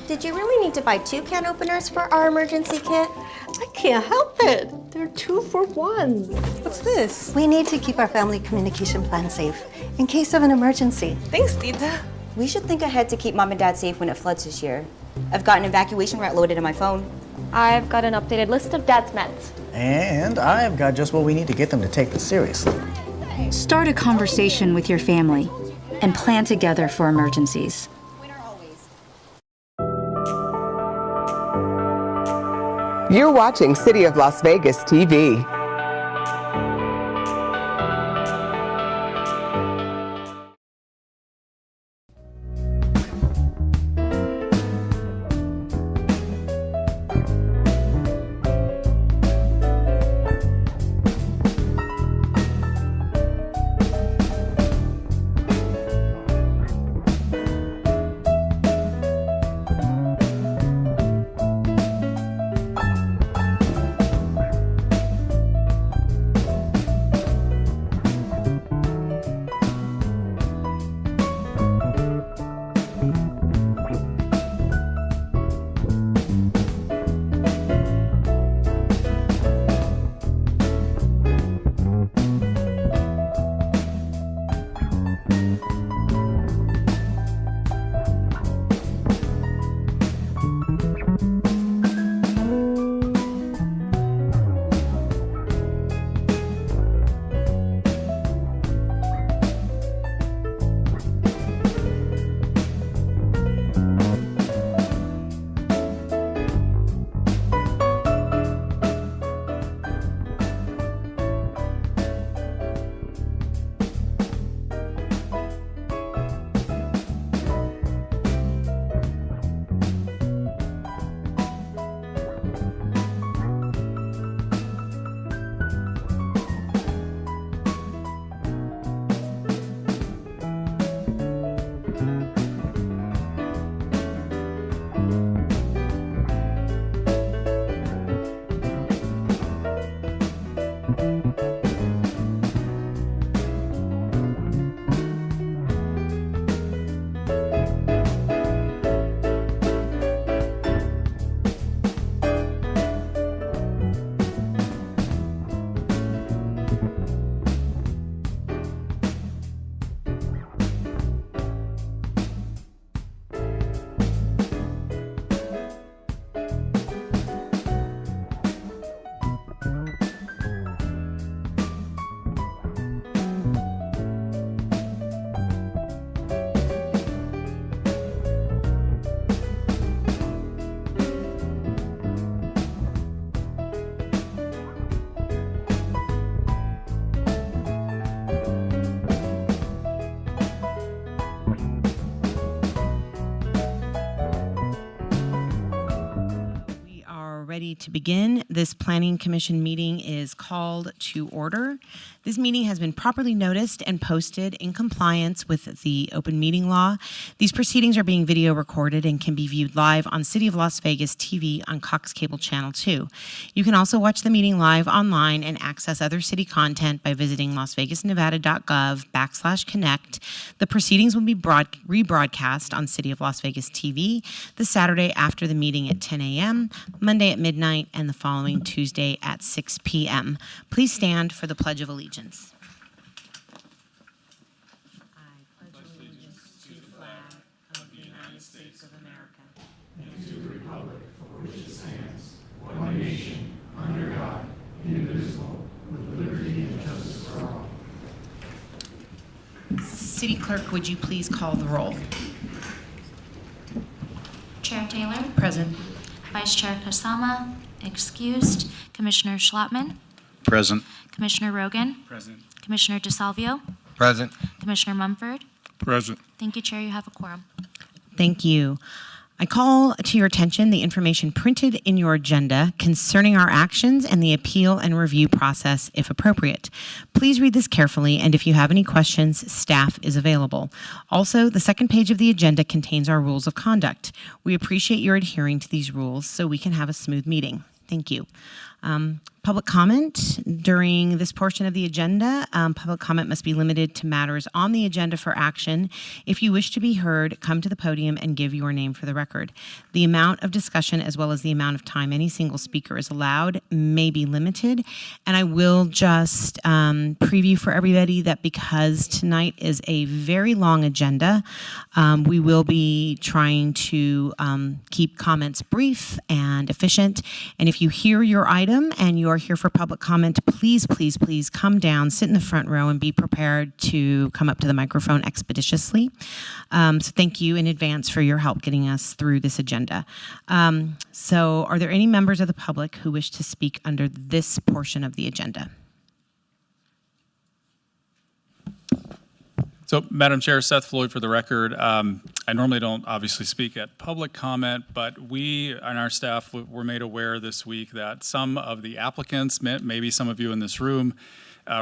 Did you really need to buy 2 can openers for our emergency kit? I can't help it. They're 2 for 1. What's this? We need to keep our family communication plan safe in case of an emergency. Thanks, Tita. We should think ahead to keep Mom and Dad safe when it floods this year. I've got an evacuation route loaded on my phone. I've got an updated list of Dad's meds. And I've got just what we need to get them to take this seriously. Start a conversation with your family and plan together for emergencies. You're watching City of Las Vegas TV. Ready to begin. This Planning Commission meeting is called to order. This meeting has been properly noticed and posted in compliance with the open meeting law. These proceedings are being video recorded and can be viewed live on City of Las Vegas TV on Cox Cable Channel 2. You can also watch the meeting live online and access other city content by visiting lasvegasnevada.gov/connect. The proceedings will be rebroadcast on City of Las Vegas TV the Saturday after the meeting at 10 a.m., Monday at midnight, and the following Tuesday at 6 p.m. Please stand for the Pledge of Allegiance. I pledge allegiance to the flag of the United States of America and to the republic for which it stands, one nation, under God, indivisible, with liberty and justice for all. City Clerk, would you please call the roll? Chair Taylor? Present. Vice Chair Kasama, excused. Commissioner Schlattman? Present. Commissioner Rogan? Present. Commissioner DeSalvio? Present. Commissioner Mumford? Present. Thank you, Chair. You have a quorum. Thank you. I call to your attention the information printed in your agenda concerning our actions and the appeal and review process, if appropriate. Please read this carefully, and if you have any questions, staff is available. Also, the second page of the agenda contains our rules of conduct. We appreciate your adhering to these rules so we can have a smooth meeting. Thank you. Public comment during this portion of the agenda. Public comment must be limited to matters on the agenda for action. If you wish to be heard, come to the podium and give your name for the record. The amount of discussion as well as the amount of time any single speaker is allowed may be limited. And I will just preview for everybody that because tonight is a very long agenda, we will be trying to keep comments brief and efficient. And if you hear your item and you are here for public comment, please, please, please come down, sit in the front row, and be prepared to come up to the microphone expeditiously. So thank you in advance for your help getting us through this agenda. So are there any members of the public who wish to speak under this portion of the agenda? So, Madam Chair, Seth Floyd for the record. I normally don't obviously speak at public comment, but we and our staff were made aware this week that some of the applicants, maybe some of you in this room,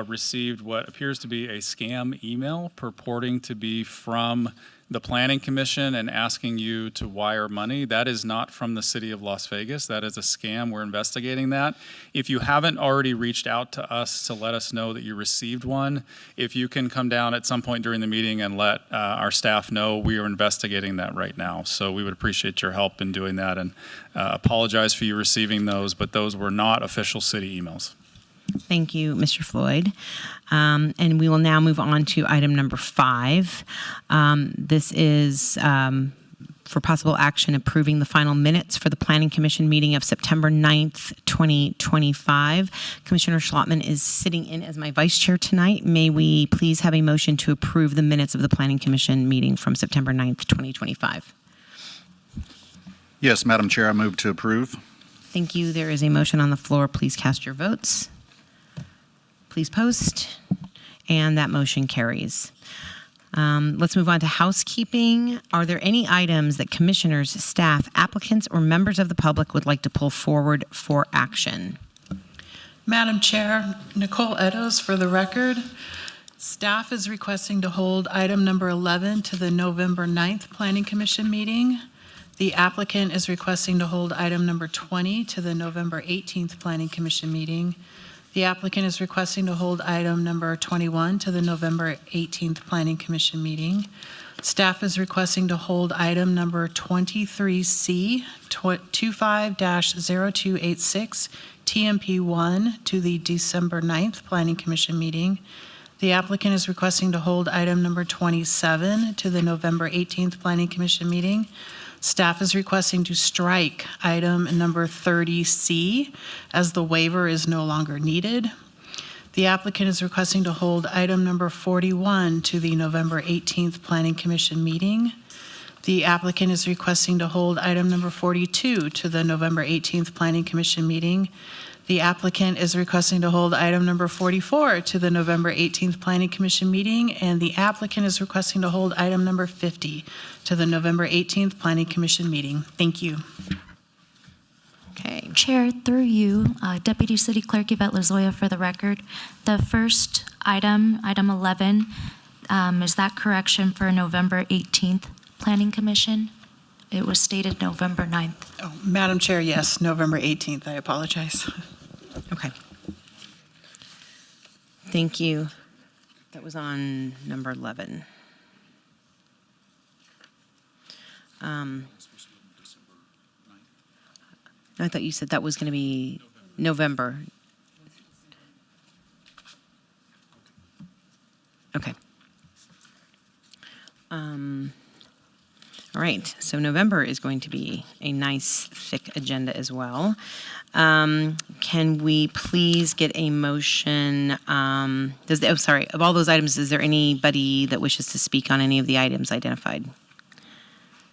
received what appears to be a scam email purporting to be from the Planning Commission and asking you to wire money. That is not from the City of Las Vegas. That is a scam. We're investigating that. If you haven't already reached out to us to let us know that you received one, if you can come down at some point during the meeting and let our staff know, we are investigating that right now. So we would appreciate your help in doing that, and apologize for you receiving those, but those were not official city emails. Thank you, Mr. Floyd. And we will now move on to item number 5. This is for possible action approving the final minutes for the Planning Commission meeting of September 9th, 2025. Commissioner Schlottman is sitting in as my vice chair tonight. May we please have a motion to approve the minutes of the Planning Commission meeting from September 9th, 2025? Yes, Madam Chair, I move to approve. Thank you. There is a motion on the floor. Please cast your votes. Please post, and that motion carries. Let's move on to housekeeping. Are there any items that commissioners, staff, applicants, or members of the public would like to pull forward for action? Madam Chair, Nicole Edos for the record. Staff is requesting to hold item number 11 to the November 9th Planning Commission meeting. The applicant is requesting to hold item number 20 to the November 18th Planning Commission meeting. The applicant is requesting to hold item number 21 to the November 18th Planning Commission meeting. Staff is requesting to hold item number 23C, 25-0286, TMP1 to the December 9th Planning Commission meeting. The applicant is requesting to hold item number 27 to the November 18th Planning Commission meeting. Staff is requesting to strike item number 30C as the waiver is no longer needed. The applicant is requesting to hold item number 41 to the November 18th Planning Commission meeting. The applicant is requesting to hold item number 42 to the November 18th Planning Commission meeting. The applicant is requesting to hold item number 44 to the November 18th Planning Commission meeting, and the applicant is requesting to hold item number 50 to the November 18th Planning Commission meeting. Thank you. Okay. Chair, through you, Deputy City Clerk Yvette Lazoya for the record. The first item, item 11, is that correction for November 18th Planning Commission? It was stated November 9th. Oh, Madam Chair, yes, November 18th. I apologize. Okay. Thank you. That was on number 11. I thought you said that was going to be November. Okay. All right, so November is going to be a nice, thick agenda as well. Can we please get a motion? Of all those items, is there anybody that wishes to speak on any of the items identified?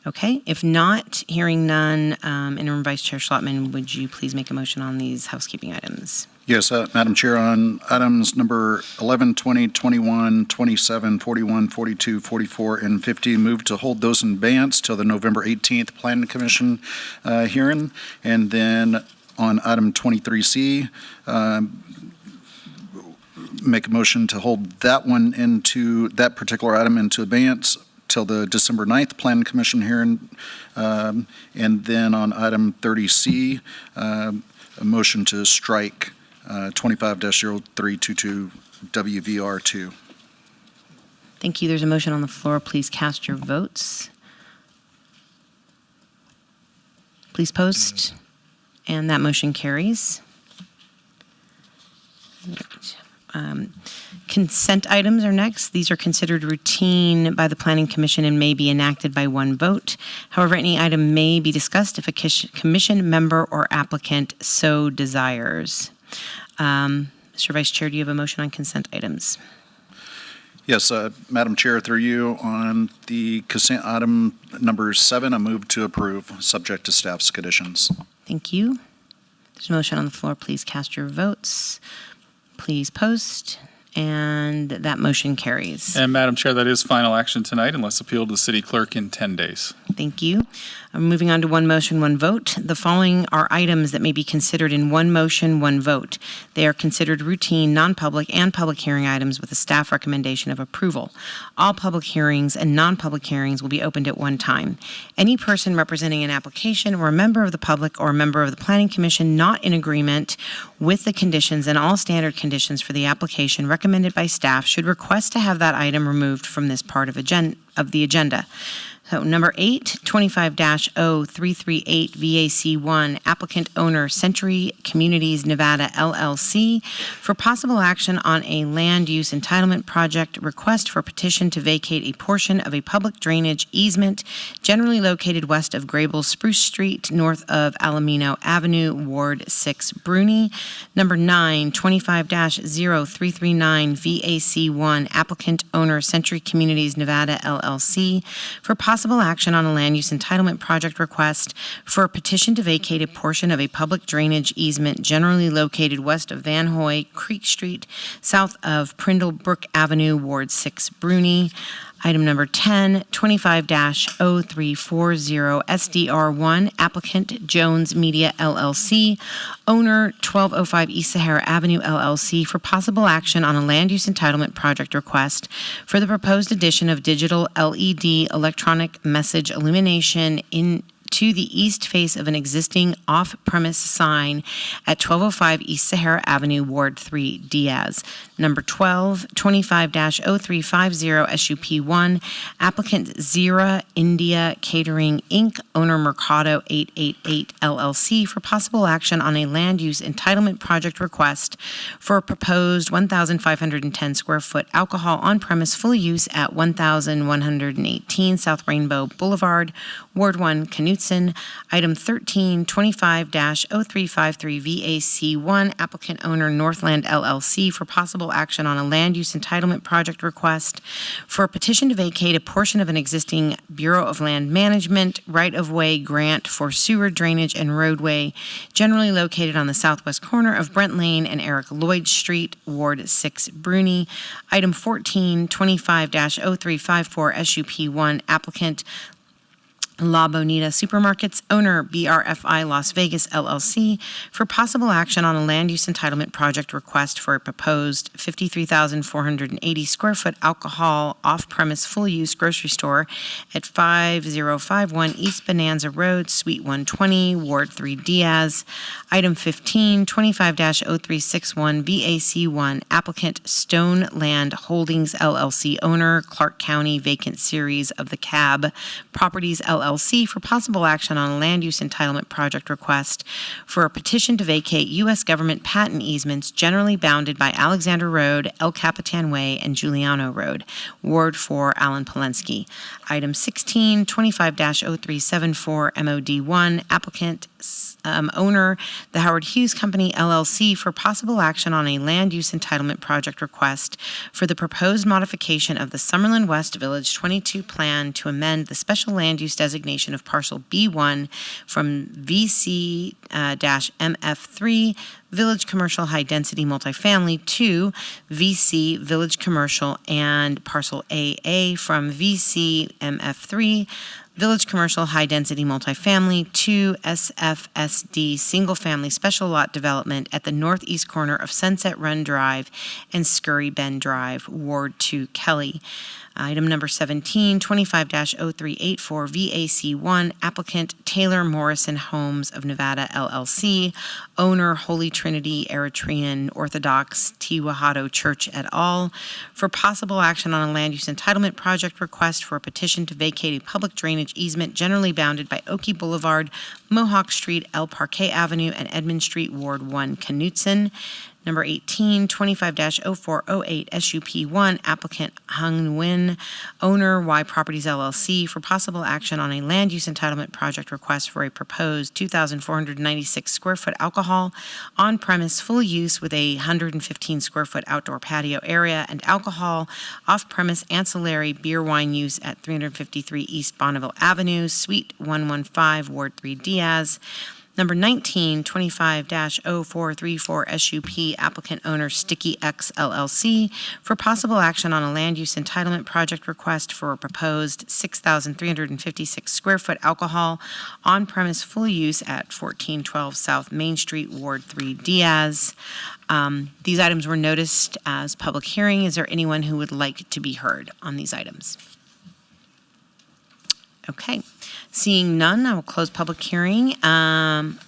Okay, if not, hearing none, Interim Vice Chair Schlottman, would you please make a motion on these housekeeping items? Yes, Madam Chair, on items number 11, 20, 21, 27, 41, 42, 44, and 50, move to hold those in abeyance till the November 18th Planning Commission hearing. And then on item 23C, make a motion to hold that particular item into abeyance till the December 9th Planning Commission hearing. And then on item 30C, a motion to strike 25-0322 WVR2. Thank you. There's a motion on the floor. Please cast your votes. Please post. And that motion carries. Consent items are next. These are considered routine by the Planning Commission and may be enacted by one vote. However, any item may be discussed if a commission member or applicant so desires. Mr. Vice Chair, do you have a motion on consent items? Yes, Madam Chair, through you, on the consent item number 7, I move to approve, subject to staff's conditions. Thank you. There's a motion on the floor. Please cast your votes. Please post. And that motion carries. And Madam Chair, that is final action tonight unless appealed to the city clerk in 10 days. Thank you. Moving on to one motion, one vote. The following are items that may be considered in one motion, one vote. They are considered routine, non-public, and public hearing items with a staff recommendation of approval. All public hearings and non-public hearings will be opened at one time. Any person representing an application or a member of the public or a member of the Planning Commission not in agreement with the conditions and all standard conditions for the application recommended by staff should request to have that item removed from this part of the agenda. So number 8, 25-0338 VAC1, applicant owner Century Communities Nevada LLC for possible action on a land use entitlement project request for petition to vacate a portion of a public drainage easement generally located west of Grable Spruce Street, north of Alamino Avenue, Ward 6, Bruni. Number 9, 25-0339 VAC1, applicant owner Century Communities Nevada LLC for possible action on a land use entitlement project request for a petition to vacate a portion of a public drainage easement generally located west of Van Hoy Creek Street, south of Prindle Brook Avenue, Ward 6, Bruni. Item number 10, 25-0340 SDR1, applicant Jones Media LLC, owner 1205 East Sahara Avenue LLC for possible action on a land use entitlement project request for the proposed addition of digital LED electronic message illumination to the east face of an existing off-premise sign at 1205 East Sahara Avenue, Ward 3, Diaz. Number 12, 25-0350 SUP1, applicant Zira India Catering, Inc., owner Mercado 888 LLC for possible action on a land use entitlement project request for a proposed 1,510 square foot alcohol on-premise full use at 1,118 South Rainbow Boulevard, Ward 1, Knutson. Item 13, 25-0353 VAC1, applicant owner Northland LLC for possible action on a land use entitlement project request for a petition to vacate a portion of an existing Bureau of Land Management right-of-way grant for sewer drainage and roadway generally located on the southwest corner of Brent Lane and Eric Lloyd Street, Ward 6, Bruni. Item 14, 25-0354 SUP1, applicant La Bonita Supermarkets, owner BRFI Las Vegas LLC, for possible action on a land use entitlement project request for a proposed 53,480 square foot alcohol off-premise full-use grocery store at 5051 East Bonanza Road, Suite 120, Ward 3, Diaz. Item 15, 25-0361 VAC1, applicant Stone Land Holdings LLC, owner Clark County Vacant Series of the Cab Properties LLC for possible action on a land use entitlement project request for a petition to vacate U.S. government patent easements generally bounded by Alexander Road, El Capitan Way, and Giuliano Road, Ward 4, Alan Polensky. Item 16, 25-0374 MOD1, applicant owner, the Howard Hughes Company LLC for possible action on a land use entitlement project request for the proposed modification of the Summerlin West Village 22 plan to amend the special land use designation of parcel B1 from VC-MF3 Village Commercial High Density Multifamily to VC Village Commercial and parcel AA from VC-MF3 Village Commercial High Density Multifamily to SFSD Single Family Special Lot Development at the northeast corner of Sunset Run Drive and Scurry Bend Drive, Ward 2, Kelly. Item number 17, 25-0384 VAC1, applicant Taylor Morrison Homes of Nevada, LLC, owner Holy Trinity Eritrean Orthodox Tewahedo Church et al., for possible action on a land use entitlement project request for a petition to vacate a public drainage easement generally bounded by Oakey Boulevard, Mohawk Street, El Parque Avenue, and Edmond Street, Ward 1, Knutson. Number 18, 25-0408 SUP1, applicant Hung Nguyen, owner Y Properties LLC, for possible action on a land use entitlement project request for a proposed 2,496 square foot alcohol on premise full use with a 115 square foot outdoor patio area and alcohol off premise ancillary beer wine use at 353 East Bonneville Avenue, Suite 115, Ward 3, Diaz. Number 19, 25-0434 SUP, applicant owner Sticky X LLC, for possible action on a land use entitlement project request for a proposed 6,356 square foot alcohol on premise full use at 1412 South Main Street, Ward 3, Diaz. These items were noticed as public hearing. Is there anyone who would like to be heard on these items? Okay. Seeing none, I will close public hearing. And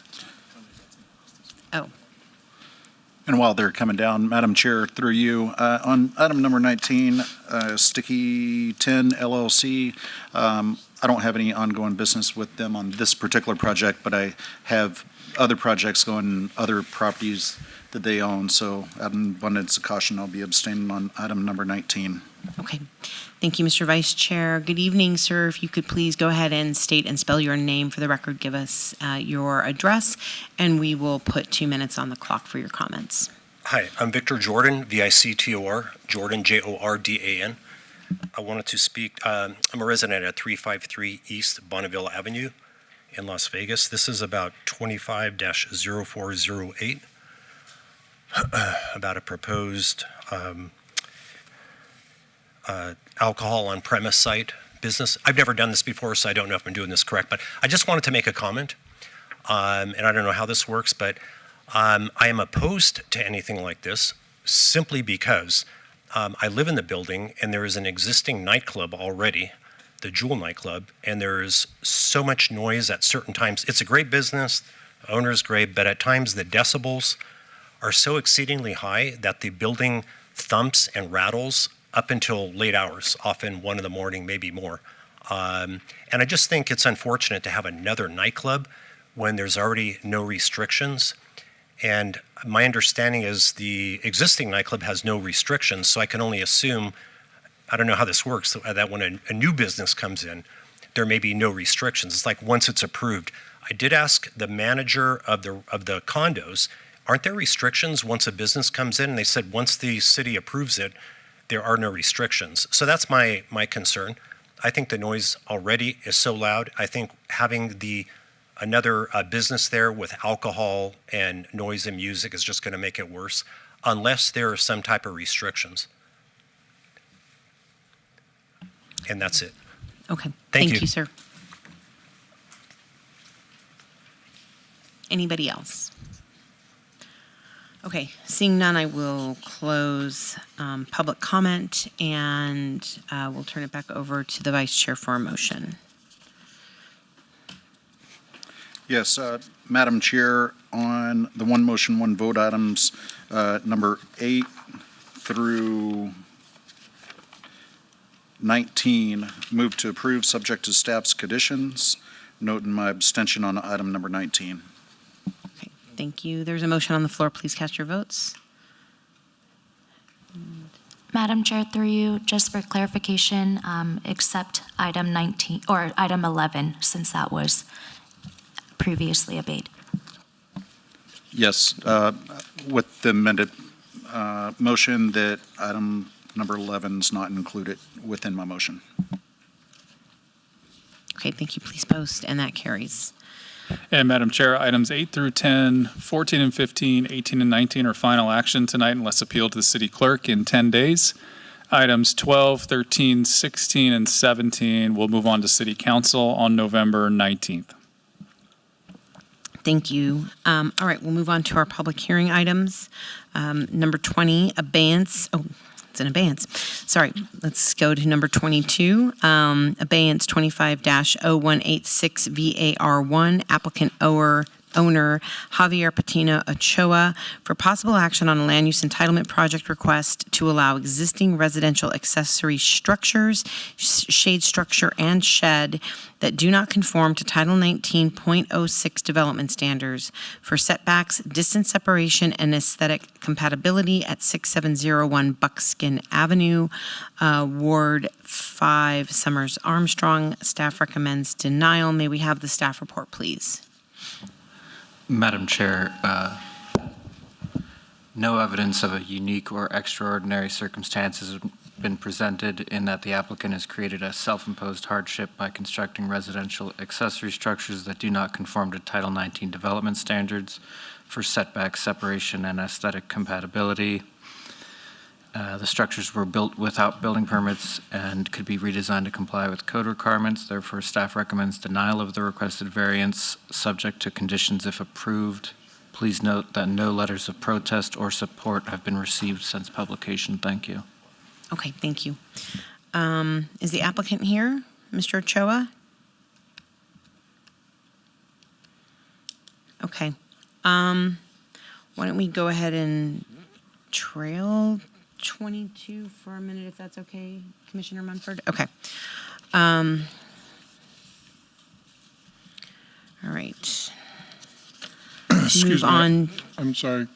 while they're coming down, Madam Chair, through you, on item number 19, Sticky 10 LLC, I don't have any ongoing business with them on this particular project, but I have other projects going, other properties that they own. So out of abundance of caution, I'll be abstaining on item number 19. Okay. Thank you, Mr. Vice Chair. Good evening, sir. If you could please go ahead and state and spell your name for the record, give us your address, and we will put 2 minutes on the clock for your comments. Hi, I'm Victor Jordan, V-I-C-T-O-R, Jordan, J-O-R-D-A-N. I wanted to speak, I'm a resident at 353 East Bonneville Avenue in Las Vegas. This is about 25-0408, about a proposed alcohol on premise site business. I've never done this before, so I don't know if I'm doing this correct, but I just wanted to make a comment. And I don't know how this works, but I am opposed to anything like this simply because I live in the building and there is an existing nightclub already, the Jewel nightclub, and there's so much noise at certain times. It's a great business, the owner is great, but at times the decibels are so exceedingly high that the building thumps and rattles up until late hours, often 1 in the morning, maybe more. And I just think it's unfortunate to have another nightclub when there's already no restrictions. And my understanding is the existing nightclub has no restrictions, so I can only assume, I don't know how this works, that when a new business comes in, there may be no restrictions. It's like once it's approved. I did ask the manager of the condos, aren't there restrictions once a business comes in? And they said once the city approves it, there are no restrictions. So that's my concern. I think the noise already is so loud. I think having another business there with alcohol and noise and music is just going to make it worse, unless there are some type of restrictions. And that's it. Okay. Thank you, sir. Anybody else? Okay, seeing none, I will close public comment, and we'll turn it back over to the Vice Chair for a motion. Yes, Madam Chair, on the one motion, one vote items, number 8 through 19, move to approve subject to staff's conditions. Noting my abstention on item number 19. Okay, thank you. There's a motion on the floor. Please cast your votes. Madam Chair, through you, just for clarification, accept item 19 or item 11, since that was previously obeyed. Yes, with the amended motion that item number 11 is not included within my motion. Okay, thank you. Please post, and that carries. And Madam Chair, items 8 through 10, 14 and 15, 18 and 19 are final action tonight unless appealed to the city clerk in 10 days. Items 12, 13, 16, and 17 will move on to city council on November 19th. Thank you. All right, we'll move on to our public hearing items. Number 20, abeyance. Oh, It's in abeyance. Sorry, let's go to number 22, abeyance 25-0186 VAR1, applicant owner Javier Patino Ochoa for possible action on a land use entitlement project request to allow existing residential accessory structures, shade structure, and shed that do not conform to Title 19.06 development standards for setbacks, distance separation, and aesthetic compatibility at 6701 Buckskin Avenue, Ward 5, Summers Armstrong. Staff recommends denial. May we have the staff report, please? Madam Chair, no evidence of a unique or extraordinary circumstance has been presented in that the applicant has created a self-imposed hardship by constructing residential accessory structures that do not conform to Title 19 development standards for setback, separation, and aesthetic compatibility. The structures were built without building permits and could be redesigned to comply with code requirements. Therefore, staff recommends denial of the requested variance, subject to conditions if approved. Please note that no letters of protest or support have been received since publication. Thank you. Okay, thank you. Is the applicant here, Mr. Ochoa? Okay. Why don't we go ahead and trail 22 for a minute, if that's okay, Commissioner Munford? Okay. All right. Excuse Move on. me. I'm sorry.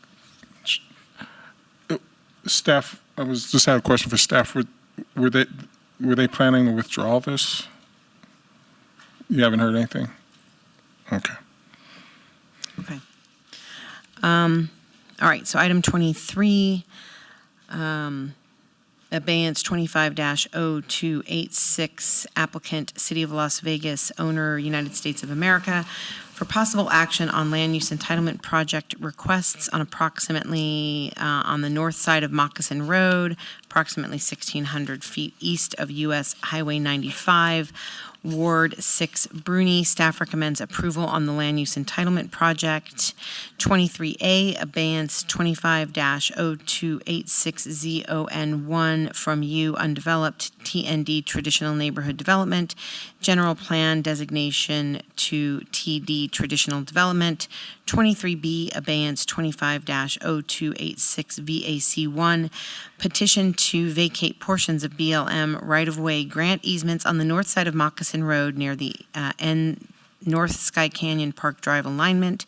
Staff, I was just had a question for staff. Were they planning to withdraw this? You haven't heard anything? Okay. Okay. All right, so item 23, abeyance 25-0286, applicant City of Las Vegas, owner United States of America, for possible action on land use entitlement project requests on approximately on the north side of Moccasin Road, approximately 1,600 feet east of US Highway 95, Ward 6, Bruni. Staff recommends approval on the land use entitlement project. 23A, abeyance 25-0286ZON from U, undeveloped, TND, traditional neighborhood development, general plan designation to TD, traditional development. 23B, abeyance 25-0286 VAC1, petition to vacate portions of BLM right-of-way grant easements on the north side of Moccasin Road near the North Sky Canyon Park Drive alignment.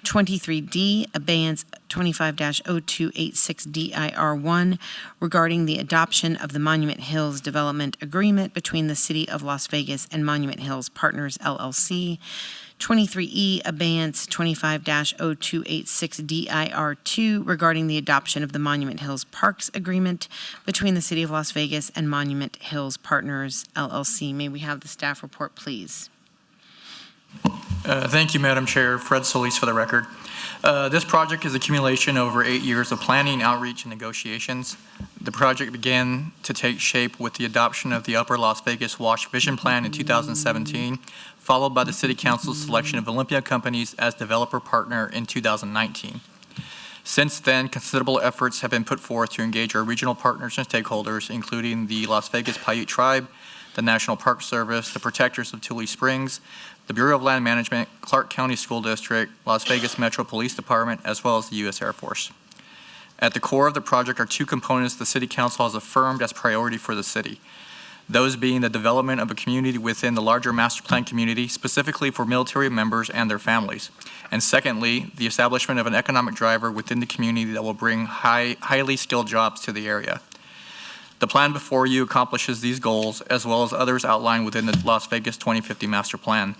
23D, abeyance 25-0286 DIR1 regarding the adoption of the Monument Hills Development Agreement between the City of Las Vegas and Monument Hills Partners, LLC. 23E, abeyance 25-0286 DIR2 regarding the adoption of the Monument Hills Parks Agreement between the City of Las Vegas and Monument Hills Partners, LLC. May we have the staff report, please? Thank you, Madam Chair. Fred Solis for the record. This project is accumulation over 8 years of planning, outreach, and negotiations. The project began to take shape with the adoption of the Upper Las Vegas Wash Vision Plan in 2017, followed by the City Council's selection of Olympia Companies as developer partner in 2019. Since then, considerable efforts have been put forth to engage our regional partners and stakeholders, including the Las Vegas Paiute Tribe, the National Park Service, the Protectors of Tule Springs, the Bureau of Land Management, Clark County School District, Las Vegas Metro Police Department, as well as the U.S. Air Force. At the core of the project are two components the City Council has affirmed as priority for the city. Those being the development of a community within the larger master plan community, specifically for military members and their families. And secondly, the establishment of an economic driver within the community that will bring highly skilled jobs to the area. The plan before you accomplishes these goals, as well as others outlined within the Las Vegas 2050 Master Plan.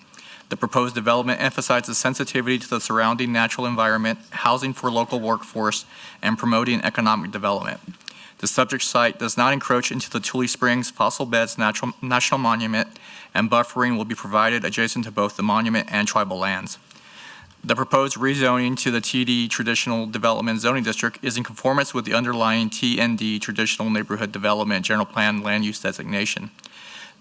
The proposed development emphasizes sensitivity to the surrounding natural environment, housing for local workforce, and promoting economic development. The subject site does not encroach into the Tule Springs Fossil Beds National Monument, and buffering will be provided adjacent to both the monument and tribal lands. The proposed rezoning to the TD Traditional Development Zoning District is in conformance with the underlying TND Traditional Neighborhood Development General Plan Land Use Designation.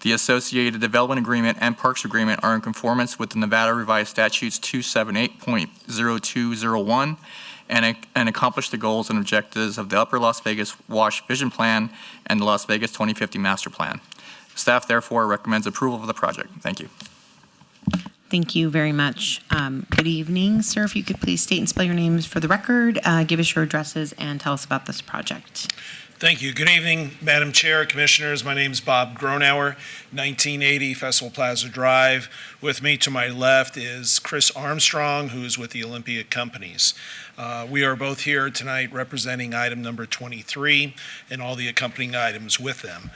The associated development agreement and parks agreement are in conformance with the Nevada Revised Statutes 278.0201 and accomplish the goals and objectives of the Upper Las Vegas Wash Vision Plan and the Las Vegas 2050 Master Plan. Staff therefore recommends approval of the project. Thank you. Thank you very much. Good evening, sir. If you could please state and spell your names for the record, give us your addresses, and tell us about this project. Thank you. Good evening, Madam Chair, Commissioners. My name is Bob Gronauer, 1980 Festival Plaza Drive. With me to my left is Chris Armstrong, who is with the Olympia Companies. We are both here tonight representing item number 23 and all the accompanying items with them.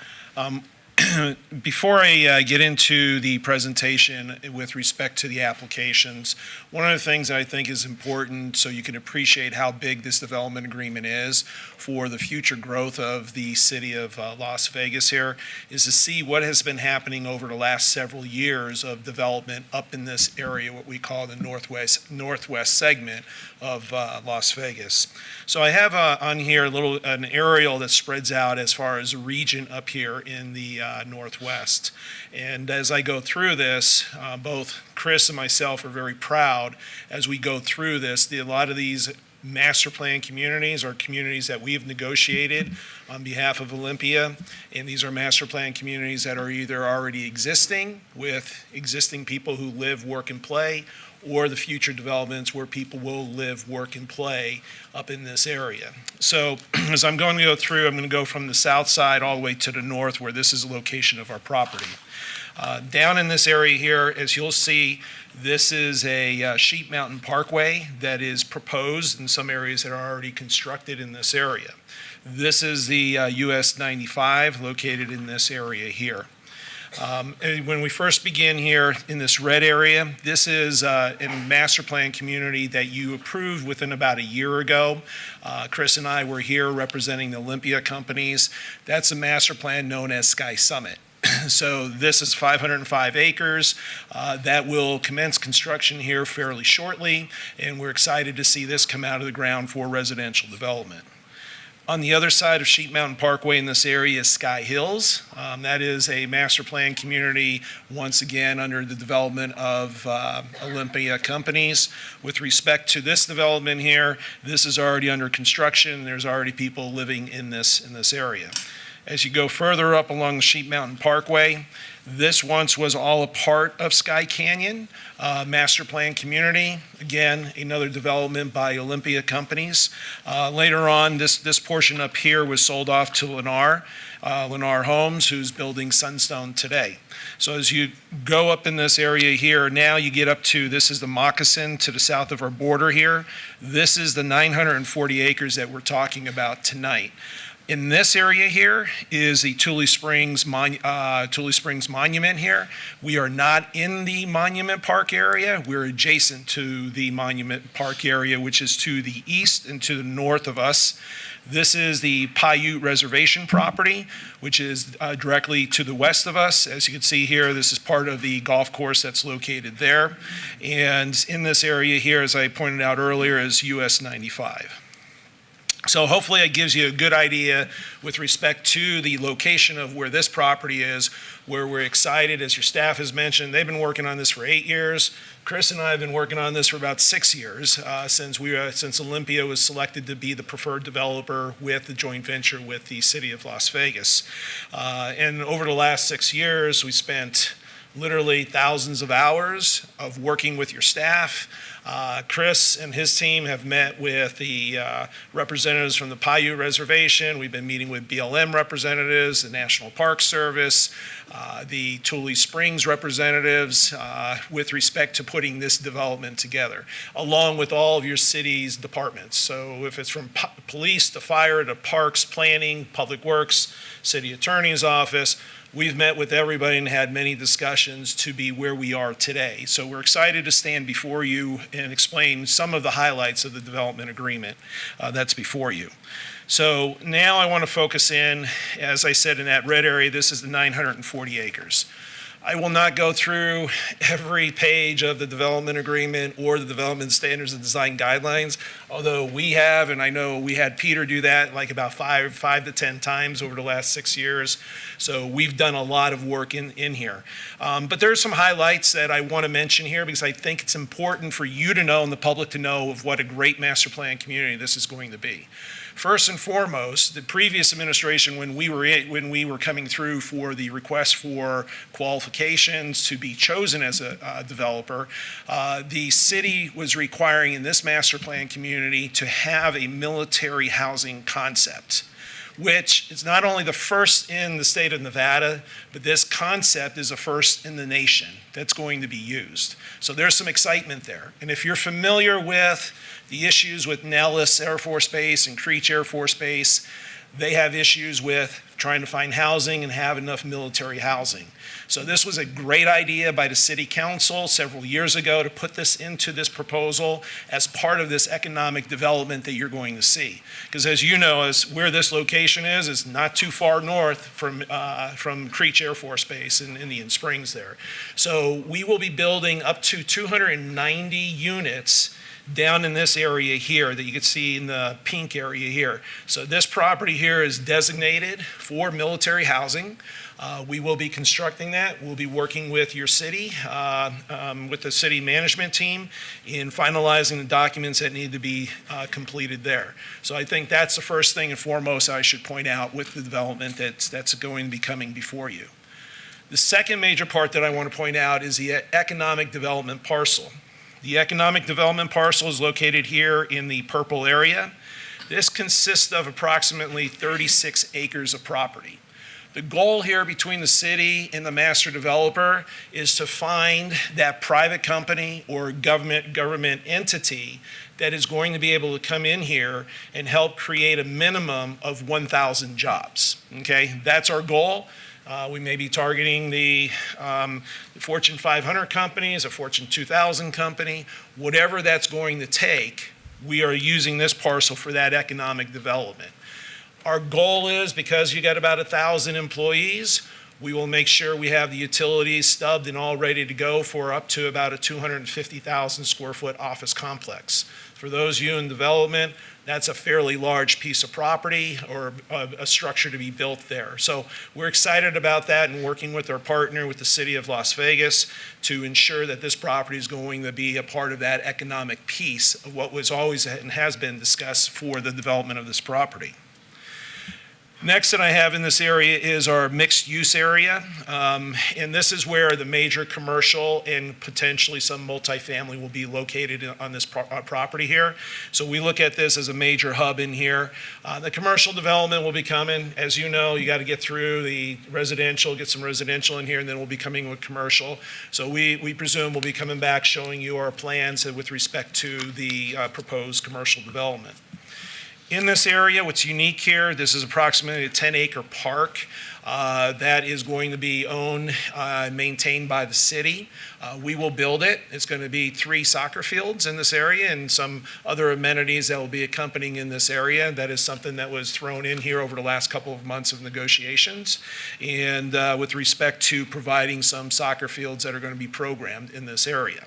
Before I get into the presentation with respect to the applications, one of the things that I think is important so you can appreciate how big this development agreement is for the future growth of the city of Las Vegas here is to see what has been happening over the last several years of development up in this area, what we call the northwest segment of Las Vegas. So I have on here an aerial that spreads out as far as a region up here in the northwest. And as I go through this, both Chris and myself are very proud as we go through this. A lot of these master plan communities are communities that we've negotiated on behalf of Olympia, and these are master plan communities that are either already existing with existing people who live, work, and play, or the future developments where people will live, work, and play up in this area. So as I'm going to go through, I'm going to go from the south side all the way to the north where this is the location of our property. Down in this area here, as you'll see, this is a Sheep Mountain Parkway that is proposed in some areas that are already constructed in this area. This is the US 95 located in this area here. And when we first begin here in this red area, this is a master plan community that you approved within about a year ago. Chris and I were here representing the Olympia Companies. That's a master plan known as Sky Summit. So this is 505 acres that will commence construction here fairly shortly, and we're excited to see this come out of the ground for residential development. On the other side of Sheep Mountain Parkway in this area is Sky Hills. That is a master plan community, once again, under the development of Olympia Companies. With respect to this development here, this is already under construction. There's already people living in this area. As you go further up along the Sheep Mountain Parkway, this once was all a part of Sky Canyon master plan community. Again, another development by Olympia Companies. Later on, this portion up here was sold off to Lennar Homes, who's building Sunstone today. So as you go up in this area here, now you get up to, this is the Moccasin to the south of our border here. This is the 940 acres that we're talking about tonight. In this area here is the Tule Springs Monument here. We are not in the Monument Park area. We're adjacent to the Monument Park area, which is to the east and to the north of us. This is the Paiute Reservation property, which is directly to the west of us. As you can see here, this is part of the golf course that's located there. And in this area here, as I pointed out earlier, is US 95. So hopefully it gives you a good idea with respect to the location of where this property is, where we're excited, as your staff has mentioned. They've been working on this for 8 years. Chris and I have been working on this for about 6 years since Olympia was selected to be the preferred developer with the joint venture with the city of Las Vegas. And over the last 6 years, we spent literally thousands of hours of working with your staff. Chris and his team have met with the representatives from the Paiute Reservation. We've been meeting with BLM representatives, the National Park Service, the Tule Springs representatives with respect to putting this development together, along with all of your city's departments. So if it's from police to fire to parks, planning, public works, city attorney's office, we've met with everybody and had many discussions to be where we are today. So we're excited to stand before you and explain some of the highlights of the development agreement that's before you. So now I want to focus in, as I said, in that red area, this is the 940 acres. I will not go through every page of the development agreement or the development standards and design guidelines, although we have, and I know we had Peter do that like about five to 10 times over the last 6 years. So we've done a lot of work in here. But there's some highlights that I want to mention here because I think it's important for you to know and the public to know of what a great master plan community this is going to be. First and foremost, the previous administration, when we were coming through for the request for qualifications to be chosen as a developer, the city was requiring in this master plan community to have a military housing concept, which is not only the first in the state of Nevada, but this concept is a first in the nation that's going to be used. So there's some excitement there. And if you're familiar with the issues with Nellis Air Force Base and Creech Air Force Base, they have issues with trying to find housing and have enough military housing. So this was a great idea by the city council several years ago to put this into this proposal as part of this economic development that you're going to see. Because as you know, as where this location is not too far north from Creech Air Force Base in Indian Springs there. So we will be building up to 290 units down in this area here that you can see in the pink area here. So this property here is designated for military housing. We will be constructing that. We'll be working with your city, with the city management team in finalizing the documents that need to be completed there. So I think that's the first thing and foremost I should point out with the development that's going to be coming before you. The second major part that I want to point out is the economic development parcel. The economic development parcel is located here in the purple area. This consists of approximately 36 acres of property. The goal here between the city and the master developer is to find that private company or government entity that is going to be able to come in here and help create a minimum of 1,000 jobs. Okay, that's our goal. We may be targeting the Fortune 500 companies, a Fortune 2000 company, whatever that's going to take, we are using this parcel for that economic development. Our goal is, because you got about 1,000 employees, we will make sure we have the utilities stubbed and all ready to go for up to about a 250,000 square foot office complex. For those of you in development, that's a fairly large piece of property or a structure to be built there. So we're excited about that and working with our partner, with the city of Las Vegas, to ensure that this property is going to be a part of that economic piece of what was always and has been discussed for the development of this property. Next that I have in this area is our mixed use area. And this is where the major commercial and potentially some multifamily will be located on this property here. So we look at this as a major hub in here. The commercial development will be coming. As you know, you got to get through the residential, get some residential in here, and then we'll be coming with commercial. So we presume we'll be coming back showing you our plans with respect to the proposed commercial development. In this area, what's unique here, this is approximately a 10-acre park that is going to be owned and maintained by the city. We will build it. It's going to be 3 soccer fields in this area and some other amenities that will be accompanying in this area. That is something that was thrown in here over the last couple of months of negotiations, and with respect to providing some soccer fields that are going to be programmed in this area.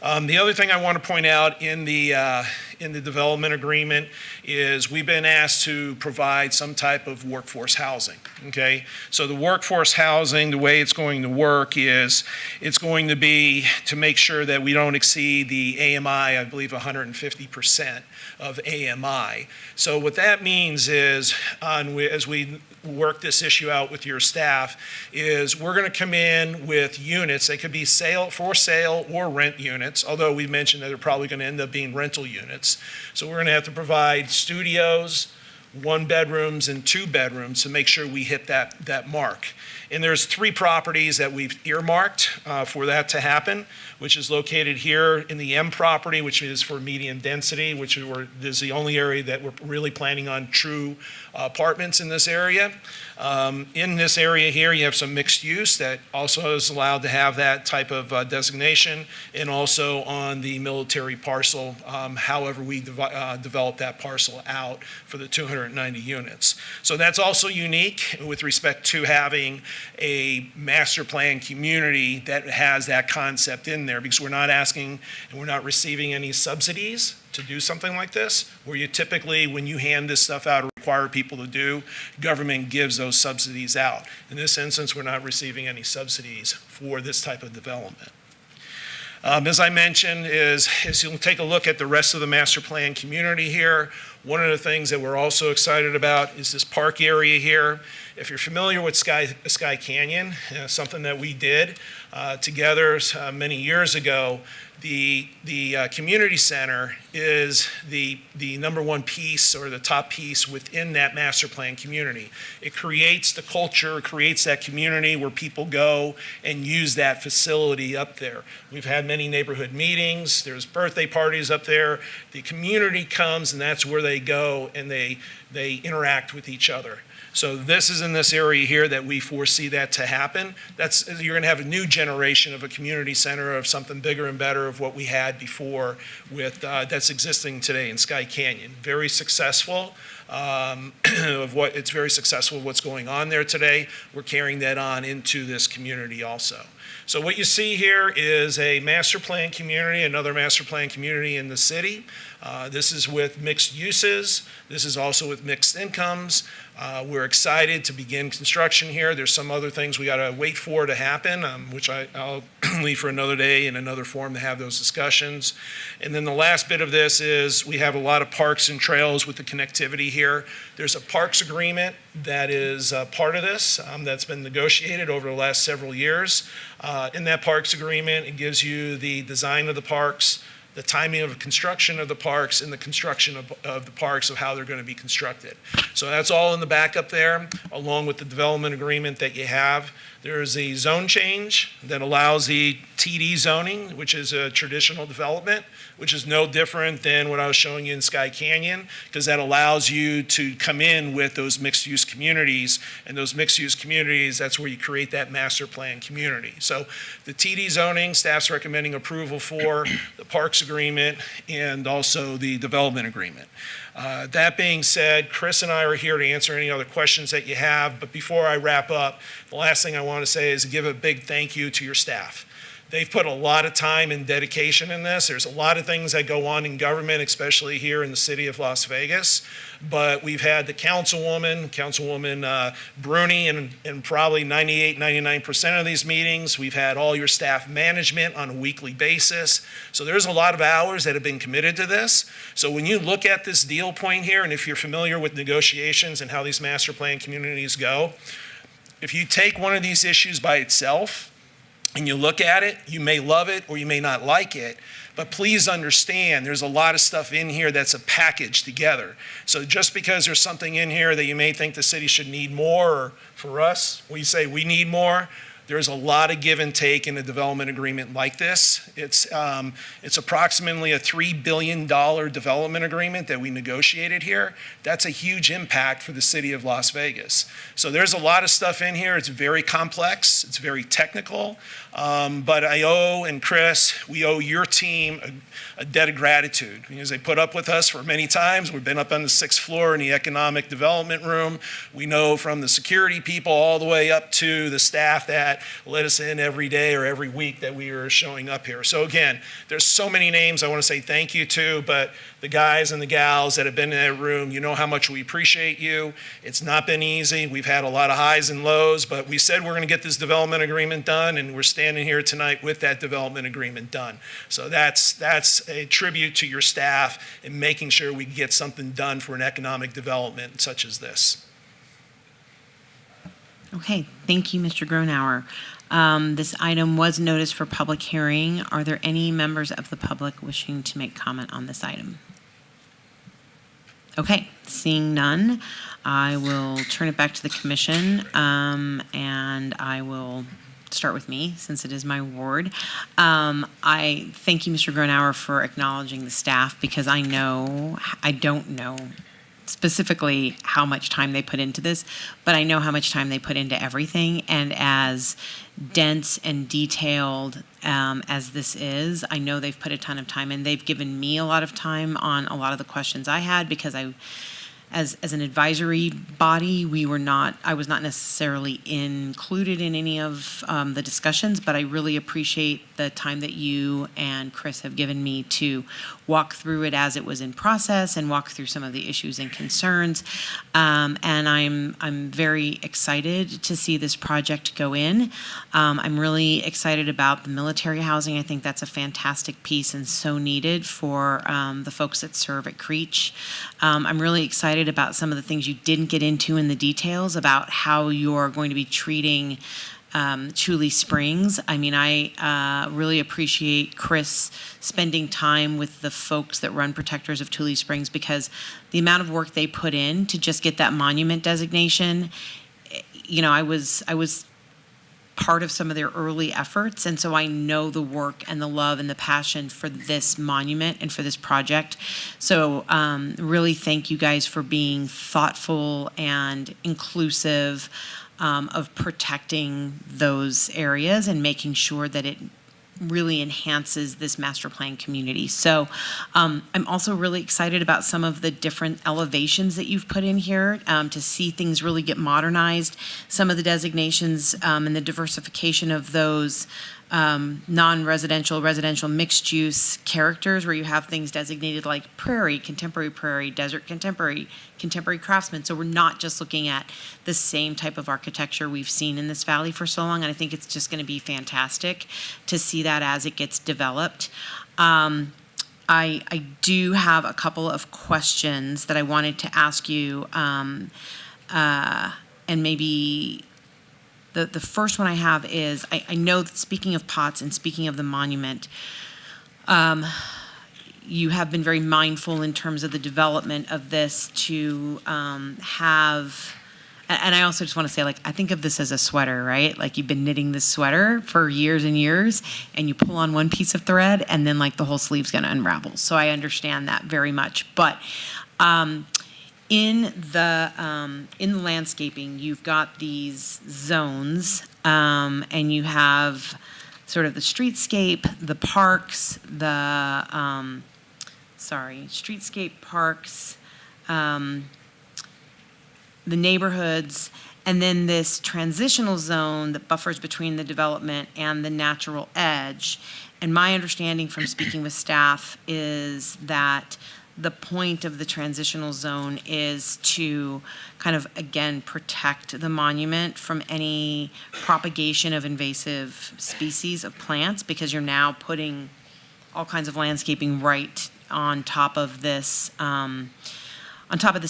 The other thing I want to point out in the development agreement is we've been asked to provide some type of workforce housing, okay? So the workforce housing, the way it's going to work is it's going to be to make sure that we don't exceed the AMI, I believe 150% of AMI. So what that means is, as we work this issue out with your staff, is we're going to come in with units. They could be for sale or rent units, although we mentioned that they're probably going to end up being rental units. So we're going to have to provide studios, 1 bedrooms, and 2 bedrooms to make sure we hit that mark. And there's 3 properties that we've earmarked for that to happen, which is located here in the M property, which is for medium density, which is the only area that we're really planning on true apartments in this area. In this area here, you have some mixed use that also is allowed to have that type of designation, and also on the military parcel, however we develop that parcel out for the 290 units. So that's also unique with respect to having a master plan community that has that concept in there, because we're not asking and we're not receiving any subsidies to do something like this, where you typically, when you hand this stuff out or require people to do, government gives those subsidies out. In this instance, we're not receiving any subsidies for this type of development. As I mentioned, as you'll take a look at the rest of the master plan community here, one of the things that we're also excited about is this park area here. If you're familiar with Sky Canyon, something that we did together many years ago, the community center is the number one piece or the top piece within that master plan community. It creates the culture, it creates that community where people go and use that facility up there. We've had many neighborhood meetings, there's birthday parties up there. The community comes and that's where they go and they interact with each other. So this is in this area here that we foresee that to happen. You're going to have a new generation of a community center of something bigger and better of what we had before with that's existing today in Sky Canyon. Very successful. It's very successful what's going on there today. We're carrying that on into this community also. So what you see here is a master plan community, another master plan community in the city. This is with mixed uses. This is also with mixed incomes. We're excited to begin construction here. There's some other things we got to wait for to happen, which I'll leave for another day in another forum to have those discussions. And then the last bit of this is we have a lot of parks and trails with the connectivity here. There's a parks agreement that is part of this that's been negotiated over the last several years. In that parks agreement, it gives you the design of the parks, the timing of the construction of the parks, and the construction of the parks, of how they're going to be constructed. So that's all in the backup there, along with the development agreement that you have. There is a zone change that allows the TD zoning, which is a traditional development, which is no different than what I was showing you in Sky Canyon, because that allows you to come in with those mixed-use communities, and those mixed-use communities, that's where you create that master plan community. So the TD zoning, staff's recommending approval for the parks agreement and also the development agreement. That being said, Chris and I are here to answer any other questions that you have, but before I wrap up, the last thing I want to say is give a big thank you to your staff. They've put a lot of time and dedication in this. There's a lot of things that go on in government, especially here in the city of Las Vegas. But we've had the Councilwoman Bruni, in probably 99% of these meetings. We've had all your staff management on a weekly basis. So there's a lot of hours that have been committed to this. So when you look at this deal point here, and if you're familiar with negotiations and how these master plan communities go, if you take one of these issues by itself, and you look at it, you may love it or you may not like it, but please understand there's a lot of stuff in here that's a package together. So just because there's something in here that you may think the city should need more, or for us, we say we need more, there's a lot of give and take in a development agreement like this. It's approximately a $3 billion development agreement that we negotiated here. That's a huge impact for the city of Las Vegas. So there's a lot of stuff in here. It's very complex. It's very technical. But I owe, and Chris, we owe your team a debt of gratitude, because they put up with us for many times. We've been up on the 6th floor in the economic development room. We know from the security people all the way up to the staff that let us in every day or every week that we are showing up here. So again, there's so many names I want to say thank you to, but the guys and the gals that have been in that room, you know how much we appreciate you. It's not been easy. We've had a lot of highs and lows, but we said we're going to get this development agreement done, and we're standing here tonight with that development agreement done. So that's a tribute to your staff in making sure we get something done for an economic development such as this. Okay, thank you, Mr. Gronauer. This item was noticed for public hearing. Are there any members of the public wishing to make comment on this item? Okay, seeing none, I will turn it back to the commission, and I will start with me since it is my ward. I thank you, Mr. Gronauer, for acknowledging the staff, because I don't know specifically how much time they put into this, but I know how much time they put into everything. And as dense and detailed as this is, I know they've put a ton of time in. They've given me a lot of time on a lot of the questions I had, because as an advisory body, I was not necessarily included in any of the discussions, but I really appreciate the time that you and Chris have given me to walk through it as it was in process and walk through some of the issues and concerns. And I'm very excited to see this project go in. I'm really excited about the military housing. I think that's a fantastic piece and so needed for the folks that serve at Creech. I'm really excited about some of the things you didn't get into in the details about how you're going to be treating Tule Springs. I mean, I really appreciate Chris spending time with the folks that run Protectors of Tule Springs, because the amount of work they put in to just get that monument designation, you know, I was part of some of their early efforts, and so I know the work and the love and the passion for this monument and for this project. So really thank you guys for being thoughtful and inclusive of protecting those areas and making sure that it really enhances this master plan community. So I'm also really excited about some of the different elevations that you've put in here to see things really get modernized. Some of the designations and the diversification of those non-residential, residential mixed-use characters, where you have things designated like prairie, desert contemporary craftsman. So we're not just looking at the same type of architecture we've seen in this valley for so long, and I think it's just going to be fantastic to see that as it gets developed. I do have a couple of questions that I wanted to ask you, and maybe the first one I have is, I know that speaking of POTS and speaking of the monument, you have been very mindful in terms of the development of this to have, and I also just want to say, like, I think of this as a sweater, right? Like, you've been knitting this sweater for years and years, and you pull on one piece of thread, and then like the whole sleeve's going to unravel. So I understand that very much. But in the landscaping, you've got these zones, and you have sort of the streetscape, the parks, the neighborhoods, and then this transitional zone that buffers between the development and the natural edge. And my understanding from speaking with staff is that the point of the transitional zone is to kind of, again, protect the monument from any propagation of invasive species of plants, because you're now putting all kinds of landscaping right on top of this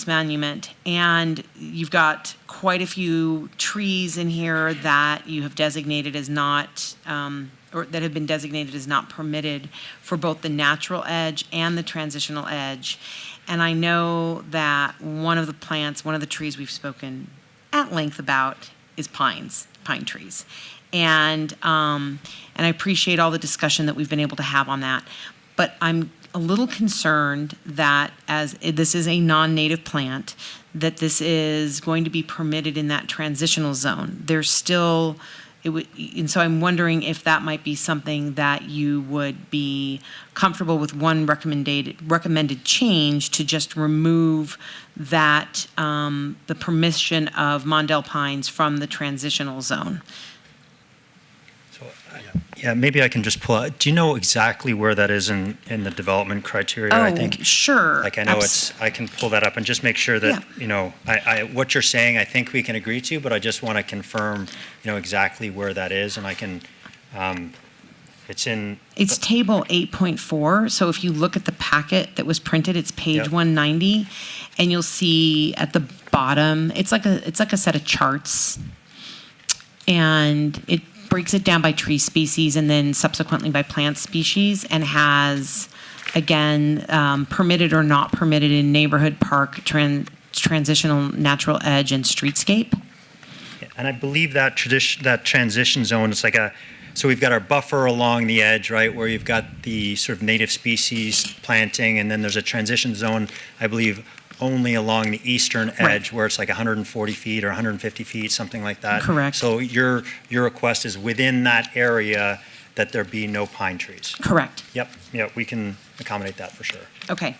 monument. And you've got quite a few trees in here that you have designated as not, or that have been designated as not permitted for both the natural edge and the transitional edge. And I know that one of the trees we've spoken at length about is pine trees. And I appreciate all the discussion that we've been able to have on that. But I'm a little concerned that, as this is a non-native plant, that this is going to be permitted in that transitional zone. There's still, and so I'm wondering if that might be something that you would be comfortable with, one recommended change to just remove that, the permission of Mondale pines from the transitional zone. Yeah, maybe I can just pull out. Do you know exactly where that is in the development criteria? I think, sure. Like, I know I can pull that up and just make sure that, you know, what you're saying, I think we can agree to, but I just want to confirm, you know, exactly where that is, and I can, It's table 8.4, so if you look at the packet that was printed, it's page 190, and you'll see at the bottom, it's like a set of charts, and it breaks it down by tree species and then subsequently by plant species, and has, again, permitted or not permitted in neighborhood, park, transitional natural edge, and streetscape. and I believe that transition zone is like so we've got our buffer along the edge, right, where you've got the sort of native species planting, and then there's a transition zone, I believe, only along the eastern edge, where it's like 140 feet or 150 feet, something like that. Correct. So your request is within that area that there be no pine trees. Correct. Yep, we can accommodate that for sure. Okay.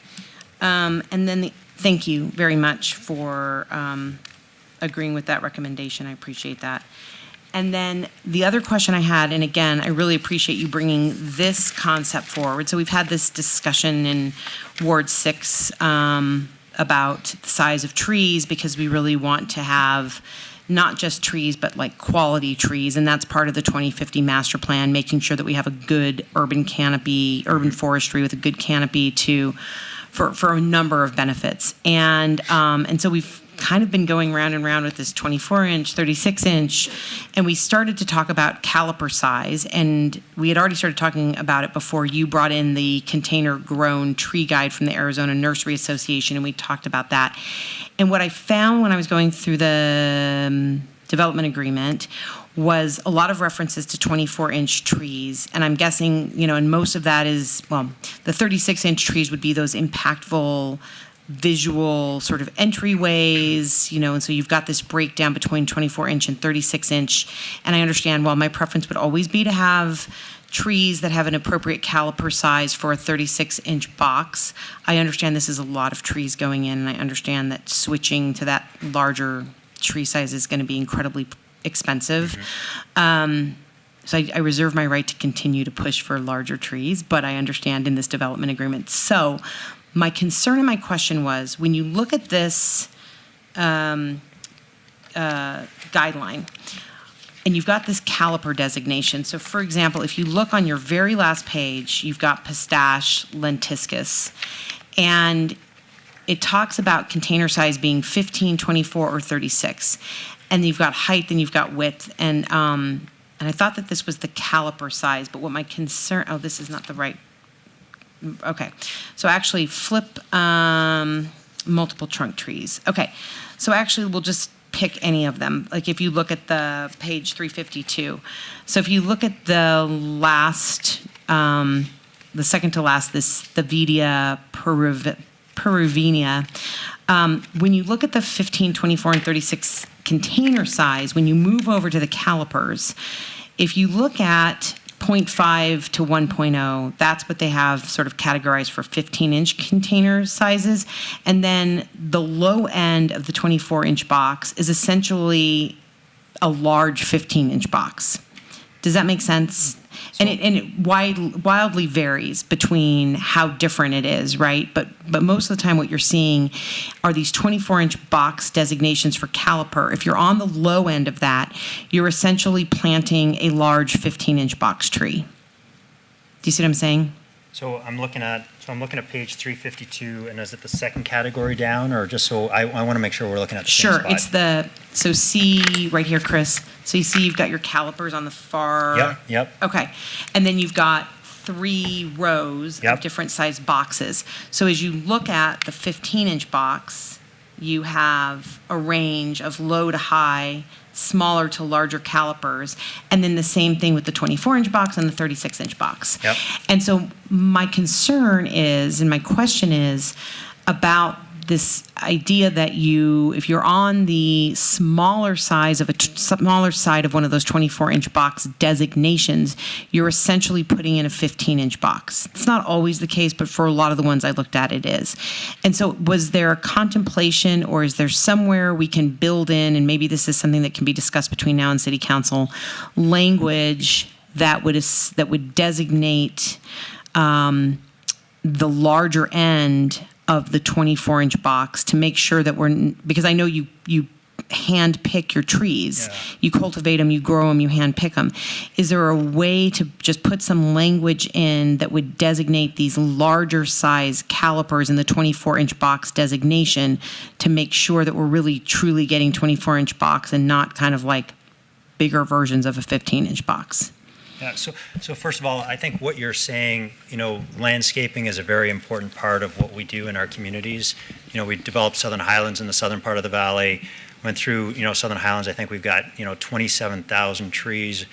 And then the thank you very much for agreeing with that recommendation. I appreciate that. And then the other question I had, and again, I really appreciate you bringing this concept forward. So we've had this discussion in Ward 6 about the size of trees, because we really want to have not just trees, but like quality trees. And that's part of the 2050 master plan, making sure that we have a good urban canopy, urban forestry with a good canopy for a number of benefits. And so we've kind of been going round and round with this 24-inch, 36-inch, and we started to talk about caliper size, and we had already started talking about it before you brought in the container-grown tree guide from the Arizona Nursery Association, and we talked about that. And what I found when I was going through the development agreement was a lot of references to 24-inch trees, and I'm guessing, and most of that is, well, the 36-inch trees would be those impactful visual sort of entryways, and so you've got this breakdown between 24-inch and 36-inch. And I understand, well, my preference would always be to have trees that have an appropriate caliper size for a 36-inch box. I understand this is a lot of trees going in, and I understand that switching to that larger tree size is going to be incredibly expensive. So I reserve my right to continue to push for larger trees, but I understand in this development agreement. So my concern and my question was, when you look at this guideline, and you've got this caliper designation. So for example, if you look on your very last page, you've got pistache lentiscus, and it talks about container size being 15, 24, or 36. And you've got height and you've got width. And I thought that this was the caliper size, but what my concern, this is not the right. Okay, so actually flip multiple trunk trees. Okay, so actually we'll just pick any of them. Like if you look at the page 352. So if you look at the last, the second to last, the Vidia peruvenia, when you look at the 15, 24, and 36 container size, when you move over to the calipers, if you look at 0.5 to 1.0, that's what they have sort of categorized for 15-inch container sizes. And then the low end of the 24-inch box is essentially a large 15-inch box. Does that make sense? And it wildly varies between how different it is, right? But most of the time what you're seeing are these 24-inch box designations for caliper. If you're on the low end of that, you're essentially planting a large 15-inch box tree. Do you see what I'm saying? So I'm looking at page 352, and is it the second category down, or just so I want to make sure we're looking at the same spot? Sure, it's so see right here, Chris. So you see you've got your calipers on the far. Yep. Okay, and then you've got 3 rows of different size boxes. So as you look at the 15-inch box, you have a range of low to high, smaller to larger calipers, and then the same thing with the 24-inch box and the 36-inch box. Yep. And so my concern is, and my question is, about this idea that if you're on the smaller side of one of those 24-inch box designations, you're essentially putting in a 15-inch box. It's not always the case, but for a lot of the ones I looked at, it is. And so was there a contemplation, or is there somewhere we can build in, and maybe this is something that can be discussed between now and City Council, language that would designate the larger end of the 24-inch box, to make sure that because I know you hand pick your trees. Yeah. You cultivate them, you grow them, you hand pick them. Is there a way to just put some language in that would designate these larger size calipers in the 24-inch box designation, to make sure that we're really truly getting 24-inch box and not kind of like bigger versions of a 15-inch box? Yeah, so first of all, I think what you're saying, landscaping is a very important part of what we do in our communities. We developed Southern Highlands in the southern part of the valley, went through, Southern Highlands. I think we've got, 27,000 trees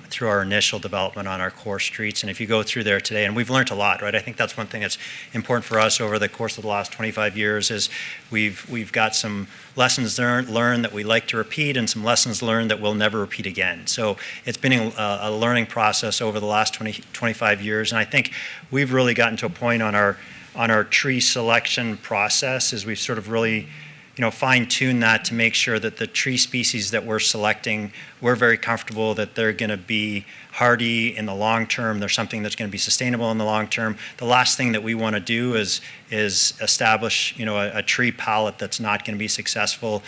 through our initial development on our core streets. And if you go through there today, and we've learned a lot, right? I think that's one thing that's important for us over the course of the last 25 years is we've got some lessons learned that we like to repeat, and some lessons learned that we'll never repeat again. So it's been a learning process over the last 25 years. And I think we've really gotten to a point on our on our tree selection process is we've sort of really fine-tune that to make sure that the tree species that we're selecting, we're very comfortable that they're going to be hardy in the long term. They're something that's going to be sustainable in the long term. The last thing that we want to do is establish, a tree palette that's not going to be successful.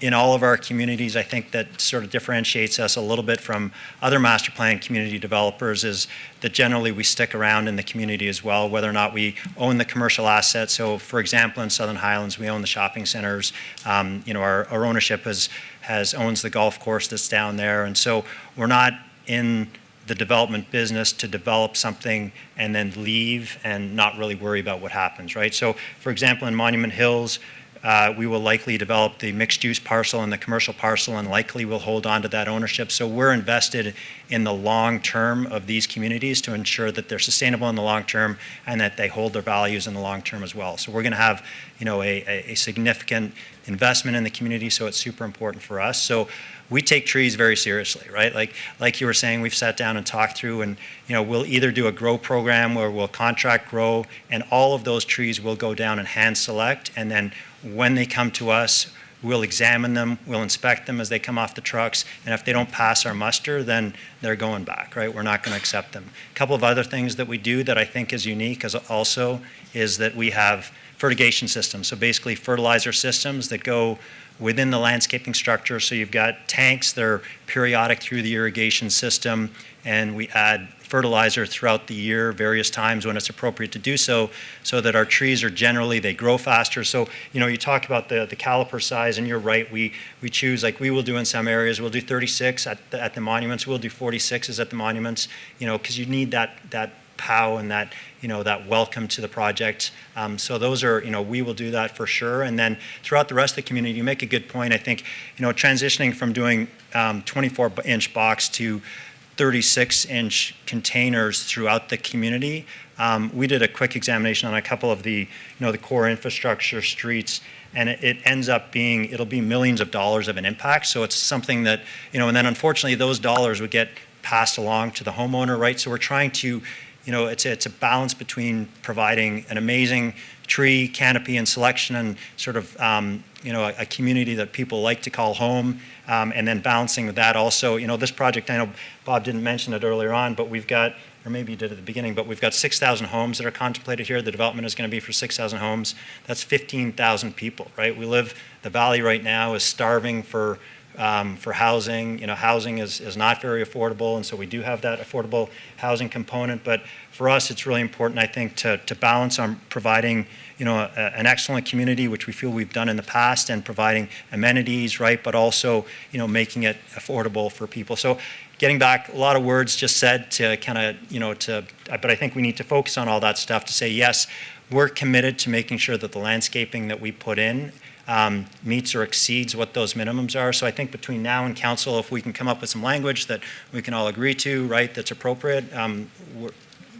In all of our communities, I think that sort of differentiates us a little bit from other master plan community developers is that generally we stick around in the community as well, whether or not we own the commercial assets. So, for example, in Southern Highlands, we own the shopping centers. Our ownership owns the golf course that's down there, and so we're not in the development business to develop something and then leave and not really worry about what happens, right? So, for example, in Monument Hills, we will likely develop the mixed-use parcel and the commercial parcel and likely will hold on to that ownership. So we're invested in the long term of these communities to ensure that they're sustainable in the long term and that they hold their values in the long term as well. So we're going to have, a significant investment in the community, so it's super important for us. So we take trees very seriously, right? Like you were saying, we've sat down and talked through, and we'll either do a grow program where we'll contract grow, and all of those trees will go down and hand select, and then when they come to us, we'll examine them, we'll inspect them as they come off the trucks, and if they don't pass our muster, then they're going back, right? We're not going to accept them. A couple of other things that we do that I think is unique is that we have fertigation systems. So basically fertilizer systems that go within the landscaping structure. So you've got tanks that are periodic through the irrigation system, and we add fertilizer throughout the year, various times when it's appropriate to do so, so that our trees are they grow faster. So, you talk about the caliper size, and you're right, we choose, like we will do in some areas, we'll do 36 at the monuments, we'll do 46s at the monuments, because you need that POW and that, that welcome to the project. So those are, we will do that for sure. And then throughout the rest of the community, you make a good point. I think, transitioning from doing 24-inch box to 36-inch containers throughout the community. We did a quick examination on a couple of the, the core infrastructure streets, and it ends up it'll be millions of dollars of an impact. So it's something that, and then unfortunately those dollars would get passed along to the homeowner, right? So we're trying to, it's a balance between providing an amazing tree canopy and selection and sort of, a community that people like to call home, and then balancing with that also, this project, I know Bob didn't mention it earlier on, but we've got, or maybe you did at the beginning, but we've got 6,000 homes that are contemplated here. The development is going to be for 6,000 homes. That's 15,000 people, right? The valley right now is starving for housing. Housing is not very affordable, and so we do have that affordable housing component. But for us, it's really important, I think, to balance on providing, an excellent community, which we feel we've done in the past, and providing amenities, right? But also, making it affordable for people. So getting back, a lot of words just said to kind of, but I think we need to focus on all that stuff to say, yes, we're committed to making sure that the landscaping that we put in meets or exceeds what those minimums are. So I think between now and council, if we can come up with some language that we can all agree to, right, that's appropriate,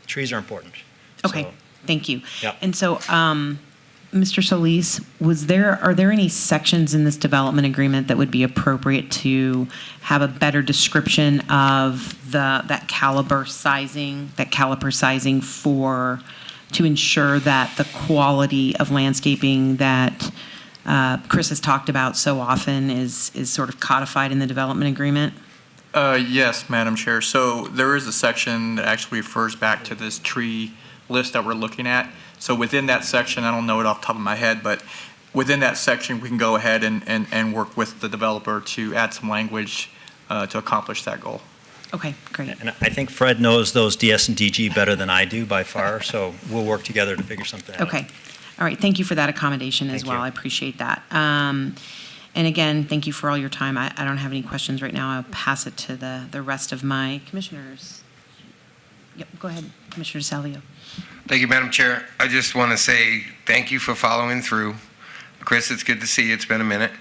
trees are important. Okay, So, thank you. Yep. And so, Mr. Solis, are there any sections in this development agreement that would be appropriate to have a better description of that caliper sizing to ensure that the quality of landscaping that Chris has talked about so often is sort of codified in the development agreement? Yes, Madam Chair. So there is a section that actually refers back to this tree list that we're looking at. So within that section, I don't know it off the top of my head, but within that section, we can go ahead and work with the developer to add some language to accomplish that goal. Okay, great. And I think Fred knows those DS and DG better than I do by far, so we'll work together to figure something out. Okay. All right. Thank you for that accommodation as well. I appreciate that. And again, thank you for all your time. I don't have any questions right now. I'll pass it to the rest of my commissioners. Yep, go ahead, Commissioner Salvio. Thank you, Madam Chair. I just want to say thank you for following through. Chris, it's good to see you. It's been a minute.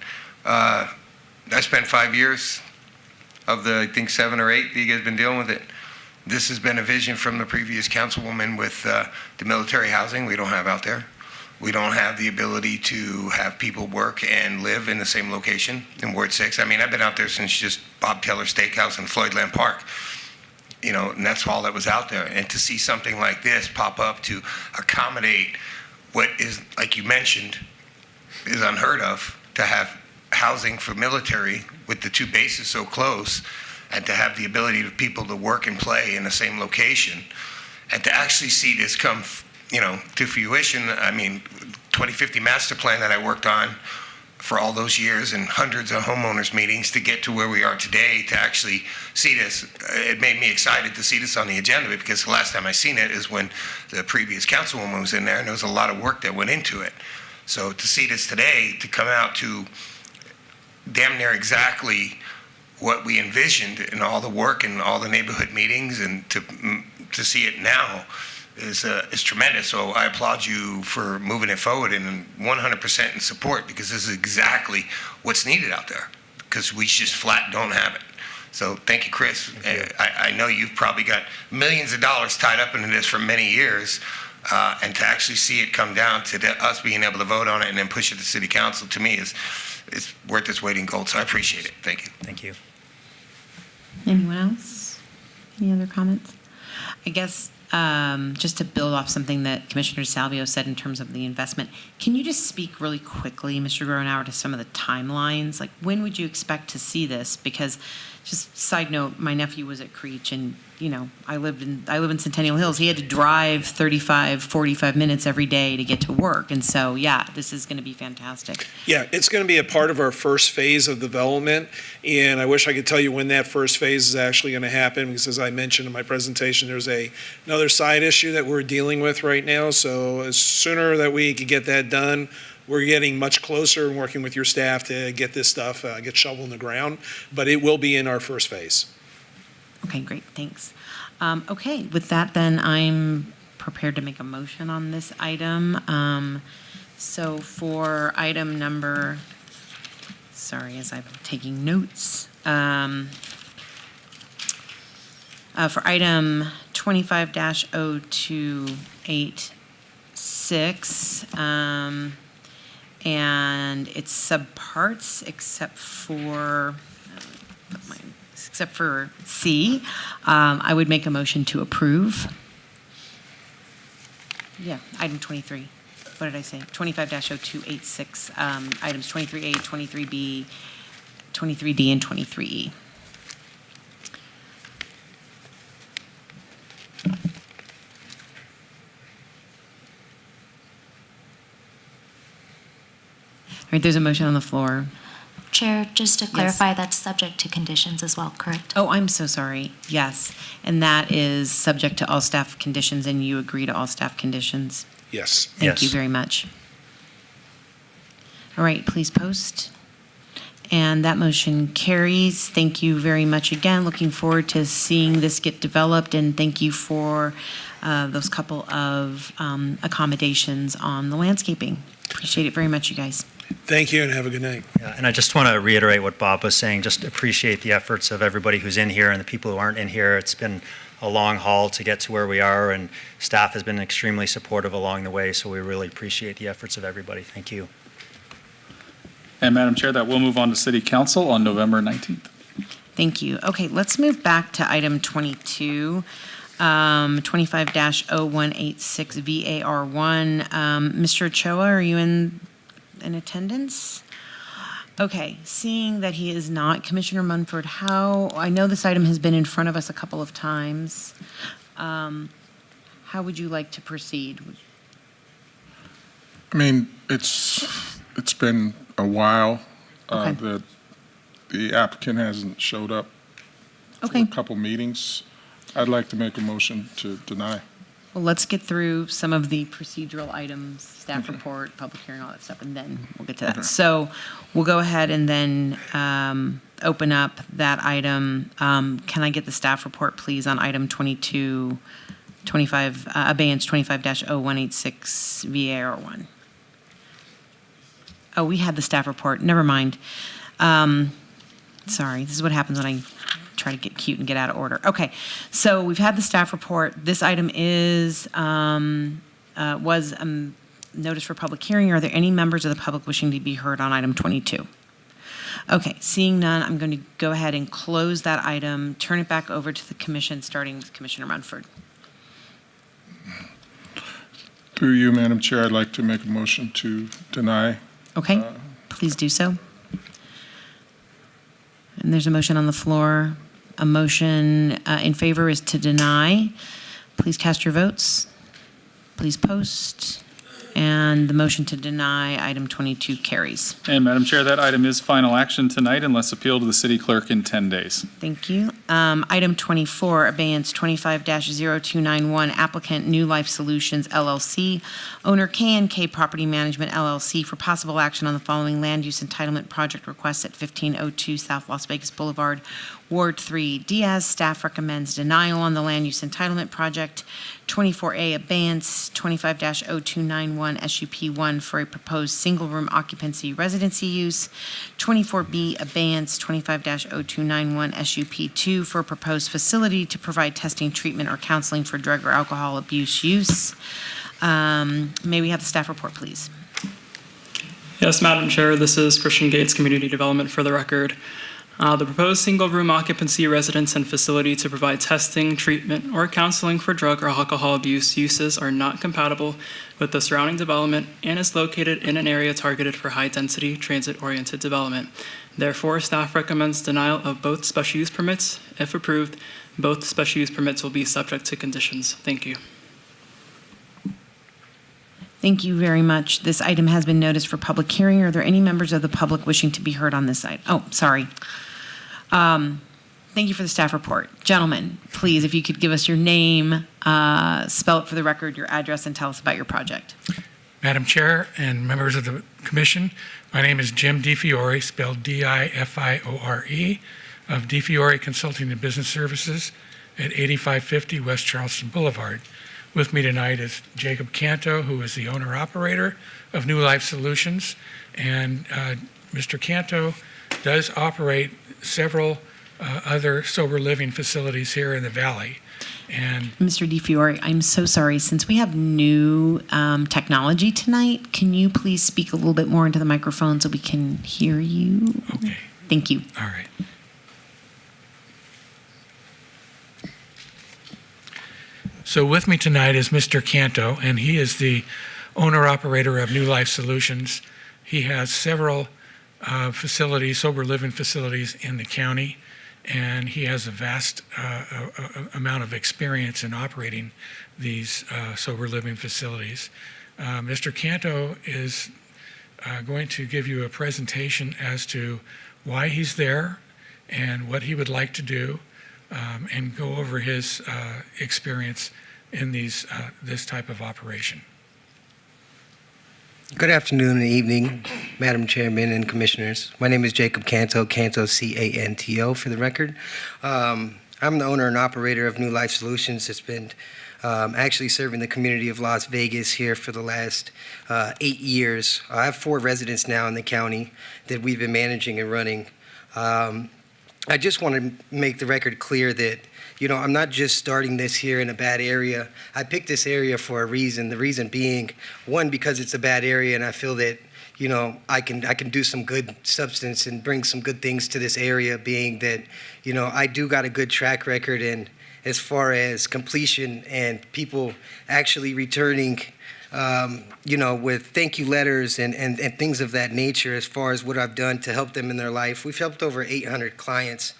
I spent 5 years of the, I think, 7 or 8 that you guys have been dealing with it. This has been a vision from the previous councilwoman with the military housing we don't have out there. We don't have the ability to have people work and live in the same location in Ward 6. I mean, I've been out there since just Bob Taylor Steakhouse and Floydland Park. and that's all that was out there. And to see something like this pop up to accommodate what is, like you mentioned, is unheard of, to have housing for military with the two bases so close, and to have the ability of people to work and play in the same location, and to actually see this come, to fruition. I mean, 2050 master plan that I worked on for all those years and hundreds of homeowners meetings to get to where we are today, to actually see this, it made me excited to see this on the agenda, because the last time I seen it is when the previous councilwoman was in there, and there was a lot of work that went into it. So to see this today, to come out to damn near exactly what we envisioned in all the work and all the neighborhood meetings, and to see it now is tremendous. So I applaud you for moving it forward, and 100% in support, because this is exactly what's needed out there, because we just flat don't have it. So thank you, Chris. I know you've probably got millions of dollars tied up into this for many years, and to actually see it come down to us being able to vote on it and then push it to city council, to me, is worth its weight in gold. So I appreciate it. Thank you. Thank you. Anyone else? Any other comments? I guess just to build off something that Commissioner Salvio said in terms of the investment, can you just speak really quickly, Mr. Groenauer, to some of the timelines? Like, when would you expect to see this? Because, just side note, my nephew was at Creech, and I live in Centennial Hills. He had to drive 35, 45 minutes every day to get to work, and so this is going to be fantastic. Yeah, it's going to be a part of our first phase of development, and I wish I could tell you when that first phase is actually going to happen, because as I mentioned in my presentation, there's another side issue that we're dealing with right now. So as sooner that we can get that done, we're getting much closer and working with your staff to get this stuff, get shovel in the ground, but it will be in our first phase. Okay, great, thanks. Okay, with that then, I'm prepared to make a motion on this item. So for item number, as I'm taking notes, for item 25-0286, and its subparts except for C, I would make a motion to approve. Yeah, item 23. What did I say? 25-0286, items 23A, 23B, 23D, and 23E. All right, there's a motion on the floor. Chair, just to clarify, that's subject to conditions as well, correct? Oh, I'm so sorry. Yes, and that is subject to all staff conditions, and you agree to all staff conditions? Yes. Thank you very much. All right, please post. And that motion carries. Thank you very much again. Looking forward to seeing this get developed, and thank you for those couple of accommodations on the landscaping. Appreciate it very much, you guys. Thank you, and have a good night. Yeah, and I just want to reiterate what Bob was saying, just appreciate the efforts of everybody who's in here and the people who aren't in here. It's been a long haul to get to where we are, and staff has been extremely supportive along the way, so we really appreciate the efforts of everybody. Thank you. And Madam Chair, that will move on to City Council on November 19th. Thank you. Okay, let's move back to item 22, 25-0186 VAR1. Mr. Ochoa, are you in attendance? Okay, seeing that he is not, Commissioner Munford, I know this item has been in front of us a couple of times. How would you like to proceed? I mean, it's been a while that the applicant hasn't showed up for a couple meetings. I'd like to make a motion to deny. Well, let's get through some of the procedural items, staff report, public hearing, all that stuff, and then we'll get to that. So we'll go ahead and then open up that item. Can I get the staff report, please, on item 25, abeyance 25-0186 VAR1? Oh, we had the staff report. Never mind. Sorry, this is what happens when I try to get cute and get out of order. Okay, so we've had the staff report. This item was notice for public hearing. Are there any members of the public wishing to be heard on item 22? Okay, seeing none, I'm going to go ahead and close that item, turn it back over to the commission, starting with Commissioner Munford. Through you, Madam Chair, I'd like to make a motion to deny. Okay, please do so. And there's a motion on the floor. A motion in favor is to deny. Please cast your votes. Please post. And the motion to deny, item 22, carries. And Madam Chair, that item is final action tonight unless appealed to the city clerk in 10 days. Thank you. Item 24, abeyance 25-0291, applicant New Life Solutions LLC, owner K&K Property Management LLC, for possible action on the following land use entitlement project requests at 1502 South Las Vegas Boulevard, Ward 3. Diaz staff recommends denial on the land use entitlement project. 24A, abeyance 25-0291 SUP1 for a proposed single-room occupancy residency use. 24B, abeyance 25-0291 SUP2 for a proposed facility to provide testing, treatment, or counseling for drug or alcohol abuse use. May we have the staff report, please? Yes, Madam Chair, this is Christian Gates, Community Development for the record. The proposed single-room occupancy residence and facility to provide testing, treatment, or counseling for drug or alcohol abuse uses are not compatible with the surrounding development and is located in an area targeted for high-density, transit-oriented development. Therefore, staff recommends denial of both special use permits. If approved, both special use permits will be subject to conditions. Thank you. Thank you very much. This item has been noticed for public hearing. Are there any members of the public wishing to be heard on this item? Oh, sorry. Thank you for the staff report. Gentlemen, please, if you could give us your name, spell it for the record, your address, and tell us about your project. Madam Chair and members of the Commission, my name is Jim DiFiore, spelled D-I-F-I-O-R-E, of DiFiore Consulting and Business Services at 8550 West Charleston Boulevard. With me tonight is Jacob Canto, who is the owner-operator of New Life Solutions, and Mr. Canto does operate several other sober living facilities here in the Valley. And Mr. DiFiore, I'm so sorry. Since we have new technology tonight, can you please speak a little bit more into the microphone so we can hear you? Okay. Thank you. All right. So with me tonight is Mr. Canto, and he is the owner-operator of New Life Solutions. He has several facilities, sober living facilities in the county, and he has a vast amount of experience in operating these sober living facilities. Mr. Canto is going to give you a presentation as to why he's there and what he would like to do, and go over his experience in this type of operation. Good afternoon and evening, Madam Chairman and Commissioners. My name is Jacob Canto, Canto, C-A-N-T-O for the record. I'm the owner and operator of New Life Solutions. It's been actually serving the community of Las Vegas here for the last 8 years. I have 4 residents now in the county that we've been managing and running. I just want to make the record clear that, you know, I'm not just starting this here in a bad area. I picked this area for a reason. The reason being, one, because it's a bad area and I feel that, you know, I can do some good substance and bring some good things to this area, being that, you know, I do got a good track record in as far as completion and people actually returning, you know, with thank you letters and things of that nature as far as what I've done to help them in their life. We've helped over 800 clients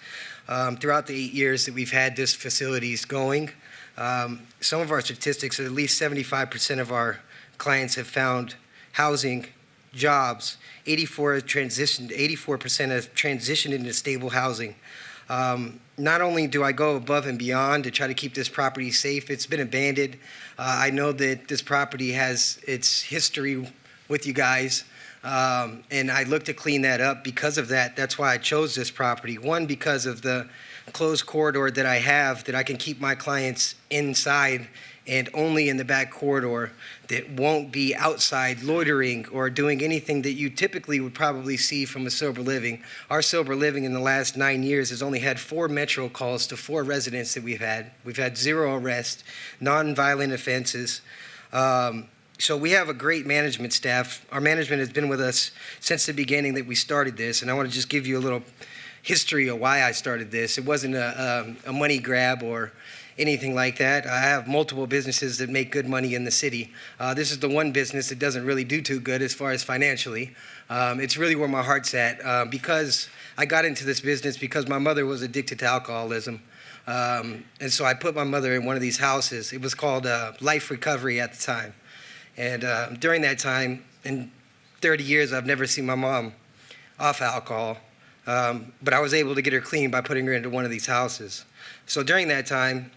throughout the 8 years that we've had this facilities going. Some of our statistics are at least 75% of our clients have found housing, jobs. 84% have transitioned into stable housing. Not only do I go above and beyond to try to keep this property safe, it's been abandoned. I know that this property has its history with you guys, and I look to clean that up because of that. That's why I chose this property. One, because of the closed corridor that I have, that I can keep my clients inside and only in the back corridor, that won't be outside loitering or doing anything that you typically would probably see from a sober living. Our sober living in the last 9 years has only had 4 metro calls to 4 residents that we've had. We've had 0 arrests, non-violent offenses. So we have a great management staff. Our management has been with us since the beginning that we started this, and I want to just give you a little history of why I started this. It wasn't a money grab or anything like that. I have multiple businesses that make good money in the city. This is the one business that doesn't really do too good as far as financially. It's really where my heart's at because I got into this business because my mother was addicted to alcoholism. And so I put my mother in one of these houses. It was called Life Recovery at the time. And during that time, in 30 years, I've never seen my mom off alcohol. But I was able to get her clean by putting her into one of these houses. So during that time,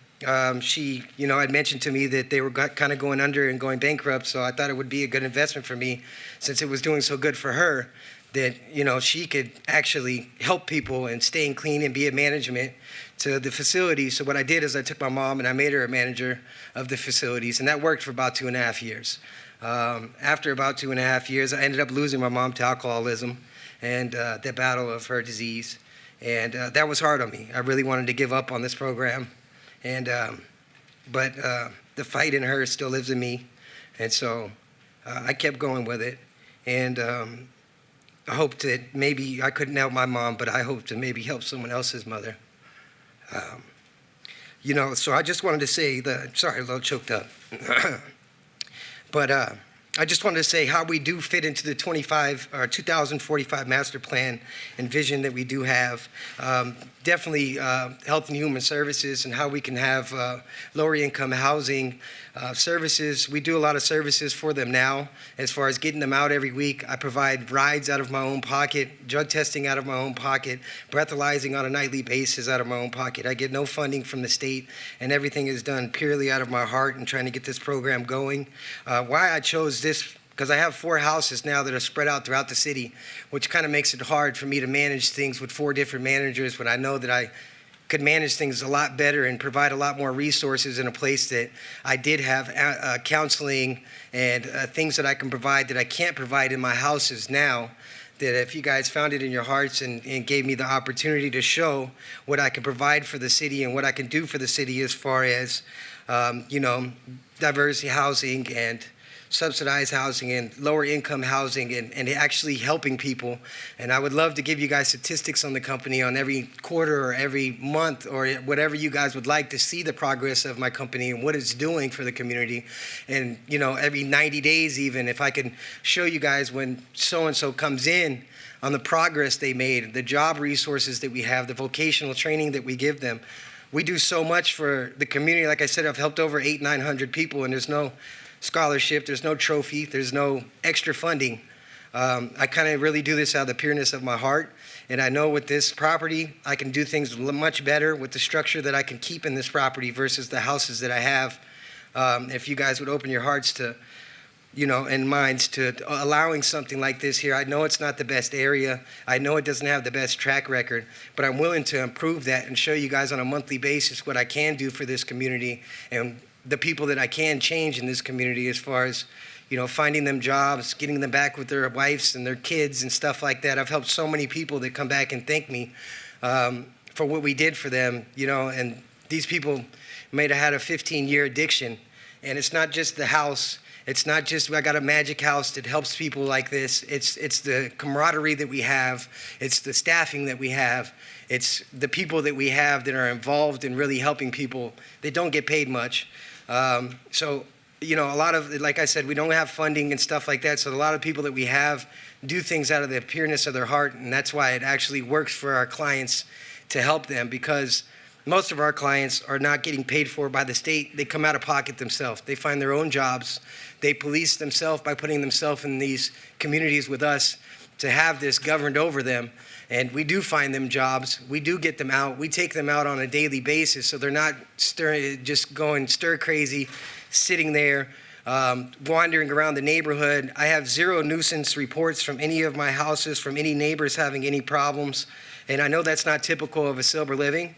she, had mentioned to me that they were kind of going under and going bankrupt. So I thought it would be a good investment for me, since it was doing so good for her, that, she could actually help people and staying clean and be a management to the facility. So what I did is I took my mom and I made her a manager of the facilities, and that worked for about 2.5 years. After about 2.5 years, I ended up losing my mom to alcoholism and the battle of her disease. And that was hard on me. I really wanted to give up on this program. And but the fight in her still lives in me. And so I kept going with it. And I hoped that maybe I couldn't help my mom, but I hoped to maybe help someone else's mother. So I just wanted to say sorry, a little choked up. But I just wanted to say how we do fit into the 2045 master plan and vision that we do have. Definitely health and human services and how we can have lower income housing services. We do a lot of services for them now as far as getting them out every week. I provide rides out of my own pocket, drug testing out of my own pocket, breathalyzing on a nightly basis out of my own pocket. I get no funding from the state, and everything is done purely out of my heart and trying to get this program going. Why I chose this, because I have 4 houses now that are spread out throughout the city, which kind of makes it hard for me to manage things with 4 different managers when I know that I could manage things a lot better and provide a lot more resources in a place that I did have counseling and things that I can provide that I can't provide in my houses now. That if you guys found it in your hearts and gave me the opportunity to show what I can provide for the city and what I can do for the city as far as, diversity housing and subsidized housing and lower income housing and actually helping people. And I would love to give you guys statistics on the company on every quarter or every month or whatever you guys would like to see the progress of my company and what it's doing for the community. And, every 90 days even, if I can show you guys when so-and-so comes in on the progress they made, the job resources that we have, the vocational training that we give them. We do so much for the community. Like I said, I've helped over 800-900 people, and there's no scholarship, there's no trophy, there's no extra funding. I kind of really do this out of the pureness of my heart, and I know with this property, I can do things much better with the structure that I can keep in this property versus the houses that I have. If you guys would open your hearts to, and minds to allowing something like this here. I know it's not the best area. I know it doesn't have the best track record, but I'm willing to improve that and show you guys on a monthly basis what I can do for this community and the people that I can change in this community as far as, finding them jobs, getting them back with their wives and their kids and stuff like that. I've helped so many people that come back and thank me for what we did for them, and these people might have had a 15-year addiction. And it's not just the house. It's not just I got a magic house that helps people like this. It's the camaraderie that we have. It's the staffing that we have. It's the people that we have that are involved in really helping people. They don't get paid much. So, a lot of, like I said, we don't have funding and stuff like that. So a lot of people that we have do things out of the pureness of their heart. And that's why it actually works for our clients to help them, because most of our clients are not getting paid for by the state. They come out of pocket themselves. They find their own jobs. They police themselves by putting themselves in these communities with us to have this governed over them. And we do find them jobs. We do get them out. We take them out on a daily basis, so they're not just going stir crazy, sitting there, wandering around the neighborhood. I have 0 nuisance reports from any of my houses, from any neighbors having any problems. And I know that's not typical of a Silver Living.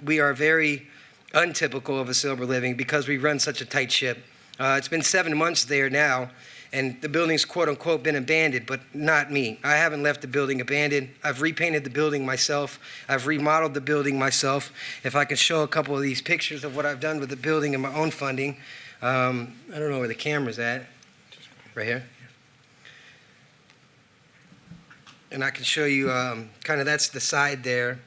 We are very untypical of a Silver Living because we run such a tight ship. It's been 7 months there now, and the building's quote-unquote been abandoned, but not me. I haven't left the building abandoned. I've repainted the building myself. I've remodeled the building myself. If I can show a couple of these pictures of what I've done with the building and my own funding. I don't know where the camera's at. Right here. And I can show you kind of that's the side there.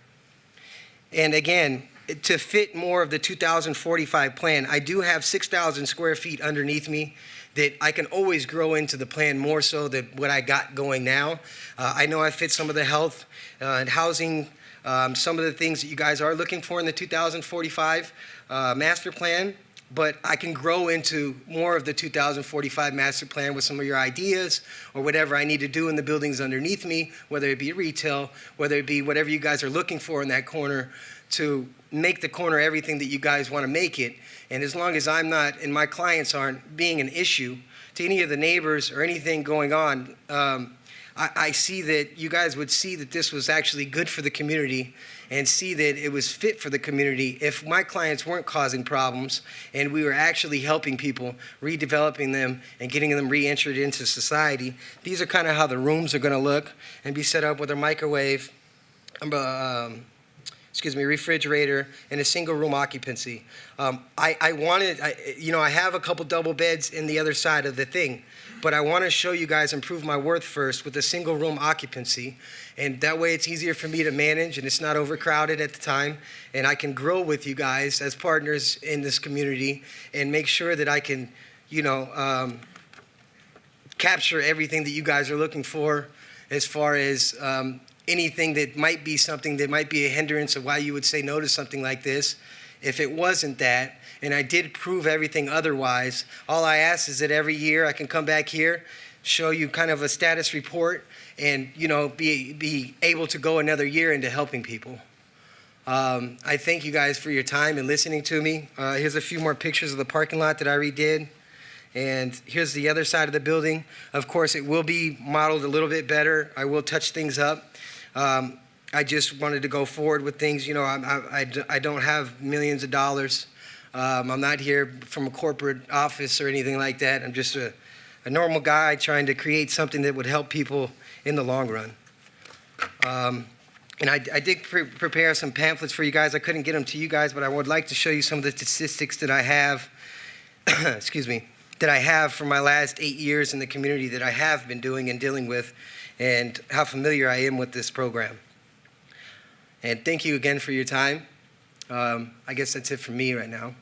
And again, to fit more of the 2045 plan, I do have 6,000 square feet underneath me that I can always grow into the plan more so than what I got going now. I know I fit some of the health and housing, some of the things that you guys are looking for in the 2045 master plan, but I can grow into more of the 2045 master plan with some of your ideas or whatever I need to do in the buildings underneath me, whether it be retail, whether it be whatever you guys are looking for in that corner, to make the corner everything that you guys want to make it. And as long as I'm not, and my clients aren't being an issue to any of the neighbors or anything going on, I see that you guys would see that this was actually good for the community and see that it was fit for the community if my clients weren't causing problems and we were actually helping people, redeveloping them and getting them re-entered into society. These are kind of how the rooms are going to look and be set up with a microwave, refrigerator, and a single room occupancy. I have a couple double beds in the other side of the thing, but I want to show you guys and prove my worth first with a single room occupancy. And that way it's easier for me to manage and it's not overcrowded at the time. And I can grow with you guys as partners in this community and make sure that I can, capture everything that you guys are looking for as far as anything that might be something that might be a hindrance of why you would say no to something like this. If it wasn't that, and I did prove everything otherwise, all I ask is that every year I can come back here, show you kind of a status report, and be able to go another year into helping people. I thank you guys for your time and listening to me. Here's a few more pictures of the parking lot that I redid. And here's the other side of the building. Of course, it will be modeled a little bit better. I will touch things up. I just wanted to go forward with things. I don't have millions of dollars. I'm not here from a corporate office or anything like that. I'm just a normal guy trying to create something that would help people in the long run. And I did prepare some pamphlets for you guys. I couldn't get them to you guys, but I would like to show you some of the statistics that I have, that I have for my last 8 years in the community that I have been doing and dealing with, and how familiar I am with this program. And thank you again for your time. I guess that's it for me right now.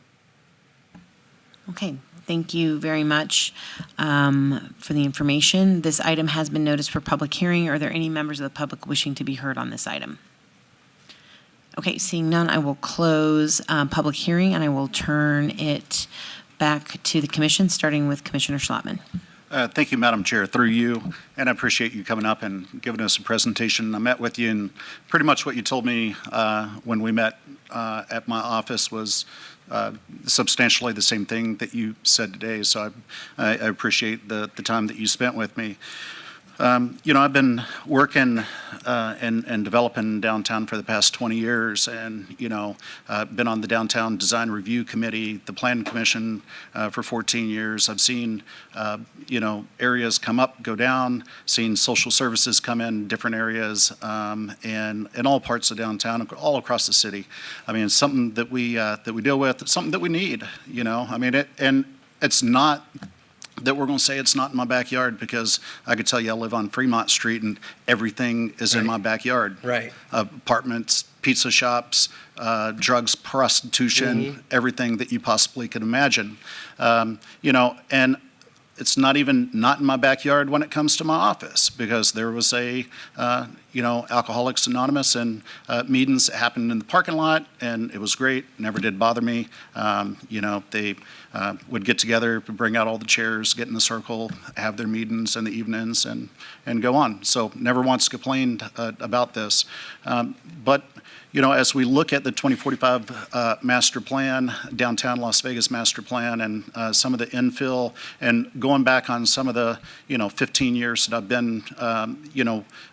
Okay, thank you very much for the information. This item has been noticed for public hearing. Are there any members of the public wishing to be heard on this item? Okay, seeing none, I will close public hearing and I will turn it back to the commission, starting with Commissioner Schlattman. Thank you, Madam Chair, through you, and I appreciate you coming up and giving us a presentation. I met with you, and pretty much what you told me when we met at my office was substantially the same thing that you said today, so I appreciate the time that you spent with me. I've been working and developing downtown for the past 20 years, and, been on the Downtown Design Review Committee, the Plan Commission for 14 years. I've seen, areas come up, go down, seen social services come in different areas, and in all parts of downtown, all across the city. I mean, it's something that we deal with, it's something that we need, and it's not that we're going to say it's not in my backyard, because I could tell you I live on Fremont Street and everything is in my backyard. Right. Apartments, pizza shops, drugs, prostitution, everything that you possibly could imagine. And it's not even not in my backyard when it comes to my office, because there was a, Alcoholics Anonymous and meetings that happened in the parking lot, and it was great, never did bother me. They would get together, bring out all the chairs, get in the circle, have their meetings in the evenings, and go on. So never once complained about this. But as we look at the 2045 master plan, downtown Las Vegas master plan, and some of the infill, and going back on some of the, 15 years that I've been,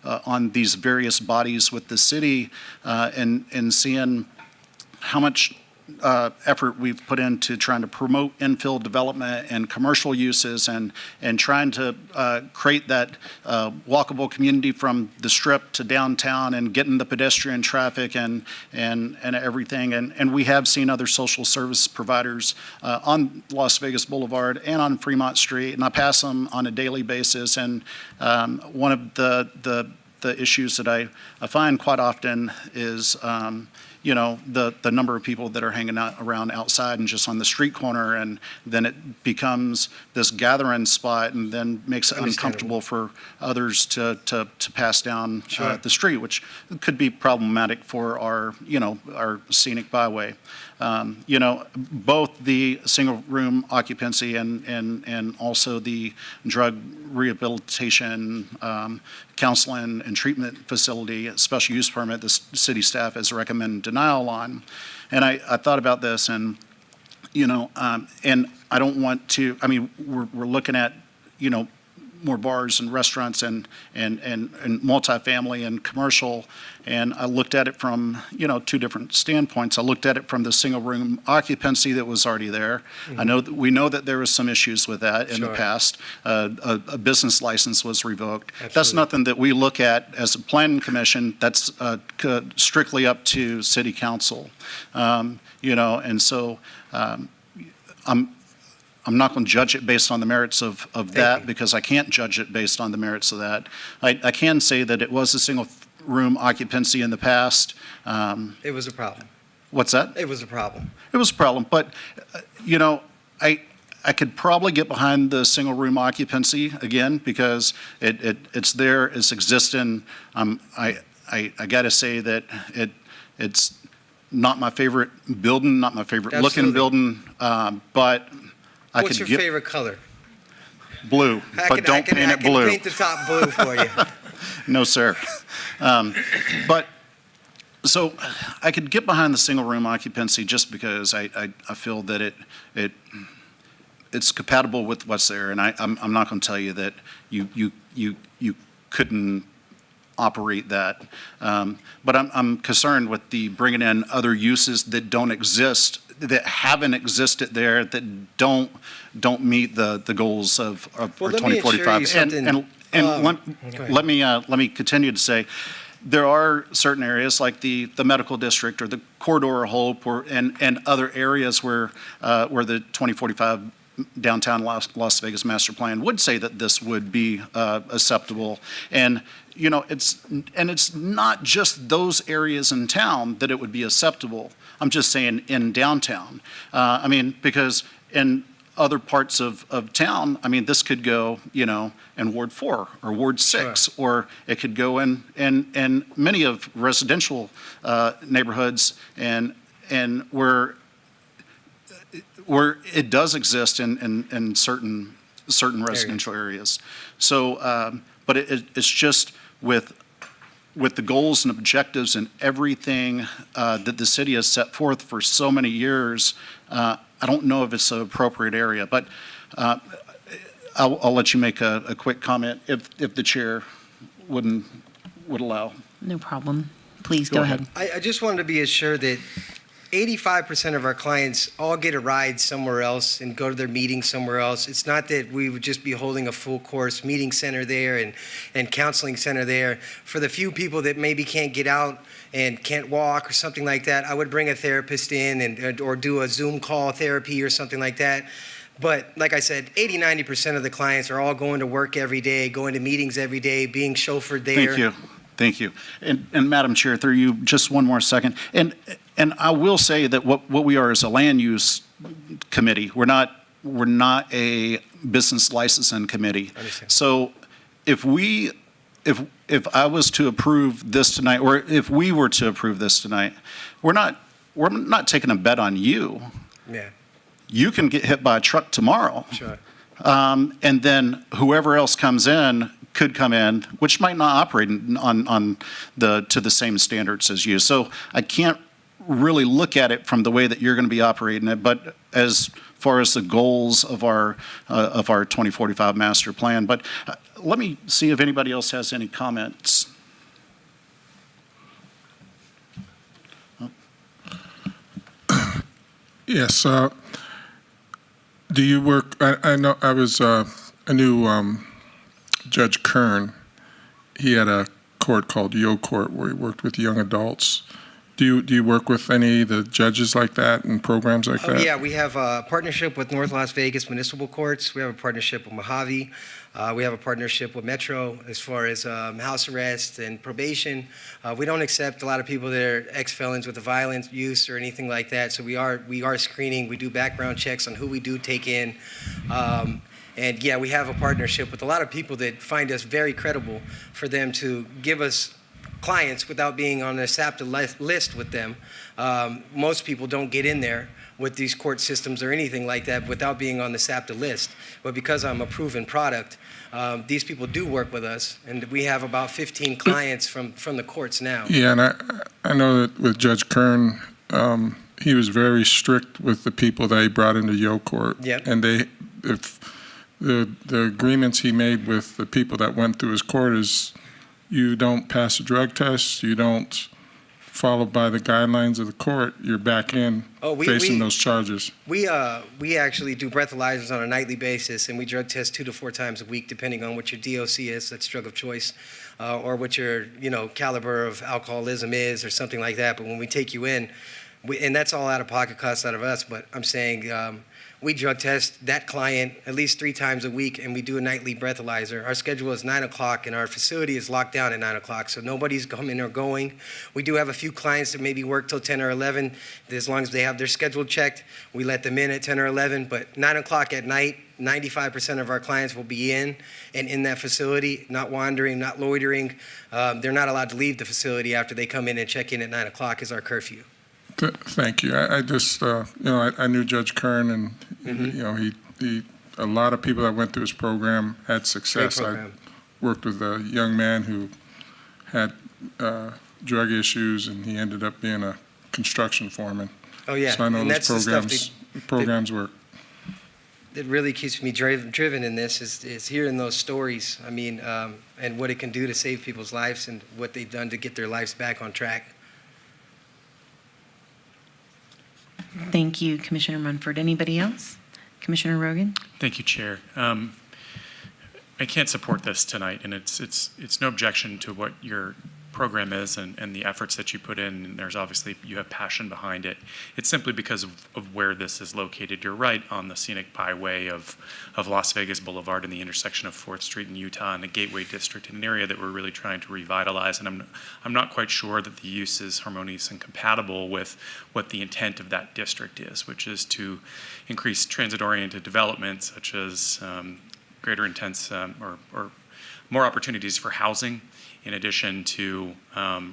on these various bodies with the city, and seeing how much effort we've put into trying to promote infill development and commercial uses and trying to create that walkable community from the Strip to downtown and getting the pedestrian traffic and everything. And we have seen other social service providers on Las Vegas Boulevard and on Fremont Street, and I pass them on a daily basis. And one of the issues that I find quite often is the number of people that are hanging out around outside and just on the street corner, and then it becomes this gathering spot and then makes it uncomfortable for others to pass down the street, which could be problematic for our scenic byway. Both the single room occupancy and also the drug rehabilitation, counseling and treatment facility, special use permit, the city staff has recommended denial on. And I thought about this and I don't want to, we're looking at, more bars and restaurants and multifamily and commercial. And I looked at it from, two different standpoints. I looked at it from the single room occupancy that was already there. Mhm. We know that there was some issues with that in the Sure. past. A business license was revoked. That's Absolutely. nothing that we look at as a planning commission. That's strictly up to city council. And so I'm not going to judge it based on the merits of that because I can't judge it based on the merits of that. I can say that it was a single room occupancy in the past. It was a problem. What's that? It was a problem. It was a problem, but, I could probably get behind the single room occupancy again because it's there, it's existing. I got to say that it's not my favorite building, not my favorite looking Absolutely. building, but I What's could your get favorite color? blue, but don't paint it blue. I can paint the top blue for you. No, sir. But, so I could get behind the single room occupancy just because I feel that it's compatible with what's there. And I'm not going to tell you that you couldn't operate that. But I'm concerned with the bringing in other uses that don't exist, that haven't existed there, that don't meet the goals of our Well, let me assure 2045. you something. Let me continue to say, there are certain areas like the medical district or the corridor of hope and other areas where the 2045 downtown Las Vegas master plan would say that this would be acceptable. And it's not just those areas in town that it would be acceptable. I'm just saying in downtown. Because in other parts of town, this could go, in Ward 4 or Ward 6, or it could go in many of residential neighborhoods and where it does exist in certain residential areas. So, but it's just with the goals and objectives and everything that the city has set forth for so many years, I don't know if it's an appropriate area, but I'll let you make a quick comment if the chair would allow. No problem. Please go ahead. I just wanted to be assured that 85% of our clients all get a ride somewhere else and go to their meeting somewhere else. It's not that we would just be holding a full course meeting center there and counseling center there. For the few people that maybe can't get out and can't walk or something like that, I would bring a therapist in or do a Zoom call therapy or something like that. But like I said, 80-90% of the clients are all going to work every day, going to meetings every day, being chauffeured there. Thank you. And Madam Chair, through you, just one more second. And I will say that what we are is a land use committee. We're not a business licensing committee. So if I was to approve this tonight, or if we were to approve this tonight, we're not taking a bet on you. Yeah. You can get hit by a truck tomorrow. Sure. And then whoever else comes in could come in, which might not operate to the same standards as you. So I can't really look at it from the way that you're going to be operating it, but as far as the goals of our 2045 master plan. But let me see if anybody else has any comments. Yes. Do you work? I know I knew Judge Kern. He had a court called Yo Court where he worked with young adults. Do you work with any of the judges like that and programs like that? Yeah, we have a partnership with North Las Vegas Municipal Courts. We have a partnership with Mojave. We have a partnership with Metro as far as house arrest and probation. We don't accept a lot of people that are ex-felons with a violent use or anything like that. So we are screening. We do background checks on who we do take in. And yeah, we have a partnership with a lot of people that find us very credible for them to give us clients without being on a SAPTA list with them. Most people don't get in there with these court systems or anything like that without being on the SAPTA list. But because I'm a proven product, these people do work with us, and we have about 15 clients from the courts now. Yeah, and I know that with Judge Kern, he was very strict with the people that he brought into Yo Court. Yep. And if the agreements he made with the people that went through his court is you don't pass a drug test, you don't follow by the guidelines of the court, you're back in facing those charges. We actually do breathalyzers on a nightly basis, and we drug test 2 to 4 times a week, depending on what your DOC is, that's drug of choice, or what your caliber of alcoholism is, or something like that. But when we take you in, and that's all out of pocket costs out of us. But I'm saying we drug test that client at least 3 times a week, and we do a nightly breathalyzer. Our schedule is 9 o'clock, and our facility is locked down at 9 o'clock, so nobody's coming or going. We do have a few clients that maybe work till 10 or 11. As long as they have their schedule checked, we let them in at 10 or 11. But 9 o'clock at night, 95% of our clients will be in and in that facility, not wandering, not loitering. They're not allowed to leave the facility after they come in and check in at 9 o'clock is our curfew. Thank you. I just, I knew Judge Kern, and he a lot of people that went through his program had success. Great program. I worked with a young man who had drug issues, and he ended up being a construction foreman. Oh yeah, So I know and those that's the stuff programs work. that really keeps me driven in this is hearing those stories. I mean, and what it can do to save people's lives and what they've done to get their lives back on track. Thank you, Commissioner Munford. Anybody else? Commissioner Rogan? Thank you, Chair. I can't support this tonight, and it's no objection to what your program is and the efforts that you put in. And there's obviously, you have passion behind it. It's simply because of where this is located. You're right on the scenic byway of Las Vegas Boulevard and the intersection of 4th Street in Utah and the Gateway District, in an area that we're really trying to revitalize. And I'm not quite sure that the use is harmonious and compatible with what the intent of that district is, which is to increase transit-oriented development, such as greater intense or more opportunities for housing, in addition to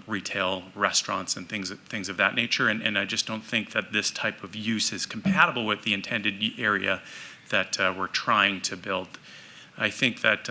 retail, restaurants, and things of that nature. And I just don't think that this type of use is compatible with the intended area that we're trying to build. I think that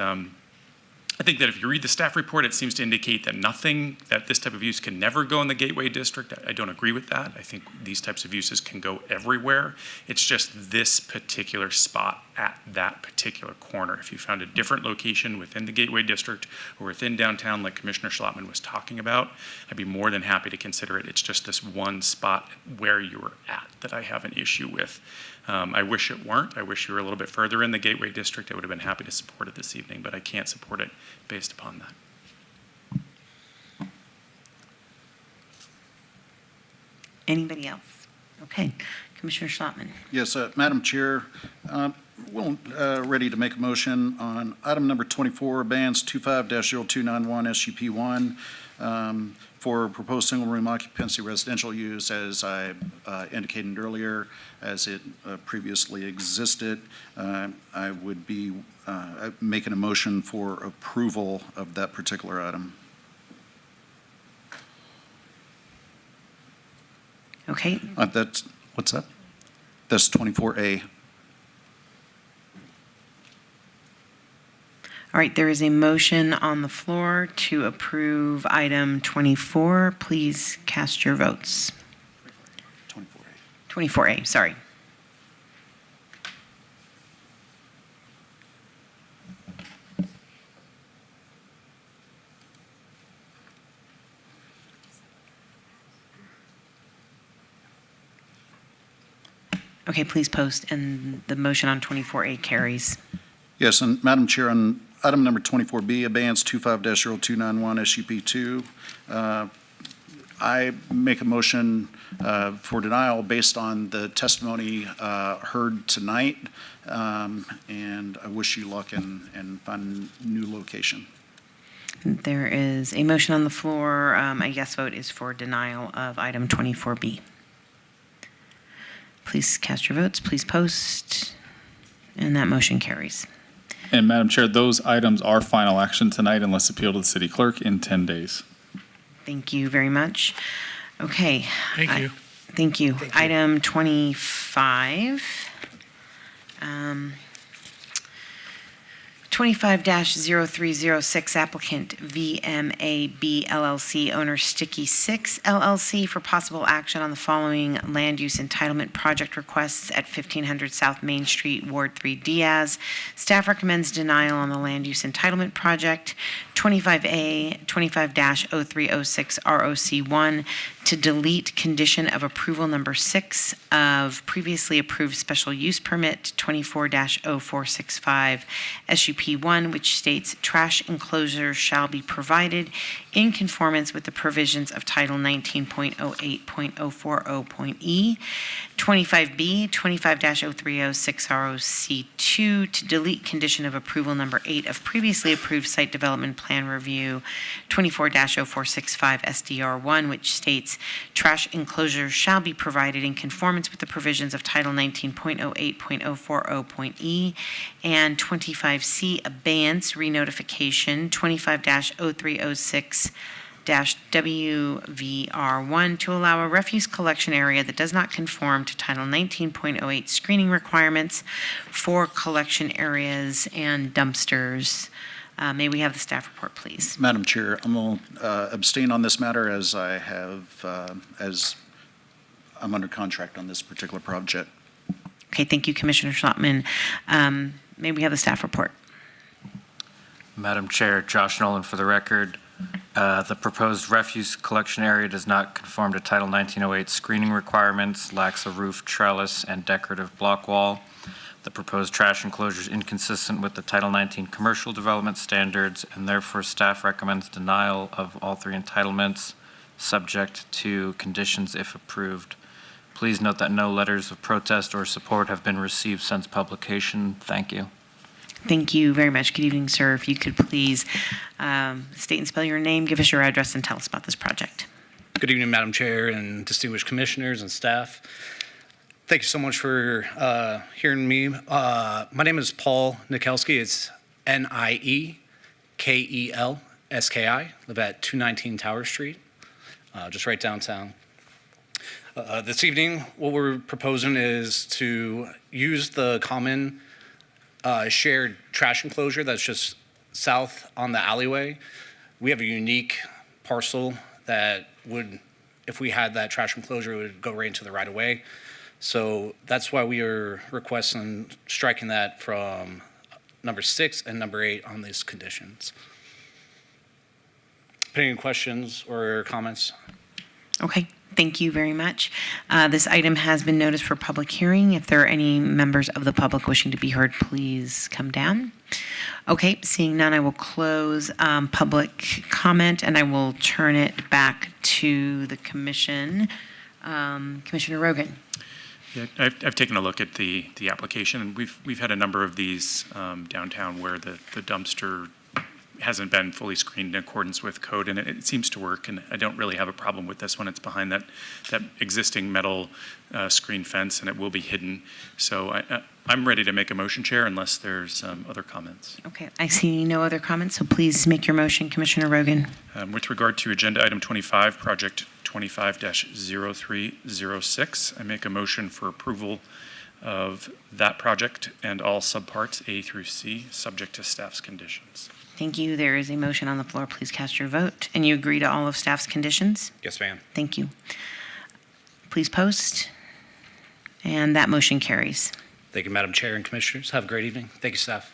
if you read the staff report, it seems to indicate that this type of use can never go in the Gateway District. I don't agree with that. I think these types of uses can go everywhere. It's just this particular spot at that particular corner. If you found a different location within the Gateway District or within downtown, like Commissioner Schlottman was talking about, I'd be more than happy to consider it. It's just this one spot where you were at that I have an issue with. I wish it weren't. I wish you were a little bit further in the Gateway District. I would have been happy to support it this evening, but I can't support it based upon that. Anybody else? Okay. Commissioner Schlottman. Yes, Madam Chair, ready to make a motion on item number 24, bans 25-0291 SUP1 for proposed single-room occupancy residential use, as I indicated earlier, as it previously existed. I would be making a motion for approval of that particular item. Okay. What's that? That's 24A. All right, there is a motion on the floor to approve item 24. Please cast your votes. 24A, sorry. Okay, please post, and the motion on 24A carries. Yes, and Madam Chair, on item number 24B, abeyance 25-0291 SUP2, I make a motion for denial based on the testimony heard tonight, and I wish you luck and find a new location. There is a motion on the floor. A yes vote is for denial of item 24B. Please cast your votes, please post, and that motion carries. And Madam Chair, those items are final action tonight unless appealed to the city clerk in 10 days. Thank you very much. Okay. Thank you. Thank you. Item 25. 25-0306 applicant VMAB LLC, owner Sticky 6 LLC, for possible action on the following land use entitlement project requests at 1500 South Main Street, Ward 3, Diaz. Staff recommends denial on the land use entitlement project. 25A 25-0306 ROC1 to delete condition of approval number 6 of previously approved special use permit 24-0465 SUP1, which states trash enclosures shall be provided in conformance with the provisions of Title 19.08.040.E. 25B 25-0306 ROC2 to delete condition of approval number 8 of previously approved site development plan review 24-0465 SDR1, which states trash enclosures shall be provided in conformance with the provisions of Title 19.08.040.E. And 25C abeyance renotification 25-0306 WVR1 to allow a refuse collection area that does not conform to Title 19.08 screening requirements for collection areas and dumpsters. May we have the staff report, please? Madam Chair, I'm going to abstain on this matter as I have, as I'm under contract on this particular project. Okay, thank you, Commissioner Schlottman. May we have the staff report? Madam Chair, Josh Nolan for the record. The proposed refuse collection area does not conform to Title 1908 screening requirements, lacks a roof, trellis, and decorative block wall. The proposed trash enclosure is inconsistent with the Title 19 commercial development standards, and therefore staff recommends denial of all 3 entitlements, subject to conditions if approved. Please note that no letters of protest or support have been received since publication. Thank you. Thank you very much. Good evening, sir. If you could please state and spell your name, give us your address, and tell us about this project. Good evening, Madam Chair and distinguished commissioners and staff. Thank you so much for hearing me. My name is Paul Nikelski. It's Niekelski. Live at 219 Tower Street, just right downtown. This evening, what we're proposing is to use the common shared trash enclosure that's just south on the alleyway. We have a unique parcel that would, if we had that trash enclosure, it would go right into the right of way. So that's why we are requesting striking that from number 6 and number 8 on these conditions. Any questions or comments? Okay, thank you very much. This item has been noticed for public hearing. If there are any members of the public wishing to be heard, please come down. Okay, seeing none, I will close public comment, and I will turn it back to the commission. Commissioner Rogan. Yeah, I've taken a look at the application, and we've had a number of these downtown where the dumpster hasn't been fully screened in accordance with code, and it seems to work, and I don't really have a problem with this one. It's behind that existing metal screen fence, and it will be hidden. So I'm ready to make a motion, Chair, unless there's other comments. Okay, I see no other comments, so please make your motion, Commissioner Rogan. With regard to agenda item 25, project 25-0306, I make a motion for approval of that project and all subparts A through C, subject to staff's conditions. Thank you. There is a motion on the floor. Please cast your vote. And you agree to all of staff's conditions? Yes, ma'am. Thank you. Please post. And that motion carries. Thank you, Madam Chair and Commissioners. Have a great evening. Thank you, staff.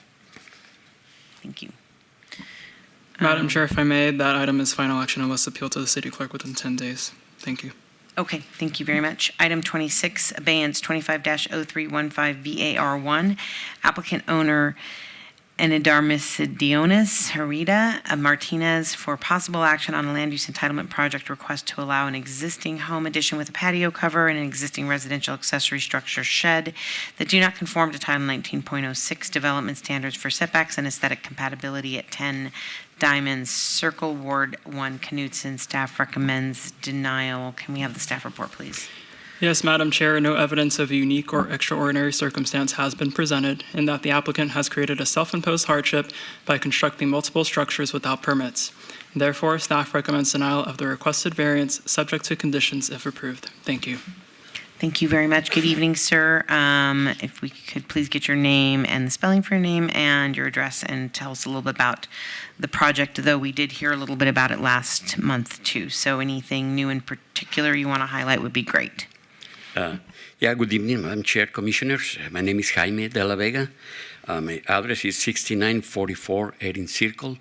Thank you. Madam Chair, if I may, that item is final action unless appealed to the city clerk within 10 days. Thank you. Okay, thank you very much. Item 26, abeyance 25-0315 VAR1, applicant owner Enidarmisidionis Herita Martinez for possible action on a land use entitlement project request to allow an existing home addition with a patio cover and an existing residential accessory structure shed that do not conform to Title 19.06 development standards for setbacks and aesthetic compatibility at 10 Diamonds Circle, Ward 1, Knutson. Staff recommends denial. Can we have the staff report, please? Yes, Madam Chair, no evidence of a unique or extraordinary circumstance has been presented in that the applicant has created a self-imposed hardship by constructing multiple structures without permits. Therefore, staff recommends denial of the requested variance subject to conditions if approved. Thank you. Thank you very much. Good evening, sir. If we could please get your name and the spelling for your name and your address and tell us a little bit about the project, though we did hear a little bit about it last month too. So anything new in particular you want to highlight would be great. Good evening, Madam Chair, Commissioners. My name is Jaime de la Vega. My address is 6944 Erin Circle,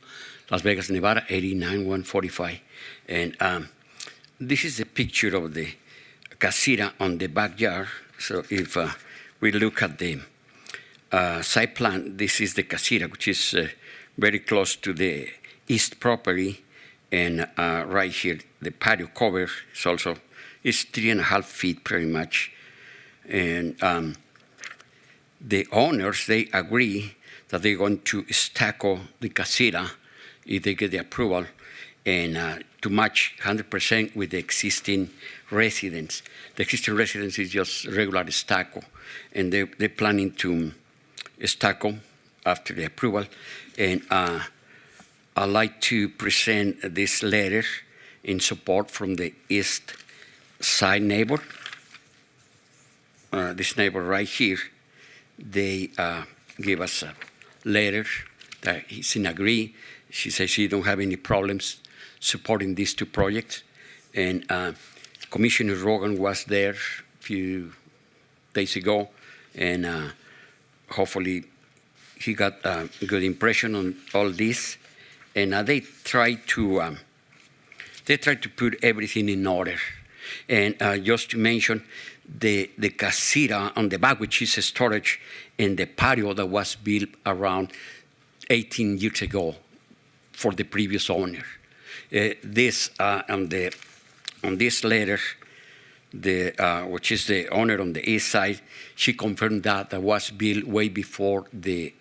Las Vegas, Nevada, 89145. And this is a picture of the casita on the backyard. So if we look at the site plan, this is the casita, which is very close to the east property. And right here, the patio cover is also is 3.5 feet pretty much. And the owners, they agree that they're going to stucco the casita if they get the approval and to match 100% with the existing residence. The existing residence is just regular stucco, and they're planning to stucco after the approval. And I'd like to present this letter in support from the east side neighbor. This neighbor right here, they give us a letter that he's in agree. She says she don't have any problems supporting these two projects. And Commissioner Rogan was there a few days ago, and hopefully he got a good impression on all this. And they try to put everything in order. And just to mention, the casita on the back, which is a storage, and the patio that was built around 18 years ago for the previous owner. This on this letter, which is the owner on the east side, she confirmed that was built way before the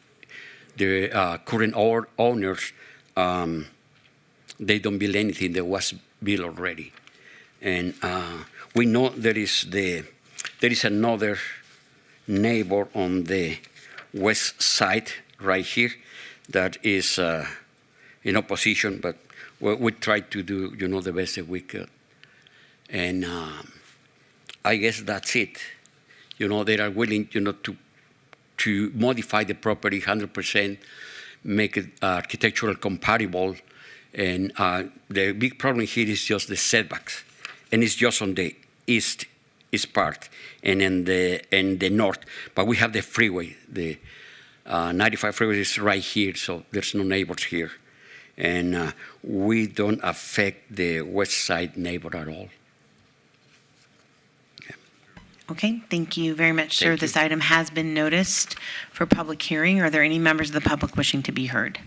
current owners. They don't build anything that was built already. And we know there is another neighbor on the west side right here that is in opposition, but we try to do the best that we could. And I guess that's it. They are willing to modify the property 100%, make it architectural compatible, and the big problem here is just the setbacks. And it's just on the east part and in the north. But we have the freeway. The 95 freeway is right here, so there's no neighbors here. And we don't affect the west side neighbor at all. Yeah. Okay, thank you very much, sir. Thank you. This item has been noticed for public hearing. Are there any members of the public wishing to be heard?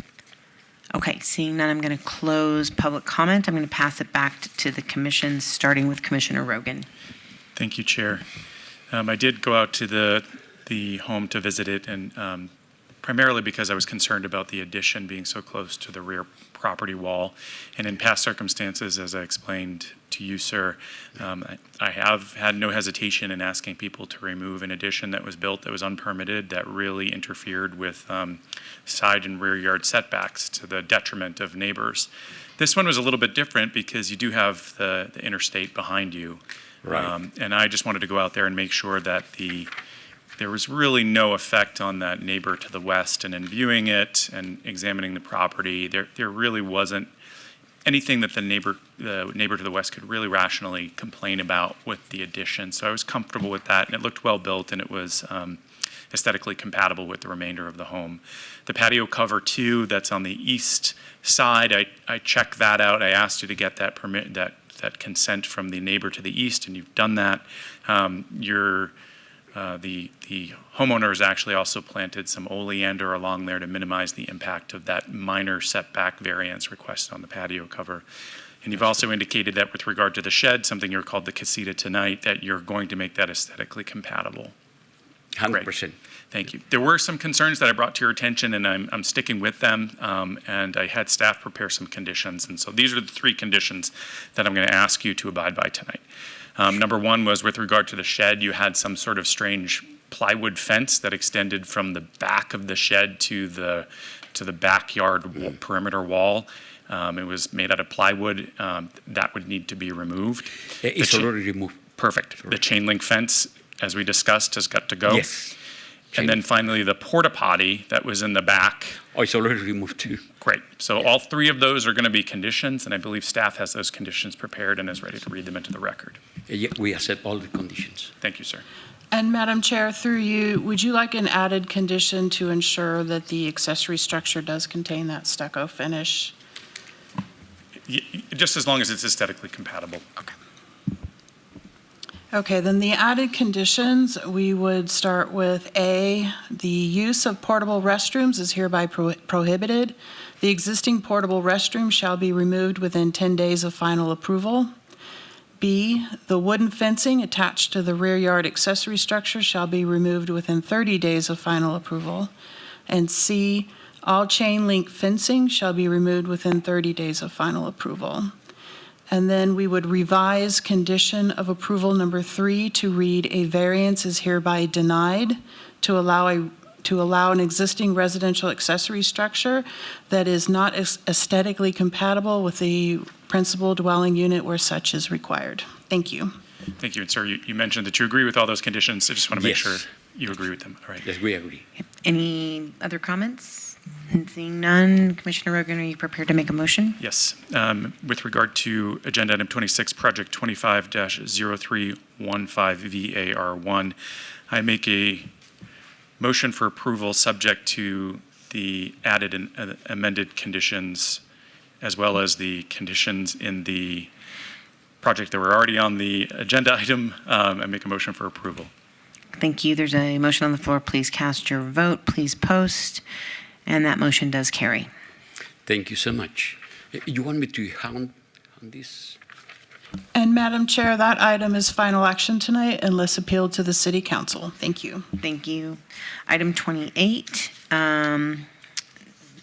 Okay, seeing none, I'm going to close public comment. I'm going to pass it back to the commission, starting with Commissioner Rogan. Thank you, Chair. I did go out to the home to visit it, and primarily because I was concerned about the addition being so close to the rear property wall. And in past circumstances, as I explained to you, sir, I have had no hesitation in asking people to remove an addition that was built that was unpermitted, that really interfered with side and rear yard setbacks to the detriment of neighbors. This one was a little bit different because you do have the interstate behind you. Right. And I just wanted to go out there and make sure that there was really no effect on that neighbor to the west. And in viewing it and examining the property, there really wasn't anything that the neighbor to the west could really rationally complain about with the addition. So I was comfortable with that, and it looked well built, and it was aesthetically compatible with the remainder of the home. The patio cover too, that's on the east side, I checked that out. I asked you to get that permit, that that consent from the neighbor to the east, and you've done that. The homeowner has actually also planted some oleander along there to minimize the impact of that minor setback variance requested on the patio cover. And you've also indicated that with regard to the shed, something you're called the casita tonight, that you're going to make that aesthetically compatible. 100%. Thank you. There were some concerns that I brought to your attention, and I'm sticking with them. And I had staff prepare some conditions. And so these are the 3 conditions that I'm going to ask you to abide by tonight. Number 1 was with regard to the shed, you had some sort of strange plywood fence that extended from the back of the shed to the backyard perimeter wall. It was made out of plywood. That would need to be removed. It's already removed. Perfect. The chain link fence, as we discussed, has got to go. Yes. And then finally, the porta potty that was in the back. Oh, it's already removed too. Great. So all 3 of those are going to be conditions, and I believe staff has those conditions prepared and is ready to read them into the record. Yeah, we accept all the conditions. Thank you, sir. And Madam Chair, through you, would you like an added condition to ensure that the accessory structure does contain that stucco finish? Just as long as it's aesthetically compatible. Okay. Okay, then the added conditions, we would start with A, the use of portable restrooms is hereby prohibited. The existing portable restroom shall be removed within 10 days of final approval. B, the wooden fencing attached to the rear yard accessory structure shall be removed within 30 days of final approval. And C, all chain link fencing shall be removed within 30 days of final approval. And then we would revise condition of approval number 3 to read a variance is hereby denied to allow an existing residential accessory structure that is not aesthetically compatible with the principal dwelling unit where such is required. Thank you. Thank you. And sir, you mentioned that you agree with all those conditions. I just want to make sure you agree with them. All right. Yes, we agree. Any other comments? And seeing none, Commissioner Rogan, are you prepared to make a motion? Yes. With regard to Agenda Item 26, Project 25-0315 VAR1, I make a motion for approval subject to the added and amended conditions, as well as the conditions in the project that were already on the agenda item. I make a motion for approval. Thank you. There's a motion on the floor. Please cast your vote. Please post. And that motion does carry. Thank you so much. You want me to hound on this? And Madam Chair, that item is final action tonight unless appealed to the City Council. Thank you. Thank you. Item 28,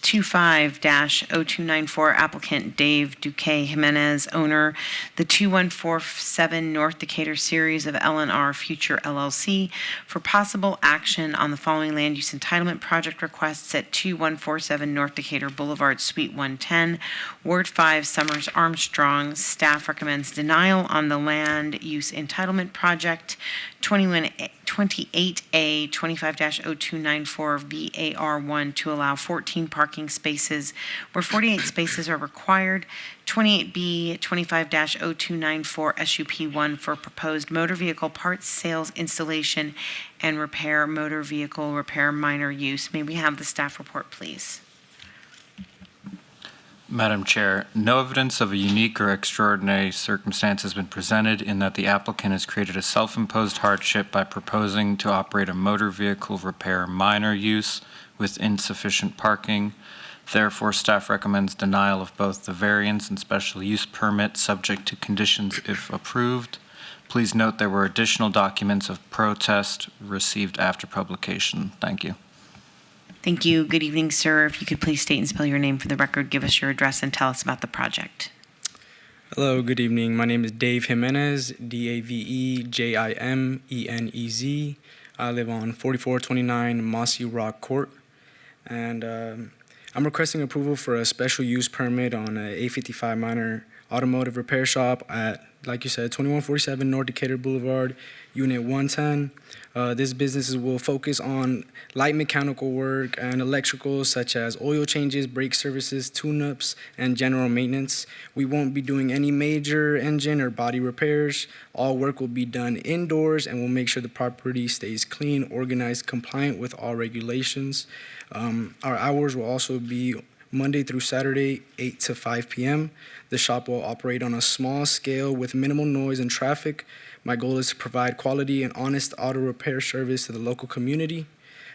25-0294, applicant Dave Duque Jimenez, owner, the 2147 North Decatur series of LNR Future LLC, for possible action on the following land use entitlement project requests at 2147 North Decatur Boulevard, Suite 110, Ward 5, Summers Armstrong. Staff recommends denial on the land use entitlement project 28A 25-0294 VAR1 to allow 14 parking spaces where 48 spaces are required. 28B 25-0294 SUP1 for proposed motor vehicle parts sales, installation, and repair, motor vehicle repair minor use. May we have the staff report, please? Madam Chair, no evidence of a unique or extraordinary circumstance has been presented in that the applicant has created a self-imposed hardship by proposing to operate a motor vehicle repair minor use with insufficient parking. Therefore, staff recommends denial of both the variance and special use permit subject to conditions if approved. Please note there were additional documents of protest received after publication. Thank you. Thank you. Good evening, sir. If you could please state and spell your name for the record, give us your address, and tell us about the project. Hello, good evening. My name is Dave Jimenez, Davejimenez. I live on 4429 Mossy Rock Court, and I'm requesting approval for a special use permit on a 855 minor automotive repair shop at, like you said, 2147 North Decatur Boulevard, Unit 110. This business will focus on light mechanical work and electrical, such as oil changes, brake services, tune-ups, and general maintenance. We won't be doing any major engine or body repairs. All work will be done indoors, and we'll make sure the property stays clean, organized, compliant with all regulations. Our hours will also be Monday through Saturday, 8 to 5 p.m. The shop will operate on a small scale with minimal noise and traffic. My goal is to provide quality and honest auto repair service to the local community.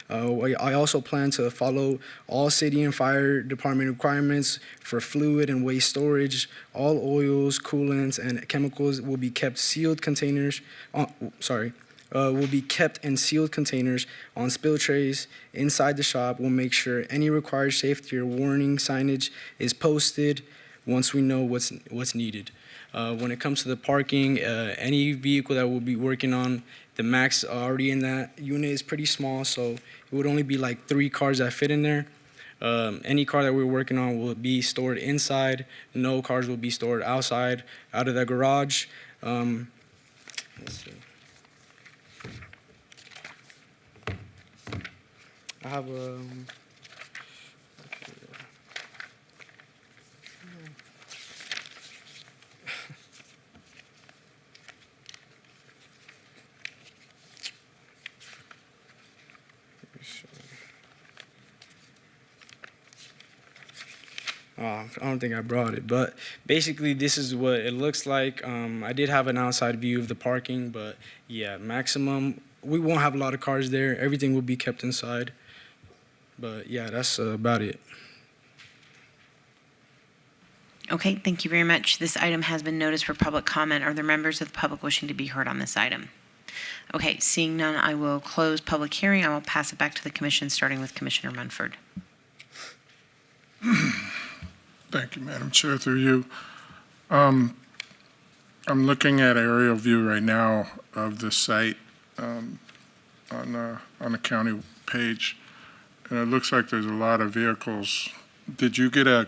I also plan to follow all city and fire department requirements for fluid and waste storage. All oils, coolants, and chemicals will be kept sealed containers. Will be kept in sealed containers on spill trays inside the shop. We'll make sure any required safety or warning signage is posted once we know what's needed. When it comes to the parking, any vehicle that we'll be working on, the max already in that unit is pretty small, so it would only be like 3 cars that fit in there. Any car that we're working on will be stored inside. No cars will be stored outside, out of the garage. Let's see. I have I don't think I brought it, but basically this is what it looks like. I did have an outside view of the parking, but yeah, maximum, we won't have a lot of cars there. Everything will be kept inside. But yeah, that's about it. Okay, thank you very much. This item has been noticed for public comment. Are there members of the public wishing to be heard on this item? Okay, seeing none, I will close public hearing. I will pass it back to the commission, starting with Commissioner Munford. Thank you, Madam Chair, through you. I'm looking at aerial view right now of the site on the county page, and it looks like there's a lot of vehicles. Did you get a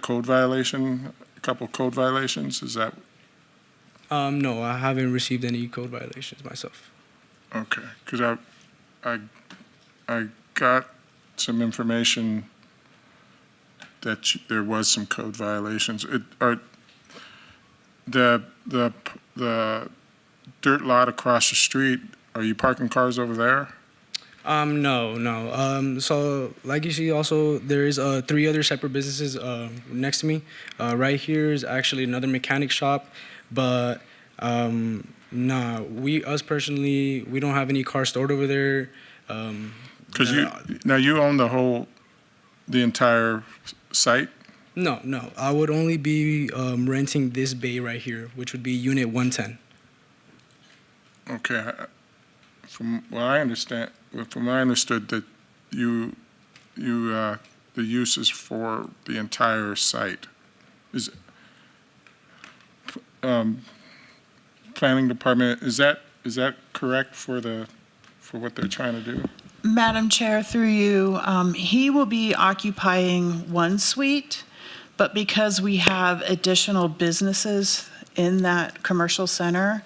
code violation? A couple code violations? Is that? No, I haven't received any code violations myself. Okay, because I got some information that there was some code violations. The dirt lot across the street, are you parking cars over there? No. So like you see also, there is 3 other separate businesses next to me. Right here is actually another mechanic shop, but nah, us personally, we don't have any cars stored over there. Because you own the entire site? No. I would only be renting this bay right here, which would be Unit 110. Okay. From what I understood that the use is for the entire site. Is planning department, is that correct for what they're trying to do? Madam Chair, through you, he will be occupying 1 suite, but because we have additional businesses in that commercial center,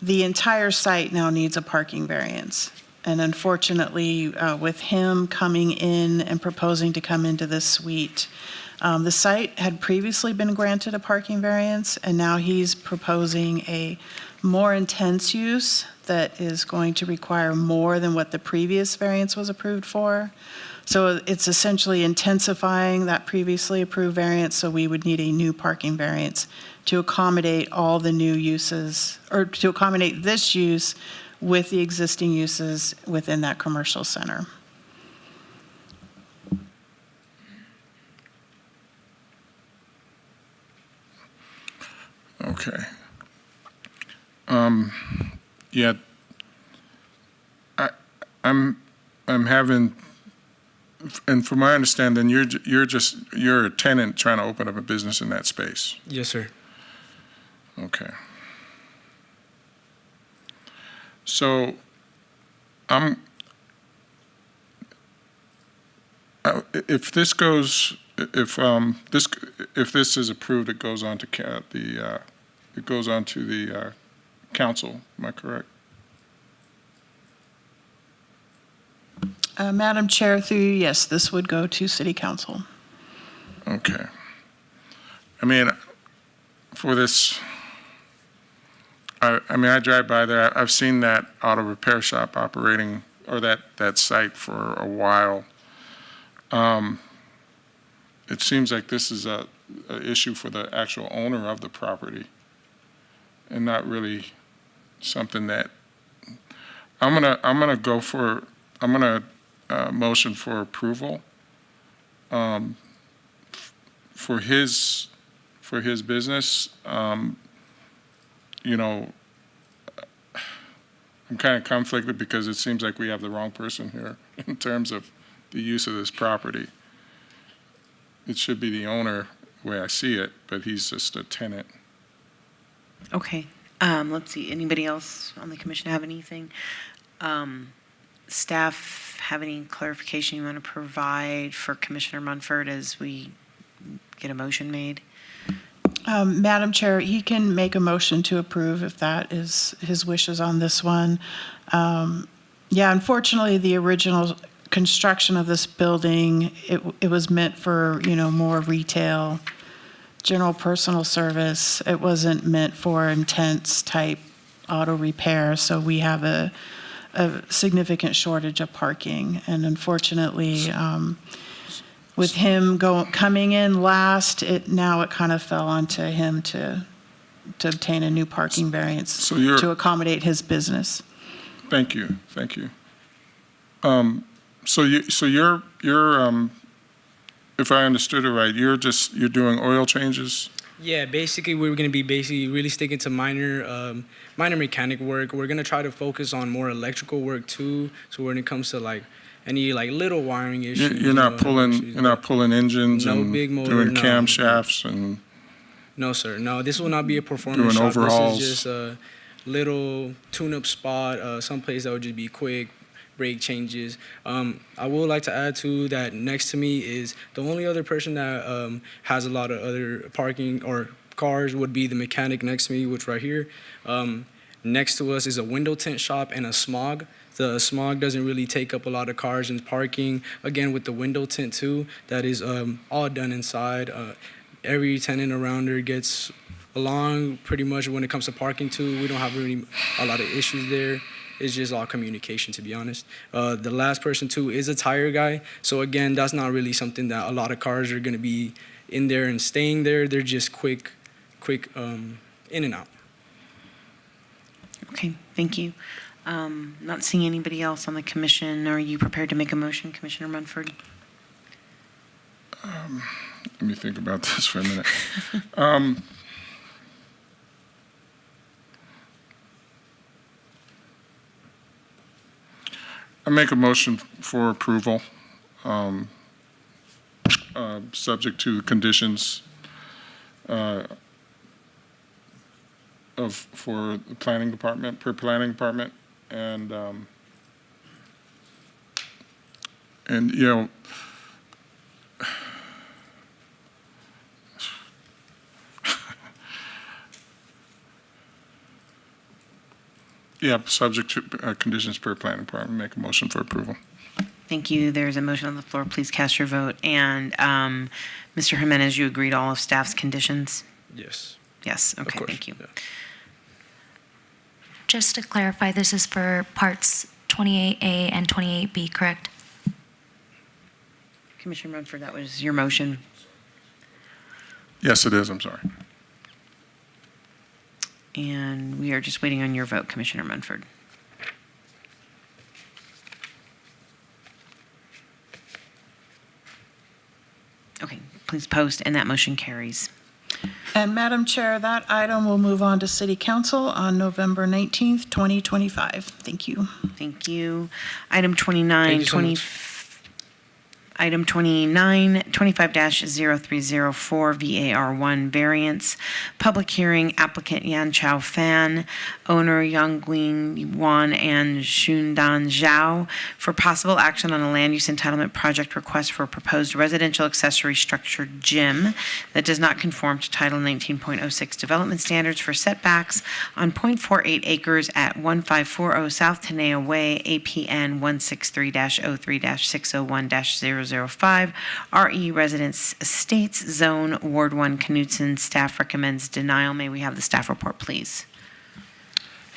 the entire site now needs a parking variance. And unfortunately, with him coming in and proposing to come into this suite, the site had previously been granted a parking variance, and now he's proposing a more intense use that is going to require more than what the previous variance was approved for. So it's essentially intensifying that previously approved variance, so we would need a new parking variance to accommodate all the new uses, or to accommodate this use with the existing uses within that commercial center. Okay. Yeah, I'm having, and from my understanding, you're a tenant trying to open up a business in that space. Yes, sir. Okay. So, if this goes, if this is approved, it goes on to the council. Am I correct? Madam Chair, through you, yes, this would go to City Council. Okay. I mean, for this, I drive by there. I've seen that auto repair shop operating, or that site for a while. it seems like this is a issue for the actual owner of the property and not really something that, I'm gonna motion for approval for his business. You know, I'm kind of conflicted because it seems like we have the wrong person here in terms of the use of this property. It should be the owner, the way I see it, but he's just a tenant. Okay. Let's see. Anybody else on the commission have anything? Staff have any clarification you want to provide for Commissioner Munford as we get a motion made? Madam Chair, he can make a motion to approve if that is his wishes on this one. Yeah, unfortunately, the original construction of this building, it was meant for, more retail, general personal service. It wasn't meant for intense type auto repair, so we have a significant shortage of parking. And unfortunately, with him coming in last, it kind of fell onto him to obtain a new parking variance to accommodate his business. Thank you. So you're if I understood it right, you're doing oil changes? Yeah, basically we're going to be really sticking to minor mechanic work. We're going to try to focus on more electrical work too. So when it comes to any little wiring issues, You're not pulling engines and big motor, doing camshafts and. No, sir. No, this will not be a performance doing shop. overhauls. This is just a little tune-up spot, someplace that would just be quick brake changes. I would like to add too that next to me is the only other person that has a lot of other parking or cars would be the mechanic next to me, which right here. Next to us is a window tint shop and a smog. The smog doesn't really take up a lot of cars and parking. Again, with the window tint too, that is all done inside. Every tenant around there gets along pretty much when it comes to parking too. We don't have really a lot of issues there. It's just all communication, to be honest. The last person too is a tire guy. So again, that's not really something that a lot of cars are gonna be in there and staying there. They're just quick in and out. Okay, thank you. Not seeing anybody else on the commission. Are you prepared to make a motion, Commissioner Munford? Let me think about this for a minute. I make a motion for approval, subject to conditions for the planning department, and yeah, subject to conditions per planning department, make a motion for approval. Thank you. There's a motion on the floor. Please cast your vote. And Mr. Jimenez, you agreed to all of staff's conditions? Yes. Yes, okay, Of course. thank you. Yeah. Just to clarify, this is for parts 28A and 28B, correct? Commissioner Munford, that was your motion. Yes, it is, I'm sorry. And we are just waiting on your vote, Commissioner Munford. Okay, please post, and that motion carries. And Madam Chair, that item will move on to City Council on November 19th, 2025. Thank you. Thank you. Item 29, Thank you so much. Item 29, 25-0304, VAR1 variance. Public hearing, applicant Yan Chao Fan, owner Yangguing Yuan and Shundan Zhao, for possible action on a land use entitlement project request for a proposed residential accessory structure gym that does not conform to Title 19.06 development standards for setbacks on .48 acres at 1540 South Tenaya Way, APN 163-03-601-005, RE Residence Estates Zone, Ward 1, Knutson. Staff recommends denial. May we have the staff report, please?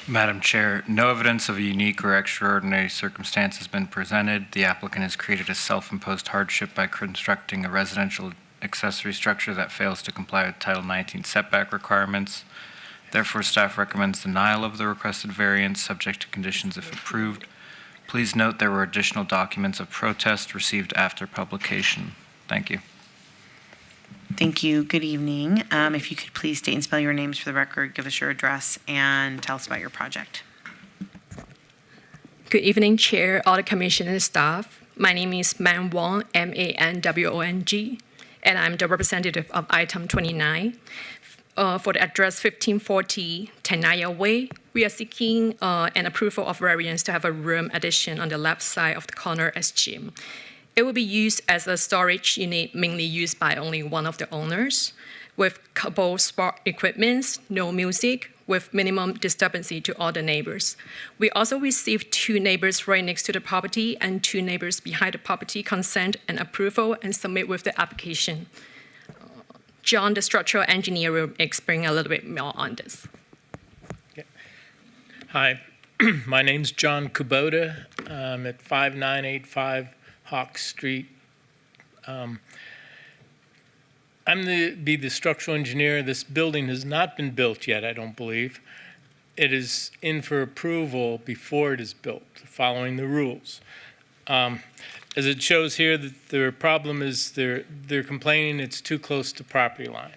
Madam Chair, no evidence of a unique or extraordinary circumstance has been presented. The applicant has created a self-imposed hardship by constructing a residential accessory structure that fails to comply with Title 19 setback requirements. Therefore, staff recommends denial of the requested variance, subject to conditions if approved. Please note there were additional documents of protest received after publication. Thank you. Thank you. Good evening. If you could please state and spell your names for the record, give us your address, and tell us about your project. Good evening, Chair, all the Commission and staff. My name is Man Wong, MANWONG, and I'm the representative of item 29. For the address 1540 Tenaya Way, we are seeking an approval of variance to have a room addition on the left side of the corner as gym. It will be used as a storage unit mainly used by only one of the owners, with couple sport equipments, no music, with minimum disturbance to all the neighbors. We also received 2 neighbors right next to the property and 2 neighbors behind the property consent and approval and submit with the application. John, the structural engineer, will explain a little bit more on this. Hi, my name's John Kubota. I'm at 5985 Hawk Street. I'm the structural engineer. This building has not been built yet, I don't believe. It is in for approval before it is built, following the rules. As it shows here, that their problem is they're complaining it's too close to property line.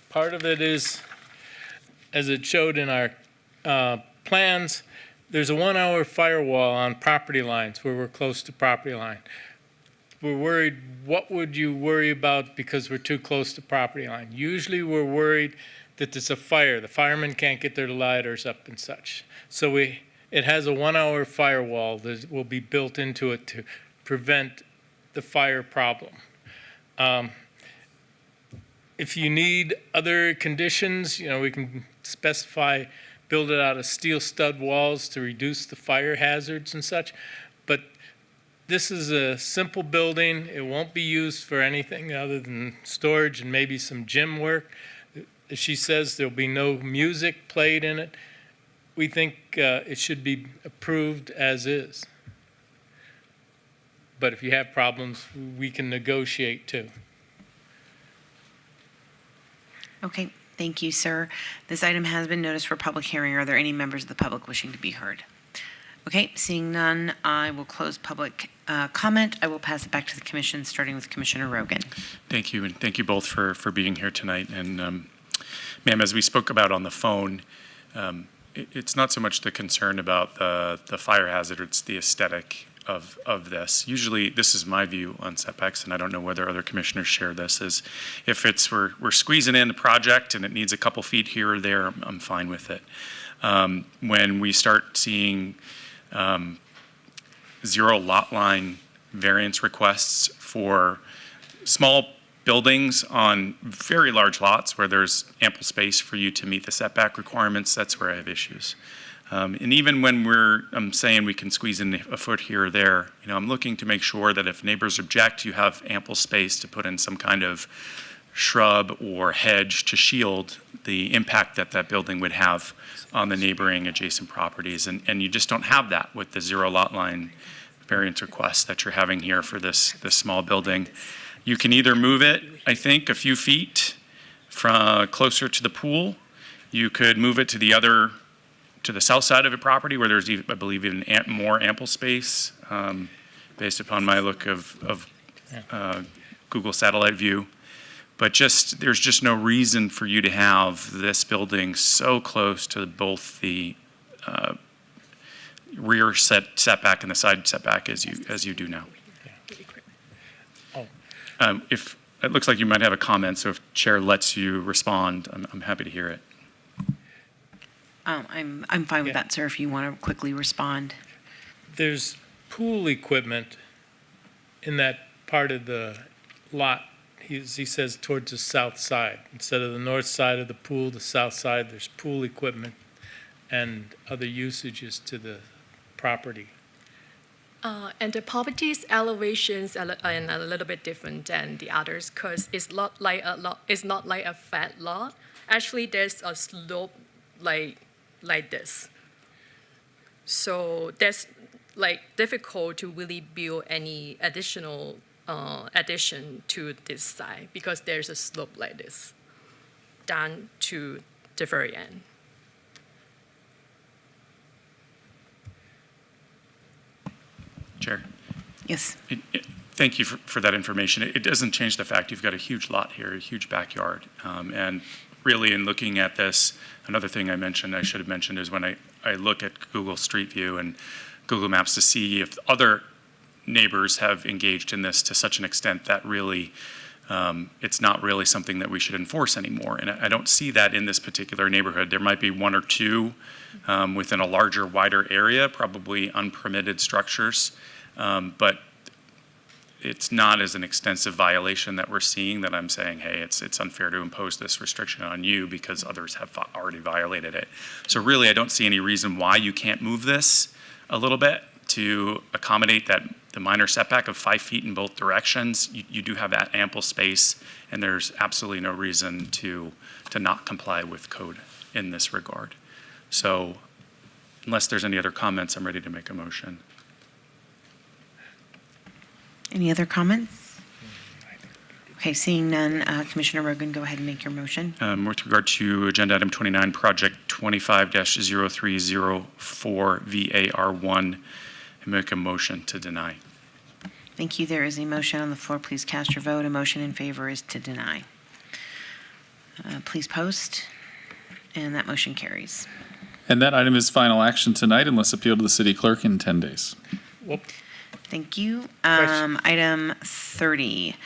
Part of it is, as it showed in our plans, there's a 1-hour firewall on property lines where we're close to property line. We're worried, what would you worry about because we're too close to property line? Usually we're worried that there's a fire. The firemen can't get their ladders up and such. So it has a 1-hour firewall that will be built into it to prevent the fire problem. If you need other conditions, we can specify, build it out of steel stud walls to reduce the fire hazards and such. But this is a simple building. It won't be used for anything other than storage and maybe some gym work. As she says, there'll be no music played in it. We think it should be approved as is. But if you have problems, we can negotiate too. Okay, thank you, sir. This item has been noticed for public hearing. Are there any members of the public wishing to be heard? Okay, seeing none, I will close public comment. I will pass it back to the commission, starting with Commissioner Rogan. Thank you, and thank you both for being here tonight. And ma'am, as we spoke about on the phone, it's not so much the concern about the fire hazard, it's the aesthetic of this. Usually, this is my view on setbacks, and I don't know whether other commissioners share this, is if we're squeezing in a project and it needs a couple feet here or there, I'm fine with it. When we start seeing zero lot line variance requests for small buildings on very large lots where there's ample space for you to meet the setback requirements, that's where I have issues. And even when I'm saying we can squeeze in a foot here or there, I'm looking to make sure that if neighbors object, you have ample space to put in some kind of shrub or hedge to shield the impact that building would have on the neighboring adjacent properties. And you just don't have that with the zero lot line variance request that you're having here for this small building. You can either move it, I think, a few feet from closer to the pool. You could move it to the south side of the property where there's, I believe, even more ample space based upon my look of Google satellite view. But there's just no reason for you to have this building so close to both the rear setback and the side setback as you do now. If it looks like you might have a comment, so if Chair lets you respond, I'm happy to hear it. I'm fine with that, sir, if you want to quickly respond. There's pool equipment in that part of the lot. He says towards the south side. Instead of the north side of the pool, the south side, there's pool equipment and other usages to the property. And the property's elevations are a little bit different than the others because it's not like a flat lot. Actually, there's a slope like this. So that's difficult to really build any additional addition to this side because there's a slope like this down to the very end. Chair. Yes. Thank you for that information. It doesn't change the fact you've got a huge lot here, a huge backyard. And really, in looking at this, another thing I should have mentioned is when I look at Google Street View and Google Maps to see if other neighbors have engaged in this to such an extent that really it's not really something that we should enforce anymore. And I don't see that in this particular neighborhood. There might be one or two within a larger, wider area, probably unpermitted structures. But it's not as an extensive violation that we're seeing that I'm saying, hey, it's unfair to impose this restriction on you because others have already violated it. So really, I don't see any reason why you can't move this a little bit to accommodate that the minor setback of 5 feet in both directions. You do have that ample space, and there's absolutely no reason to not comply with code in this regard. So unless there's any other comments, I'm ready to make a motion. Any other comments? Okay, seeing none, Commissioner Rogan, go ahead and make your motion. With regard to Agenda Item 29, Project 25-0304 VAR1, I make a motion to deny. Thank you. There is a motion on the floor. Please cast your vote. A motion in favor is to deny. Please post, and that motion carries. And that item is final action tonight unless appealed to the city clerk in 10 days. Thank you. Question. Item 30,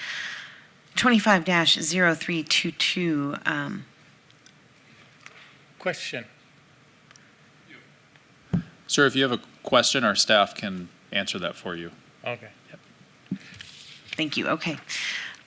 25-0322. Question. Sir, if you have a question, our staff can answer that for you. Okay. Thank you. Okay.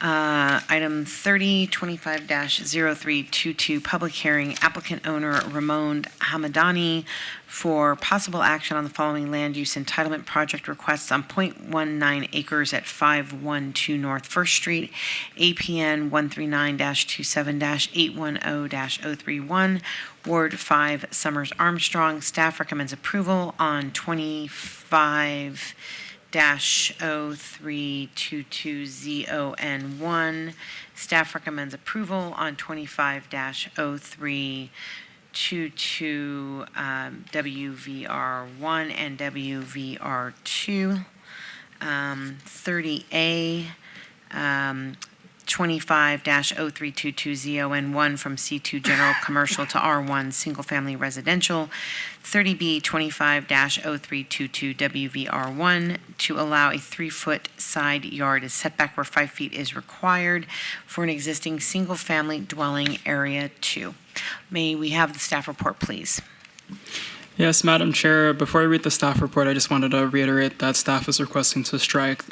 Item 30, 25-0322, public hearing, applicant owner Ramon Hamadani for possible action on the following land use entitlement project requests on .19 acres at 512 North First Street, APN 139-27-810-031, Ward 5, Summers Armstrong. Staff recommends approval on 25-0322ZON1. Staff recommends approval on 25-0322 WVR1 and WVR2. 30A, 25-0322ZON1 from C2 General Commercial to R1 Single Family Residential. 30B, 25-0322 WVR1 to allow a 3-foot side yard setback where 5 feet is required for an existing single-family dwelling area 2. May we have the staff report, please? Yes, Madam Chair, before I read the staff report, I just wanted to reiterate that staff is requesting to strike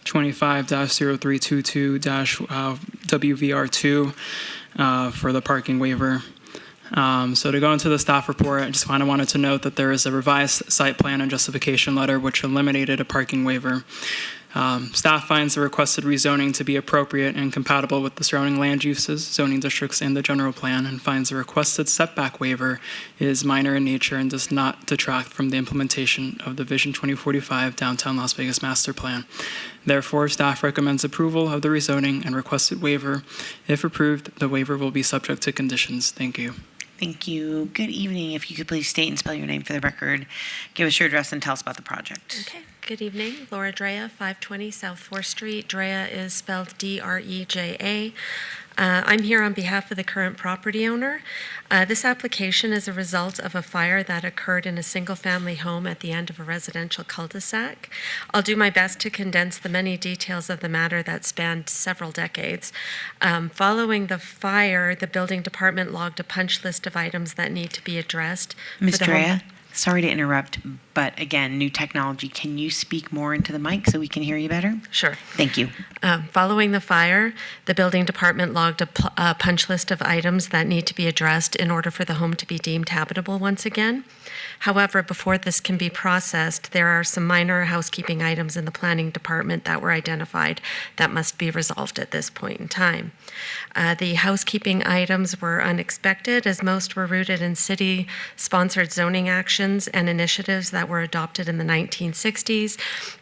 25-0322-WVR2 for the parking waiver. So to go into the staff report, I just kind of wanted to note that there is a revised site plan and justification letter which eliminated a parking waiver. Staff finds the requested rezoning to be appropriate and compatible with the surrounding land uses, zoning districts, and the general plan, and finds the requested setback waiver is minor in nature and does not detract from the implementation of the Vision 2045 Downtown Las Vegas Master Plan. Therefore, staff recommends approval of the rezoning and requested waiver. If approved, the waiver will be subject to conditions. Thank you. Thank you. Good evening. If you could please state and spell your name for the record, give us your address and tell us about the project. Okay. Good evening. Laura Drea, 520 South 4th Street. Drea is spelled D-R-E-J-A. I'm here on behalf of the current property owner. This application is a result of a fire that occurred in a single-family home at the end of a residential cul-de-sac. I'll do my best to condense the many details of the matter that spanned several decades. Following the fire, the building department logged a punch list of items that need to be addressed. Ms. Drea, sorry to interrupt, but again, new technology. Can you speak more into the mic so we can hear you better? Sure. Thank you. Following the fire, the building department logged a punch list of items that need to be addressed in order for the home to be deemed habitable once again. However, before this can be processed, there are some minor housekeeping items in the planning department that were identified that must be resolved at this point in time. The housekeeping items were unexpected, as most were rooted in city-sponsored zoning action provisions and initiatives that were adopted in the 1960s,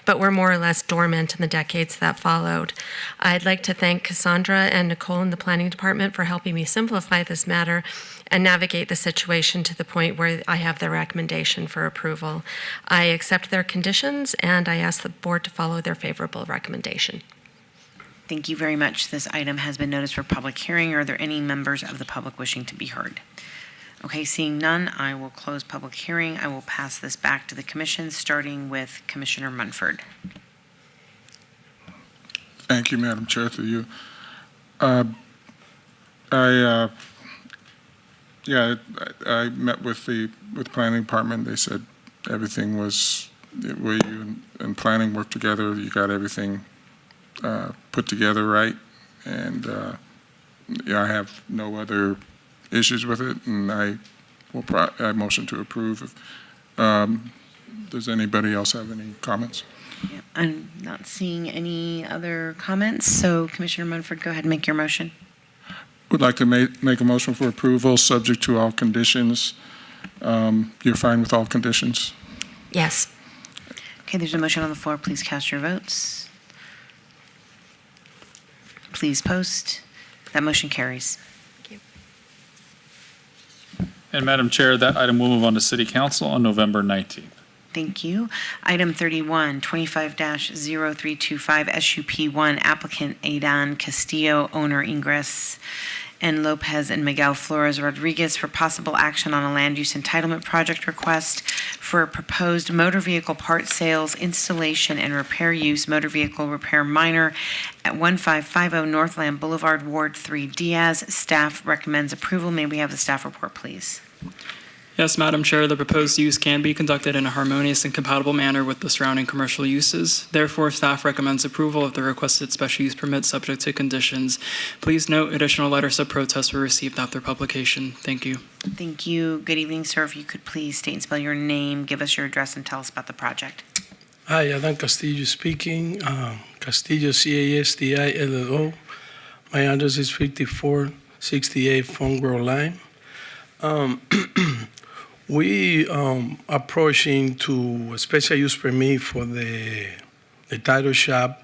but were more or less dormant in the decades that followed. I'd like to thank Cassandra and Nicole in the Planning Department for helping me simplify this matter and navigate the situation to the point where I have their recommendation for approval. I accept their conditions, and I ask the board to follow their favorable recommendation. Thank you very much. This item has been noticed for public hearing. Are there any members of the public wishing to be heard? Okay, seeing none, I will close public hearing. I will pass this back to the commission, starting with Commissioner Munford. Thank you, Madam Chair, through you. I met with the planning department. They said everything was, where you and planning worked together, you got everything put together right. And I have no other issues with it, and I motion to approve. Does anybody else have any comments? Yeah, I'm not seeing any other comments, so Commissioner Munford, go ahead and make your motion. Would like to make a motion for approval, subject to all conditions. You're fine with all conditions? Yes. Okay, there's a motion on the floor. Please cast your votes. Please post. That motion carries. And Madam Chair, that item will move on to City Council on November 19th. Thank you. Item 31, 25-0325, SUP1, applicant Aidan Castillo, owner Ingress and Lopez and Miguel Flores Rodriguez for possible action on a land use entitlement project request for a proposed motor vehicle part sales, installation, and repair use motor vehicle repair minor at 1550 Northland Boulevard, Ward 3, Diaz. Staff recommends approval. May we have the staff report, please? Yes, Madam Chair, the proposed use can be conducted in a harmonious and compatible manner with the surrounding commercial uses. Therefore, staff recommends approval of the requested special use permit subject to conditions. Please note additional letters of protest were received after publication. Thank you. Thank you. Good evening, sir. If you could please state and spell your name, give us your address, and tell us about the project. Hi, Adan Castillo speaking. Castillo, CASTILLO. My address is 5468 Fongrove Line. We approaching to a special use permit for the title shop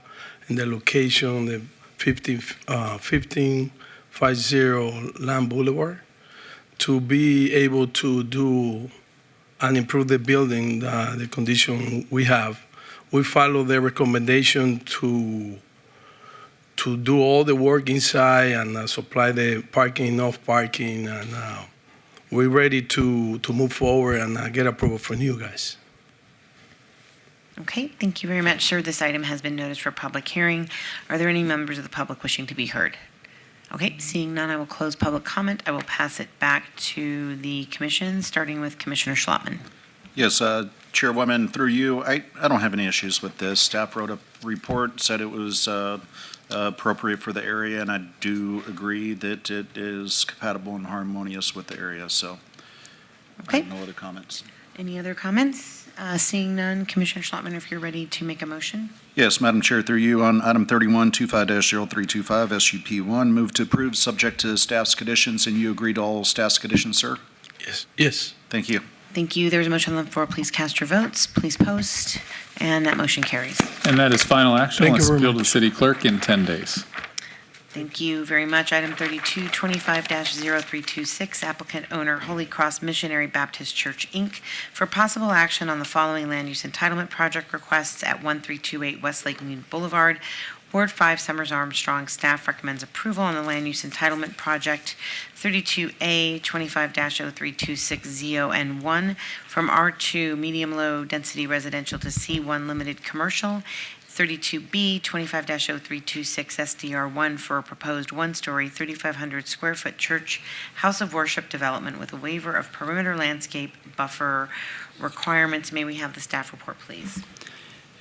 and the location, the 1550 Lamb Boulevard, to be able to do and improve the building, the condition we have. We follow the recommendation to do all the work inside and supply the parking, enough parking, and we're ready to move forward and get approval from you guys. Okay, thank you very much, sir. This item has been noticed for public hearing. Are there any members of the public wishing to be heard? Okay, seeing none, I will close public comment. I will pass it back to the commission, starting with Commissioner Schlottman. Yes, Chairwoman, through you, I don't have any issues with this. Staff wrote a report, said it was appropriate for the area, and I do agree that it is compatible and harmonious with the area, so Okay. no other comments. Any other comments? Seeing none, Commissioner Schlottman, if you're ready to make a motion. Yes, Madam Chair, through you, on item 31, 25-0325, SUP1, move to approve subject to staff's conditions, and you agree to all staff's conditions, sir? Yes. Thank you. Thank you. There's a motion on the floor. Please cast your votes. Please post. And that motion carries. And that is final action. Thank you Let's very appeal to the city clerk in 10 days. Thank you very much. Item 32, 25-0326, applicant owner Holy Cross Missionary Baptist Church, Inc., for possible action on the following land use entitlement project requests at 1328 Westlake Union Boulevard, Ward 5, Summers Armstrong. Staff recommends approval on the land use entitlement project 32A 25-0326ZON1 from R2 medium-low density residential to C1 limited commercial, 32B 25-0326 SDR1 for a proposed one-story 3,500 square foot church house of worship development with a waiver of perimeter landscape buffer requirements. May we have the staff report, please?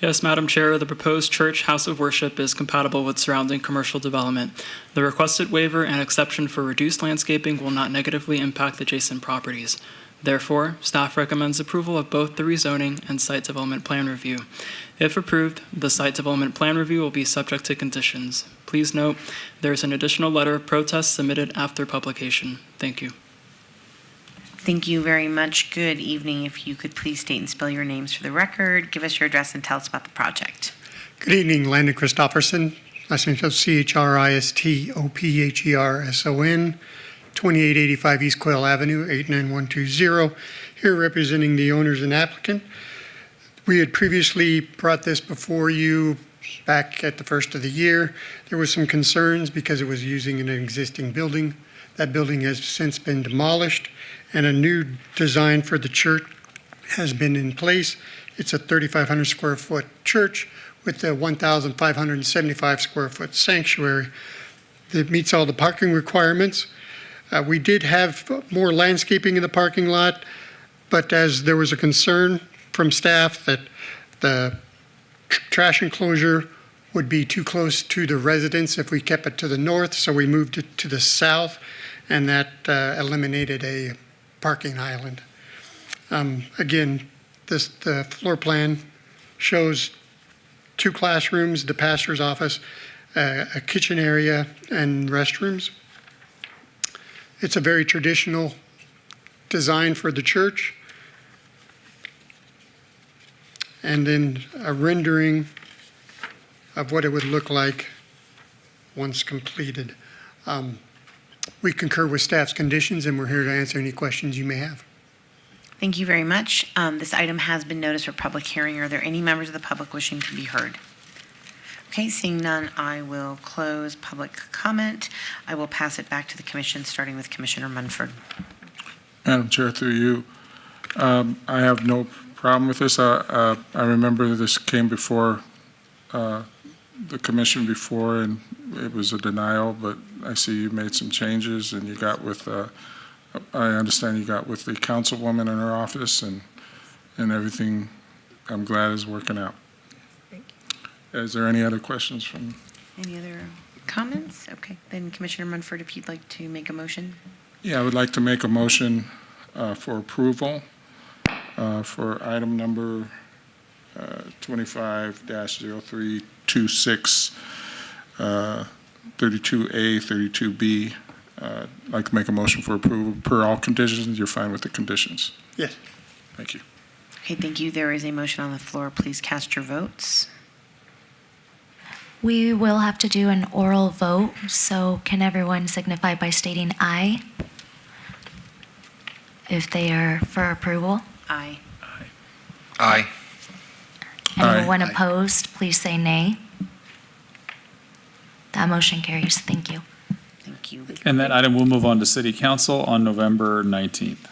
Yes, Madam Chair, the proposed church house of worship is compatible with surrounding commercial development. The requested waiver and exception for reduced landscaping will not negatively impact adjacent properties. Therefore, staff recommends approval of both the rezoning and site development plan review. If approved, the site development plan review will be subject to conditions. Please note, there is an additional letter of protest submitted after publication. Thank you. Thank you very much. Good evening. If you could please state and spell your names for the record, give us your address, and tell us about the project. Good evening, Landon Christopherson. Last name is Christopherson, 2885 East Quail Avenue, 89120. Here representing the owners and applicant. We had previously brought this before you back at the first of the year. There were some concerns because it was using an existing building. That building has since been demolished, and a new design for the church has been in place. It's a 3,500 square foot church with a 1,575 square foot sanctuary that meets all the parking requirements. We did have more landscaping in the parking lot, but as there was a concern from staff that the trash enclosure would be too close to the residents if we kept it to the north, so we moved it to the south, and that eliminated a parking island. Again, the floor plan shows 2 classrooms, the pastor's office, a kitchen area, and restrooms. It's a very traditional design for the church. And then a rendering of what it would look like once completed. We concur with staff's conditions, and we're here to answer any questions you may have. Thank you very much. This item has been noticed for public hearing. Are there any members of the public wishing to be heard? Okay, seeing none, I will close public comment. I will pass it back to the commission, starting with Commissioner Munford. Madam Chair, through you, I have no problem with this. I remember this came before the commission before, and it was a denial, but I see you made some changes, and you got with, I understand you got with the councilwoman in her office, and everything, I'm glad is working out. Thank you. Is there any other questions from? Any other comments? Okay, then Commissioner Munford, if you'd like to make a motion. Yeah, I would like to make a motion for approval for item number 25-0326, 32A, 32B. I'd like to make a motion for approval per all conditions. You're fine with the conditions? Yes. Thank you. Okay, thank you. There is a motion on the floor. Please cast your votes. We will have to do an oral vote, so can everyone signify by stating aye if they are for approval? Aye. Aye. Anyone opposed, please say nay. That motion carries. Thank you. Thank you. And that item will move on to City Council on November 19th.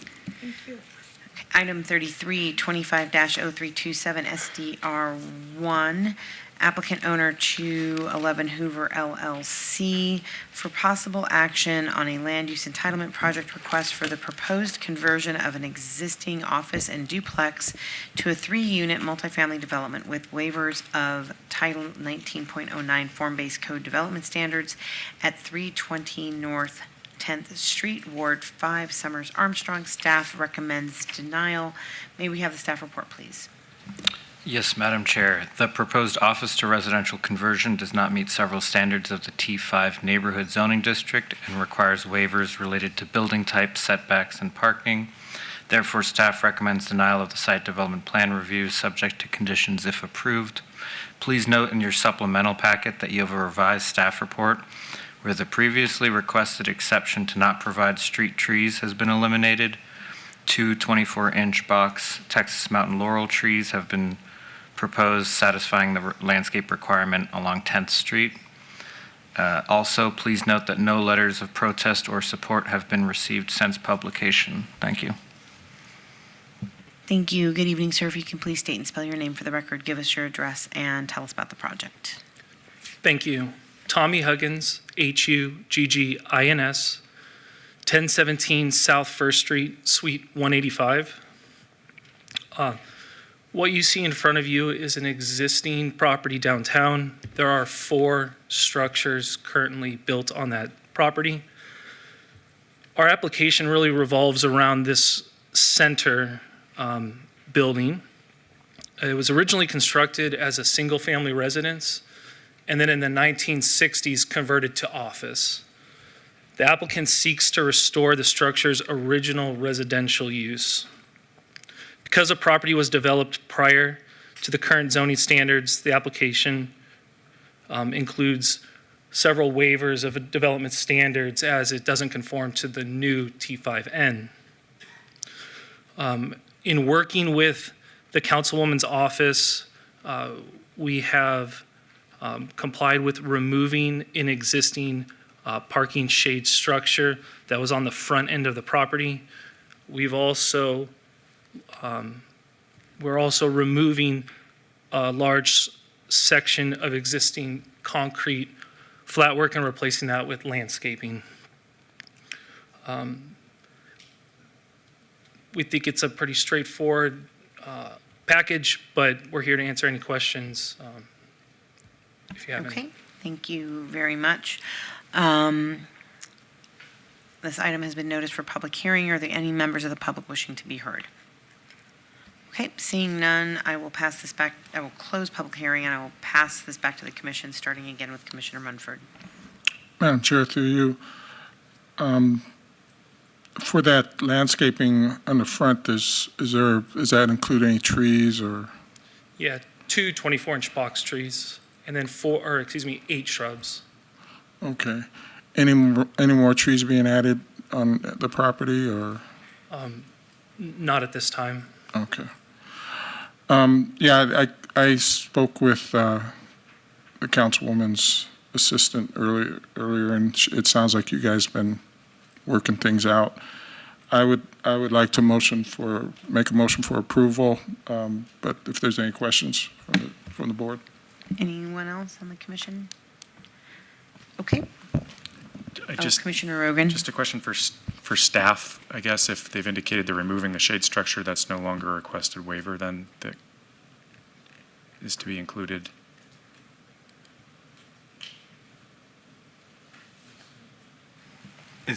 Item 33, 25-0327 SDR1, applicant owner Chu 11 Hoover LLC for possible action on a land use entitlement project request for the proposed conversion of an existing office and duplex to a 3-unit multifamily development with waivers of Title 19.09 Form-Based Code Development Standards at 320 North 10th Street, Ward 5, Summers Armstrong. Staff recommends denial. May we have the staff report, please? Yes, Madam Chair. The proposed office to residential conversion does not meet several standards of the T5 neighborhood zoning district and requires waivers related to building type, setbacks, and parking. Therefore, staff recommends denial of the site development plan review subject to conditions if approved. Please note in your supplemental packet that you have a revised staff report where the previously requested exception to not provide street trees has been eliminated. 2 24-inch box Texas mountain laurel trees have been proposed, satisfying the landscape requirement along 10th Street. Also, please note that no letters of protest or support have been received since publication. Thank you. Thank you. Good evening, sir. If you can please state and spell your name for the record, give us your address, and tell us about the project. Thank you. Tommy Huggins, Huggins, 1017 South First Street, Suite 185. What you see in front of you is an existing property downtown. There are 4 structures currently built on that property. Our application really revolves around this center building. It was originally constructed as a single-family residence, and then in the 1960s converted to office. The applicant seeks to restore the structure's original residential use. Because the property was developed prior to the current zoning standards, the application includes several waivers of development standards as it doesn't conform to the new T5N. In working with the councilwoman's office, we have complied with removing an existing parking shade structure that was on the front end of the property. We're also removing a large section of existing concrete flatwork and replacing that with landscaping. We think it's a pretty straightforward package, but we're here to answer any questions if you have any. Okay, thank you very much. This item has been noticed for public hearing. Are there any members of the public wishing to be heard? Okay, seeing none, I will pass this back, I will close public hearing, and I will pass this back to the commission, starting again with Commissioner Munford. Madam Chair, through you, for that landscaping on the front, does that include any trees or? Yeah, 2 24-inch box trees, and then 8 shrubs. Okay. Any more trees being added on the property or? Not at this time. Okay. Yeah, I spoke with the councilwoman's assistant earlier, and it sounds like you guys been working things out. I would like to make a motion for approval, but if there's any questions from the board. Anyone else on the commission? Okay. Just Commissioner Rogan. Just a question for staff, I guess, if they've indicated they're removing the shade structure, that's no longer a requested waiver then that is to be included. Yeah.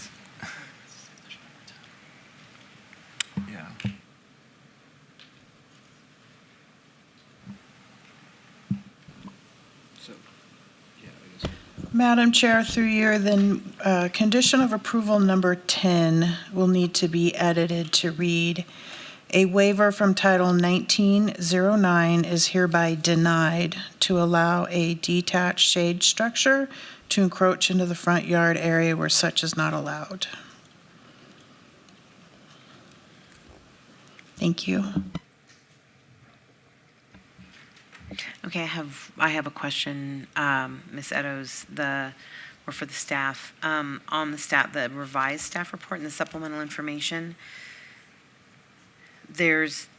Madam Chair, through you, then condition of approval number 10 will need to be edited to read, a waiver from Title 1909 is hereby denied to allow a detached shade structure to encroach into the front yard area where such is not allowed. Thank you. Okay, I have a question, Ms. Eddowes, or for the staff. On the revised staff report and the supplemental information, there's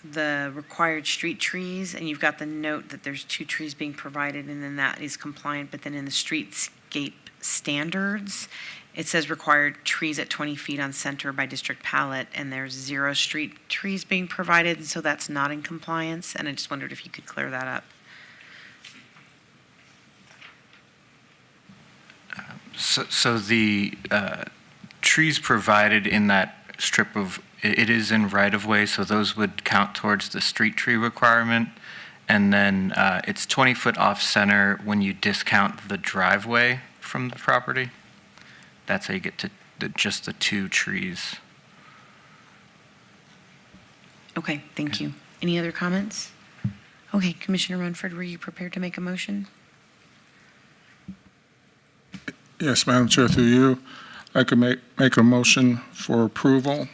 the required street trees, and you've got the note that there's 2 trees being provided, and then that is compliant, but then in the streetscape standards, it says required trees at 20 feet on center by district palette, and there's 0 street trees being provided, so that's not in compliance, and I just wondered if you could clear that up. So the trees provided in that strip of, it is in right-of-way, so those would count towards the street tree requirement. And then it's 20-foot off-center when you discount the driveway from the property. That's how you get to just the 2 trees. Okay, thank you. Any other comments? Okay, Commissioner Munford, were you prepared to make a motion? Yes, Madam Chair, through you, I could make a motion for approval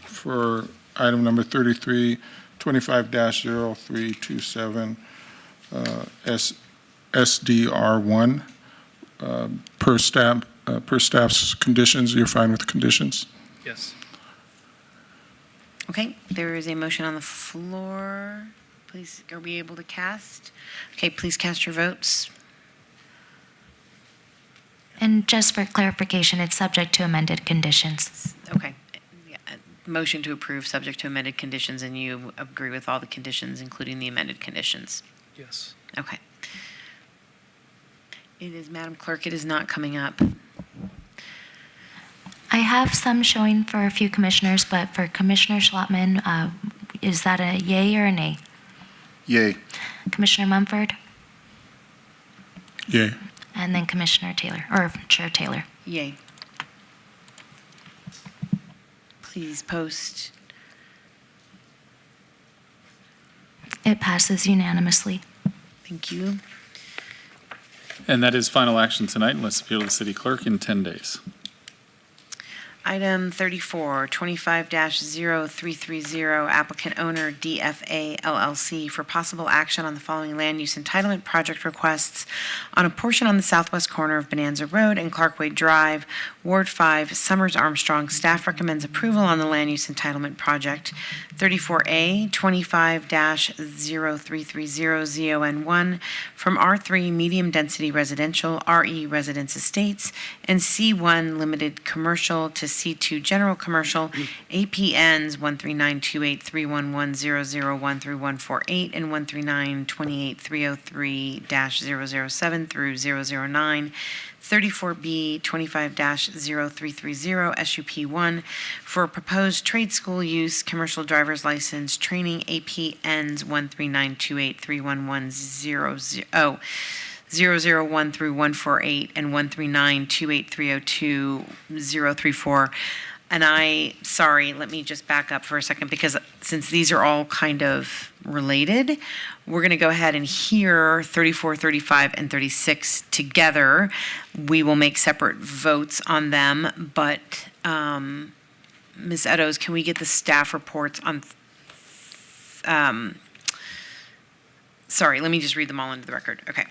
for item number 3325-0327 SDR1 per staff's conditions. You're fine with the conditions? Yes. Okay, there is a motion on the floor. Please, are we able to cast? Okay, please cast your votes. And just for clarification, it's subject to amended conditions. Okay. Yeah, motion to approve, subject to amended conditions, and you agree with all the conditions, including the amended conditions? Yes. Okay. It is, Madam Clerk, it is not coming up. I have some showing for a few commissioners, but for Commissioner Schlotman, is that a yay or a nay? Yay. Commissioner Mumford? Yay. and then Commissioner Taylor, or Chair Taylor. Yay. Please post. It passes unanimously. Thank you. And that is final action tonight, unless appealed to the city clerk in 10 days. Item 34, 25-0330, applicant owner DFA LLC for possible action on the following land use entitlement project requests on a portion on the southwest corner of Bonanza Road and Clarkway Drive, Ward 5, Summers Armstrong. Staff recommends approval on the land use entitlement project. 34A, 25-0330 ZON1 from R3 Medium Density Residential, RE Residence Estates, and C1 Limited Commercial to C2 General Commercial, APNs 13928311001 through 148 and 139283030-007 through 009. 34B 25-0330 SUP1 for proposed trade school use, commercial driver's license, training APNs 13928311000. 001 through 148 and 13928302034. And sorry, let me just back up for a second, because since these are all kind of related, we're going to go ahead and hear 34, 35, and 36 together. We will make separate votes on them, but Ms. Eddowes, can we get the staff reports on, sorry, let me just read them all into the record. Okay.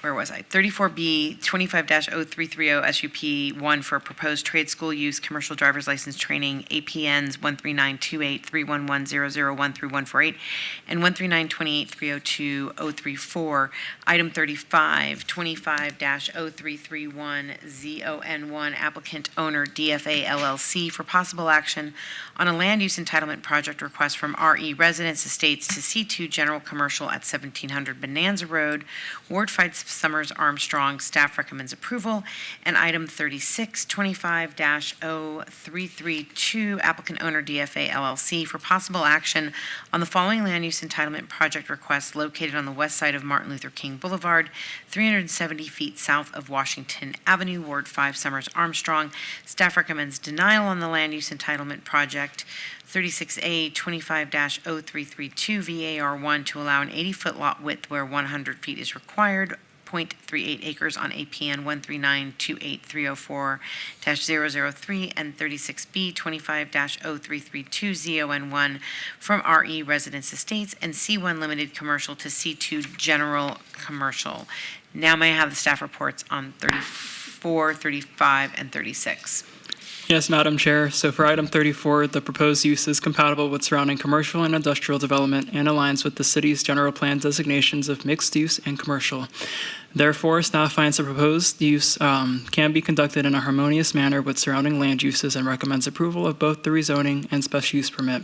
Where was I? 34B, 25-0330 SUP1 for proposed trade school use, commercial driver's license training, APNs 13928311001 through 148, and 13928302034. Item 35, 25-0331 ZON1, applicant owner DFA LLC for possible action on a land use entitlement project request from RE Residence Estates to C2 General Commercial at 1700 Bonanza Road, Ward 5, Summers Armstrong. Staff recommends approval. And item 36, 25-0332, applicant owner DFA LLC for possible action on the following land use entitlement project request located on the west side of Martin Luther King Boulevard, 370 feet south of Washington Avenue, Ward 5, Summers Armstrong. Staff recommends denial on the land use entitlement project. 36A 25-0332 VAR1 to allow an 80-foot lot width where 100 feet is required, 0.38 acres on APN 139283040-003, and 36B 25-0332 ZON1 from RE Residence Estates and C1 Limited Commercial to C2 General Commercial. Now may I have the staff reports on 34, 35, and 36? Yes, Madam Chair. So for item 34, the proposed use is compatible with surrounding commercial and industrial development and aligns with the city's general plan designations of mixed use and commercial. Therefore, staff finds the proposed use can be conducted in a harmonious manner with surrounding land uses and recommends approval of both the rezoning and special use permit.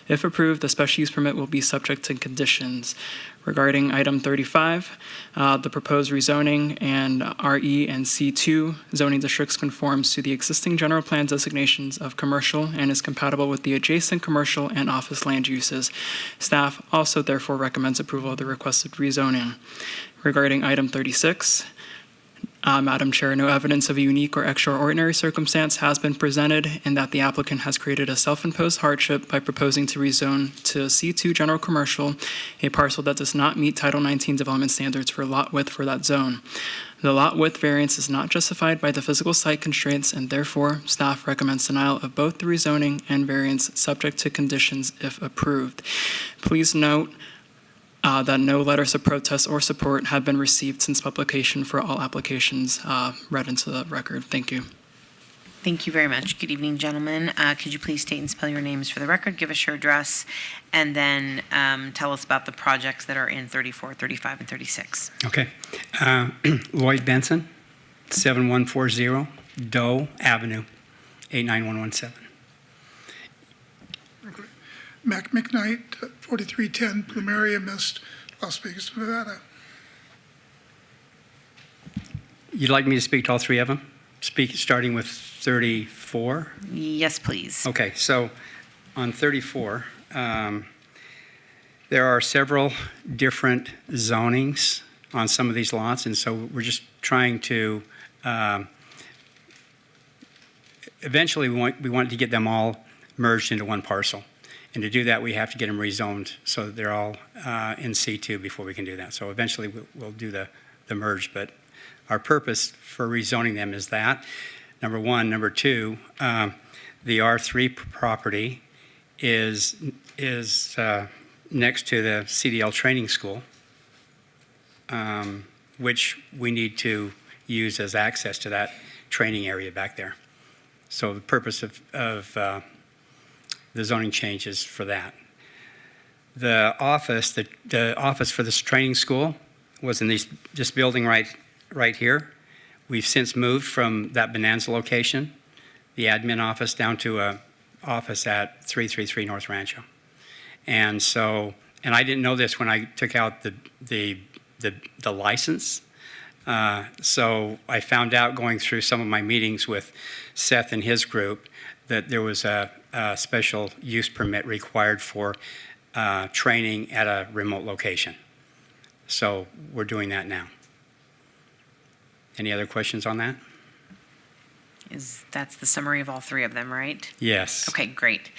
If approved, the special use permit will be subject to conditions. Regarding item 35, the proposed rezoning and RE and C2 zoning districts conforms to the existing general plan designations of commercial and is compatible with the adjacent commercial and office land uses. Staff also therefore recommends approval of the requested rezoning. Regarding item 36, Madam Chair, no evidence of a unique or extraordinary circumstance has been presented, and that the applicant has created a self-imposed hardship by proposing to rezone to C2 General Commercial, a parcel that does not meet Title 19 development standards for lot width for that zone. The lot width variance is not justified by the physical site constraints, and therefore, staff recommends denial of both the rezoning and variance subject to conditions if approved. Please note that no letters of protest or support have been received since publication for all applications read into the record. Thank you. Thank you very much. Good evening, gentlemen. Could you please state and spell your names for the record, give us your address, and then tell us about the projects that are in 34, 35, and 36. Okay. Lloyd Benson, 7140 Doe Avenue, 89117. Mac McKnight, 4310 Plumeria Mist, Las Vegas, Nevada. You'd like me to speak to all three of them? Starting with 34? Yes, please. Okay, so on 34, there are several different zonings on some of these lots, and so we're just trying to, eventually we want to get them all merged into one parcel. And to do that, we have to get them rezoned so that they're all in C2 before we can do that. So eventually we'll do the merge, but our purpose for rezoning them is that, number one. Number two, the R3 property is next to the CDL training school, which we need to use as access to that training area back there. So the purpose of the zoning change is for that. The office for this training school was in this building right here. We've since moved from that Bonanza location, the admin office, down to a office at 333 North Rancho. And so, and I didn't know this when I took out the license. So I found out going through some of my meetings with Seth and his group that there was a special use permit required for training at a remote location. So we're doing that now. Any other questions on that? That's the summary of all three of them, right? Yes. Okay, great.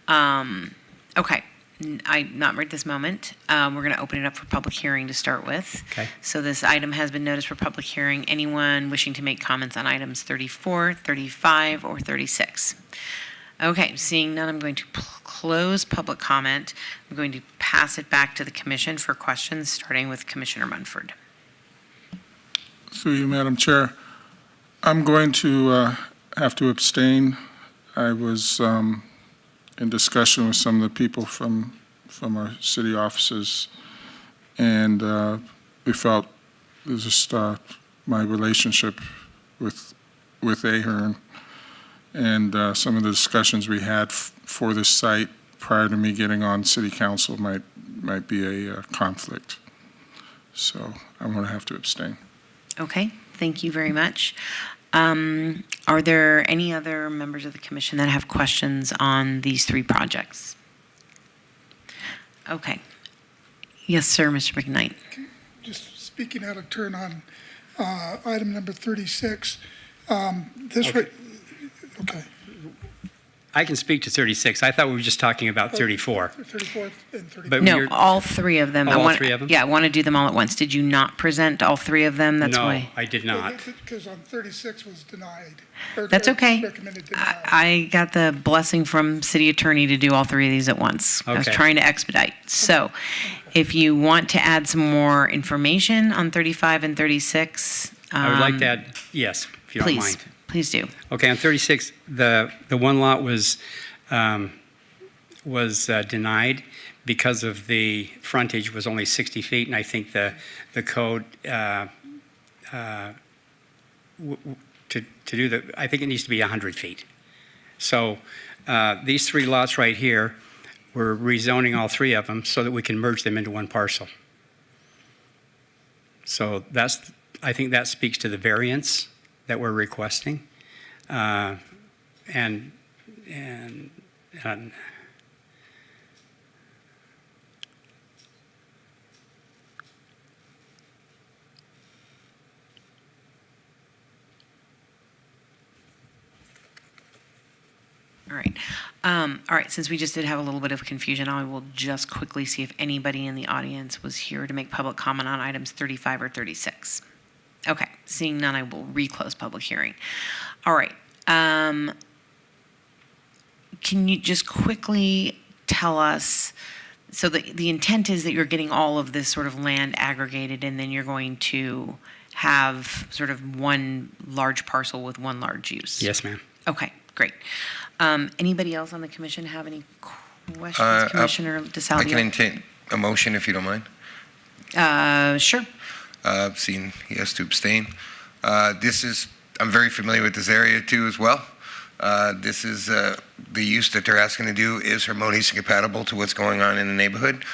Okay, not right this moment. We're going to open it up for public hearing to start with. Okay. So this item has been noticed for public hearing. Anyone wishing to make comments on items 34, 35, or 36? Okay, seeing none, I'm going to close public comment. I'm going to pass it back to the commission for questions, starting with Commissioner Munford. Through you, Madam Chair. I'm going to have to abstain. I was in discussion with some of the people from our city offices, and we felt it was just my relationship with Ahern and some of the discussions we had for this site prior to me getting on city council might be a conflict. So I'm going to have to abstain. Okay, thank you very much. Are there any other members of the commission that have questions on these three projects? Okay. Yes, sir, Mr. McKnight. Just speaking out of turn on item number 36. Okay. I can speak to 36. I thought we were just talking about 34. 34 and 35. But No, all three of them. Oh, all three of them? Yeah, I want to do them all at once. Did you not present all three of them? That's no, why. I did not. Because on 36 was denied. That's okay. Recommended denial. I got the blessing from city attorney to do all three of these at once. I was Okay. trying to expedite. So if you want to add some more information on 35 and 36. I would like to add, yes, if you don't mind. Please do. Okay, on 36, the one lot was denied because of the frontage was only 60 feet, and I think the code to do I think it needs to be 100 feet. So these three lots right here, we're rezoning all three of them so that we can merge them into one parcel. So I think that speaks to the variance that we're requesting. And All right. All right, since we just did have a little bit of confusion, I will just quickly see if anybody in the audience was here to make public comment on items 35 or 36. Okay, seeing none, I will reclose public hearing. All right. Can you just quickly tell us, so the intent is that you're getting all of this sort of land aggregated, and then you're going to have sort of one large parcel with one large use? Yes, ma'am. Okay, great. Anybody else on the commission have any questions? Commissioner DeSalvio? I can entertain a motion if you don't mind. Sure. Seeing he has to abstain. I'm very familiar with this area too as well. This is the use that they're asking to do is harmonious and compatible to what's going on in the neighborhood,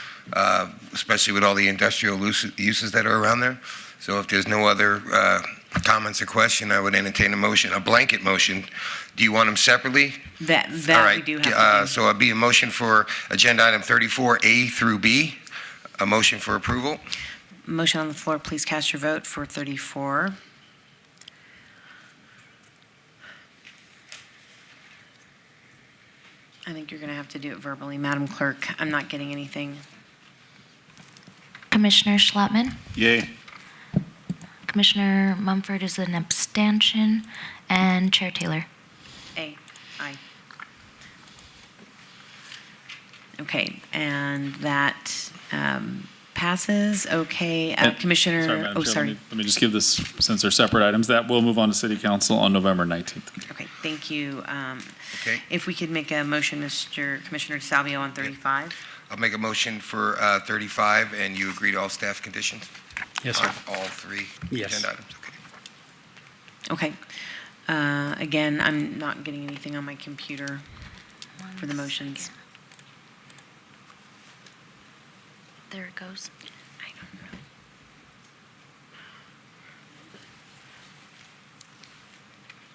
especially with all the industrial uses that are around there. So if there's no other comments or question, I would entertain a motion, a blanket motion. Do you want them separately? That All right. we do have to do. So it'd be a motion for agenda item 34A through B, a motion for approval. Motion on the floor, please cast your vote for 34. I think you're going to have to do it verbally, Madam Clerk. I'm not getting anything. Commissioner Schlattman, Yay. Commissioner Mumford is an abstention, and Chair Taylor. Aye. Okay, and that passes. Okay, Commissioner, Sorry, Madam Chair, sorry. Let me just give this, since they're separate items, that will move on to City Council on November 19th. Okay, thank you. Okay. If we could make a motion, Mr. Commissioner DeSalvio, on 35. I'll make a motion for 35, and you agree to all staff conditions? Yes, sir. On all three Yes. agenda items? Okay. Okay. Again, I'm not getting anything on my computer for the motions. There it goes. I don't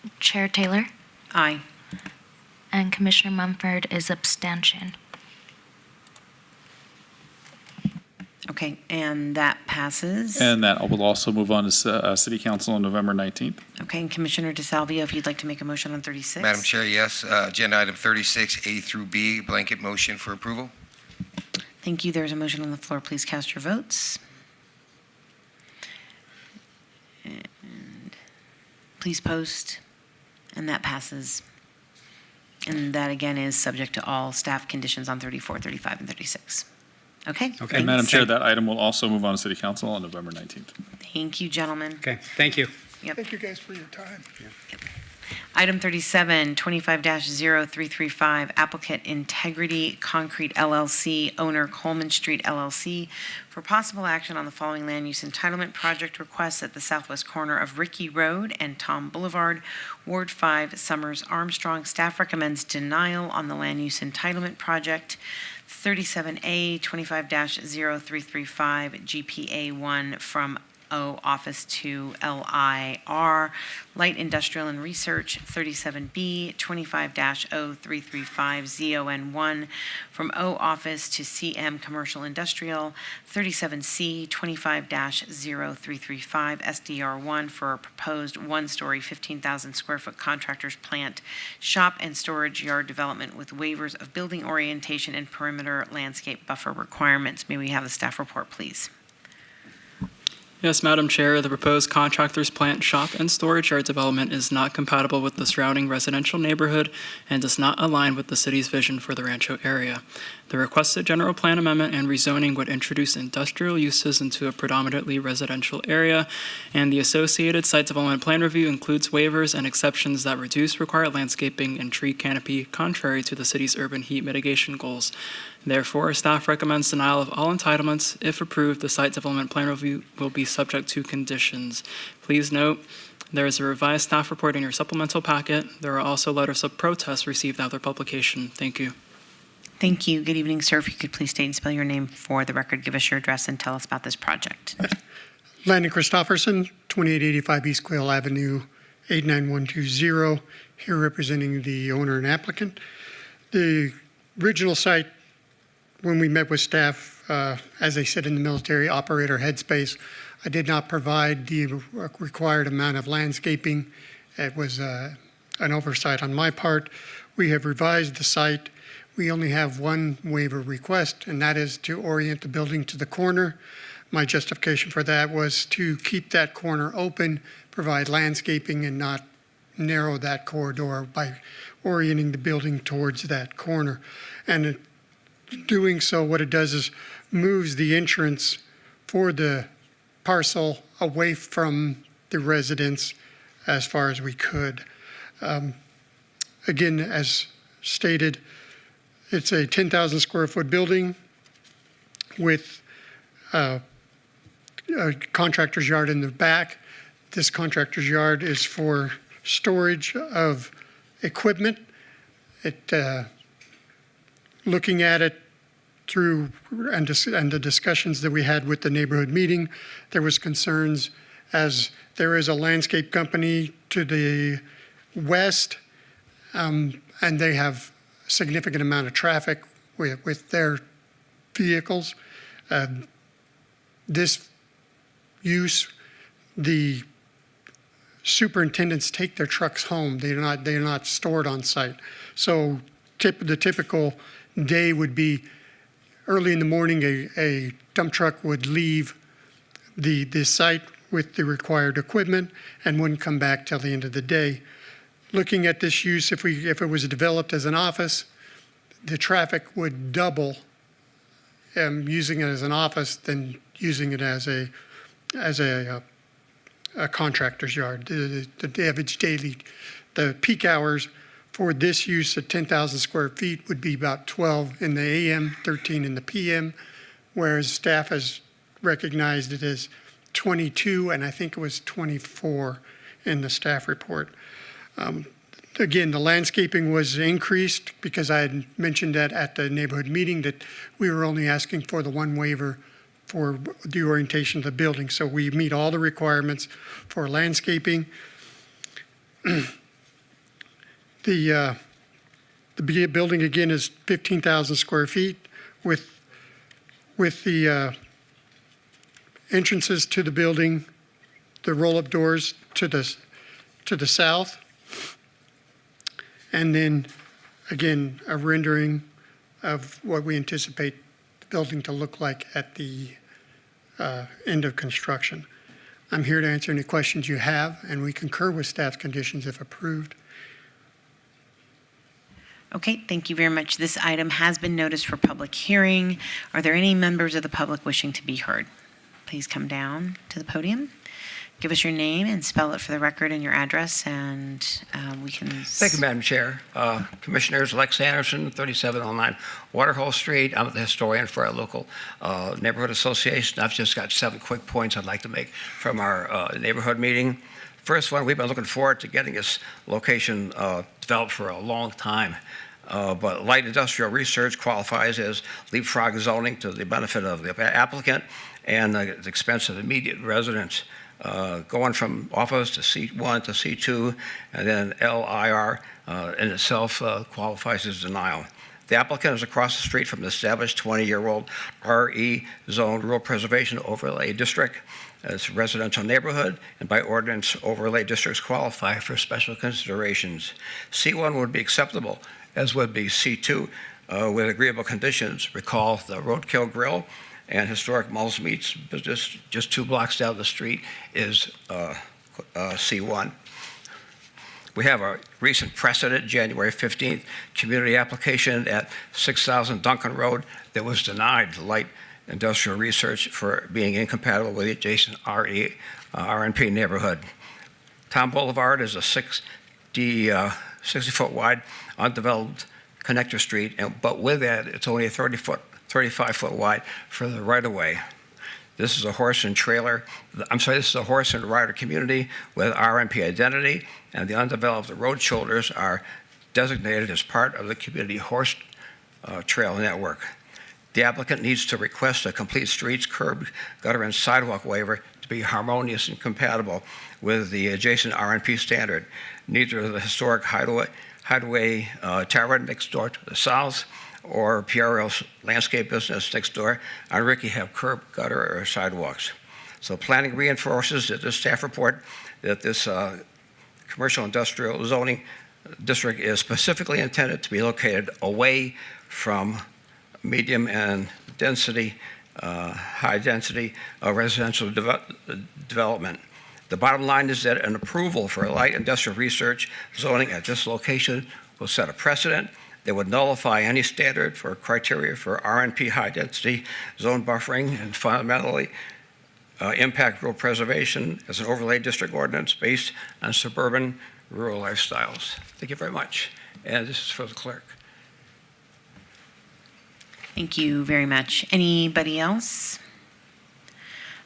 know. Chair Taylor Aye. and Commissioner Mumford is abstention. Okay, and that passes. And that will also move on to City Council on November 19th. Okay, and Commissioner DeSalvio, if you'd like to make a motion on 36. Madam Chair, yes. Agenda item 36, A through B, blanket motion for approval. Thank you. There's a motion on the floor. Please cast your votes. And please post. And that passes. And that, again, is subject to all staff conditions on 34, 35, and 36. Okay? Okay. And Madam Chair, that item will also move on to City Council on November 19th. Thank you, gentlemen. Okay, thank you. Yep. Thank you guys for your time. Item 37, 25-0335, applicant Integrity Concrete LLC, owner Coleman Street LLC, for possible action on the following land use entitlement project requests at the southwest corner of Ricky Road and Tom Boulevard, Ward 5, Summers, Armstrong. Staff recommends denial on the land use entitlement project. 37A, 25-0335, GPA 1 from O Office to LIR, Light Industrial and Research. 37B, 25-0335, ZON 1 from O Office to CM Commercial Industrial. 37C, 25-0335, SDR 1 for a proposed one-story, 15,000 square foot contractors plant, shop and storage yard development with waivers of building orientation and perimeter landscape buffer requirements. May we have the staff report, please? Yes, Madam Chair, the proposed contractor's plant, shop, and storage yard development is not compatible with the surrounding residential neighborhood and does not align with the city's vision for the Rancho area. The requested general plan amendment and rezoning would introduce industrial uses into a predominantly residential area, and the associated site development plan review includes waivers and exceptions that reduce required landscaping and tree canopy, contrary to the city's urban heat mitigation goals. Therefore, staff recommends denial of all entitlements. If approved, the site development plan review will be subject to conditions. Please note, there is a revised staff report in your supplemental packet. There are also letters of protest received after publication. Thank you. Thank you. Good evening, sir. If you could please state and spell your name for the record, give us your address, and tell us about this project. Landon Christofferson, 2885 East Quail Avenue, 89120, here representing the owner and applicant. The original site, when we met with staff, as they said in the military, operator headspace, I did not provide the required amount of landscaping. It was an oversight on my part. We have revised the site. We only have one waiver request, and that is to orient the building to the corner. My justification for that was to keep that corner open, provide landscaping, and not narrow that corridor by orienting the building towards that corner. And doing so, what it does is moves the entrance for the parcel away from the residence as far as we could. Again, as stated, it's a 10,000 square foot building with a contractor's yard in the back. This contractor's yard is for storage of equipment. Looking at it through and the discussions that we had with the neighborhood meeting, there was concerns as there is a landscape company to the west, and they have a significant amount of traffic with their vehicles. This use, the superintendents take their trucks home. They're not stored on site. So the typical day would be early in the morning, a dump truck would leave the site with the required equipment and wouldn't come back till the end of the day. Looking at this use, if it was developed as an office, the traffic would double using it as an office than using it as a contractor's yard. The average daily, the peak hours for this use at 10,000 square feet would be about 12 in the AM, 13 in the PM, whereas staff has recognized it as 22, and I think it was 24 in the staff report. Again, the landscaping was increased because I had mentioned that at the neighborhood meeting that we were only asking for the one waiver for the orientation of the building. So we meet all the requirements for landscaping. The building again is 15,000 square feet with the entrances to the building, the roll-up doors to the south, and then again a rendering of what we anticipate the building to look like at the end of construction. I'm here to answer any questions you have, and we concur with staff's conditions if approved. Okay, thank you very much. This item has been noticed for public hearing. Are there any members of the public wishing to be heard? Please come down to the podium. Give us your name and spell it for the record and your address, and we can... Thank you, Madam Chair. Commissioners, Lex Anderson, 3709 Waterhole Street. I'm the historian for our local neighborhood association. I've just got 7 quick points I'd like to make from our neighborhood meeting. First one, we've been looking forward to getting this location developed for a long time. But light industrial research qualifies as leapfrog zoning to the benefit of the applicant and the expense of immediate residents. Going from office to C1 to C2, and then LIR in itself qualifies as denial. The applicant is across the street from the established 20-year-old RE zone rural preservation overlay district. It's a residential neighborhood, and by ordinance, overlay districts qualify for special considerations. C1 would be acceptable, as would be C2, with agreeable conditions. Recall the Roadkill Grill and historic Mulls Meats business just 2 blocks down the street is C1. We have a recent precedent, January 15th, community application at 6,000 Duncan Road that was denied light industrial research for being incompatible with the adjacent RNP neighborhood. Town Boulevard is a 60-foot wide undeveloped connector street, but with that, it's only a 35-foot wide for the right-of-way. This is a horse and rider community with RMP identity, and the undeveloped road shoulders are designated as part of the community horse trail network. The applicant needs to request a complete streets, curb, gutter, and sidewalk waiver to be harmonious and compatible with the adjacent RNP standard. Neither the historic Hideaway Tavern next door to the south or PRL's landscape business next door on Ricky have curb, gutter, or sidewalks. So planning reinforces that this staff report that this commercial industrial zoning district is specifically intended to be located away from medium and density, high density residential development. The bottom line is that an approval for light industrial research zoning at this location will set a precedent that would nullify any standard for criteria for RNP high density zone buffering and fundamentally impact rural preservation as an overlay district ordinance based on suburban rural lifestyles. Thank you very much. And this is for the clerk. Thank you very much. Anybody else?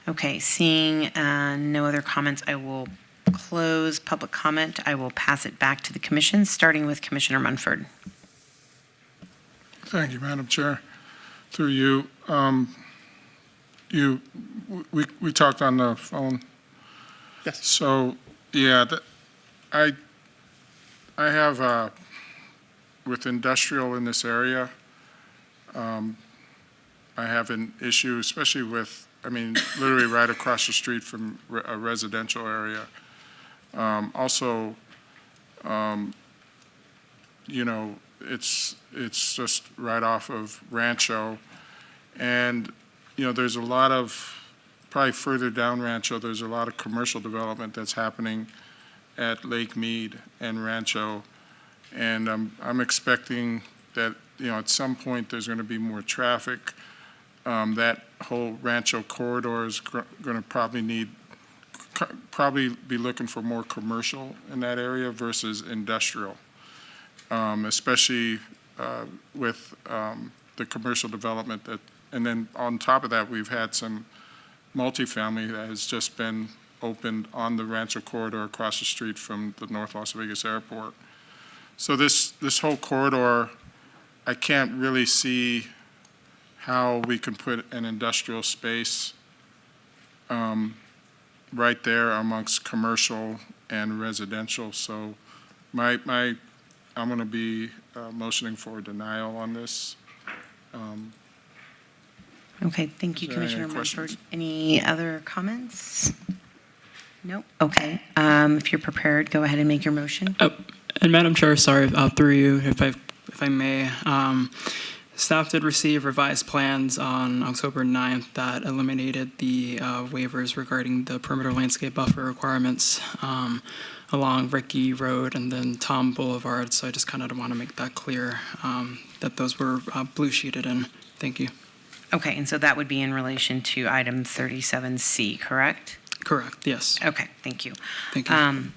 Okay, seeing no other comments, I will close public comment. I will pass it back to the commission, starting with Commissioner Munford. Thank you, Madam Chair. Through you, we talked on the phone. Yes. So, yeah, I have with industrial in this area, I have an issue, especially with I mean, literally right across the street from a residential area. Also, you know, it's just right off of Rancho. And, you know, there's a lot of, probably further down Rancho, there's a lot of commercial development that's happening at Lake Mead and Rancho. And I'm expecting that, you know, at some point there's going to be more traffic. That whole Rancho corridor is going to probably be looking for more commercial in that area versus industrial, especially with the commercial development that, and then on top of that, we've had some multifamily that has just been opened on the Rancho corridor across the street from the North Las Vegas Airport. So this whole corridor, I can't really see how we can put an industrial space right there amongst commercial and residential. So I'm going to be motioning for denial on this. Okay, thank you, Is there any Commissioner Munford. questions? Any other comments? Nope. Okay, if you're prepared, go ahead and make your motion. And Madam Chair, sorry, through you, if I may, staff did receive revised plans on October 9th that eliminated the waivers regarding the perimeter landscape buffer requirements along Rickey Road and then Tom Boulevard. So I just kind of want to make that clear that those were blue sheeted in. Thank you. Okay, and so that would be in relation to item 37C, correct? Correct, yes. Okay, thank you. Thank you.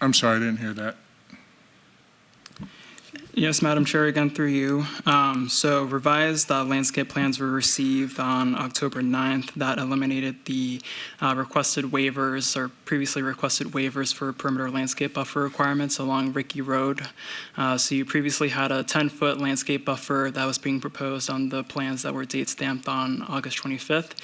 I'm sorry, I didn't hear that. Yes, Madam Chair, again through you. So revised landscape plans were received on October 9th that eliminated the requested waivers or previously requested waivers for perimeter landscape buffer requirements along Rickey Road. So you previously had a 10-foot landscape buffer that was being proposed on the plans that were date stamped on August 25th.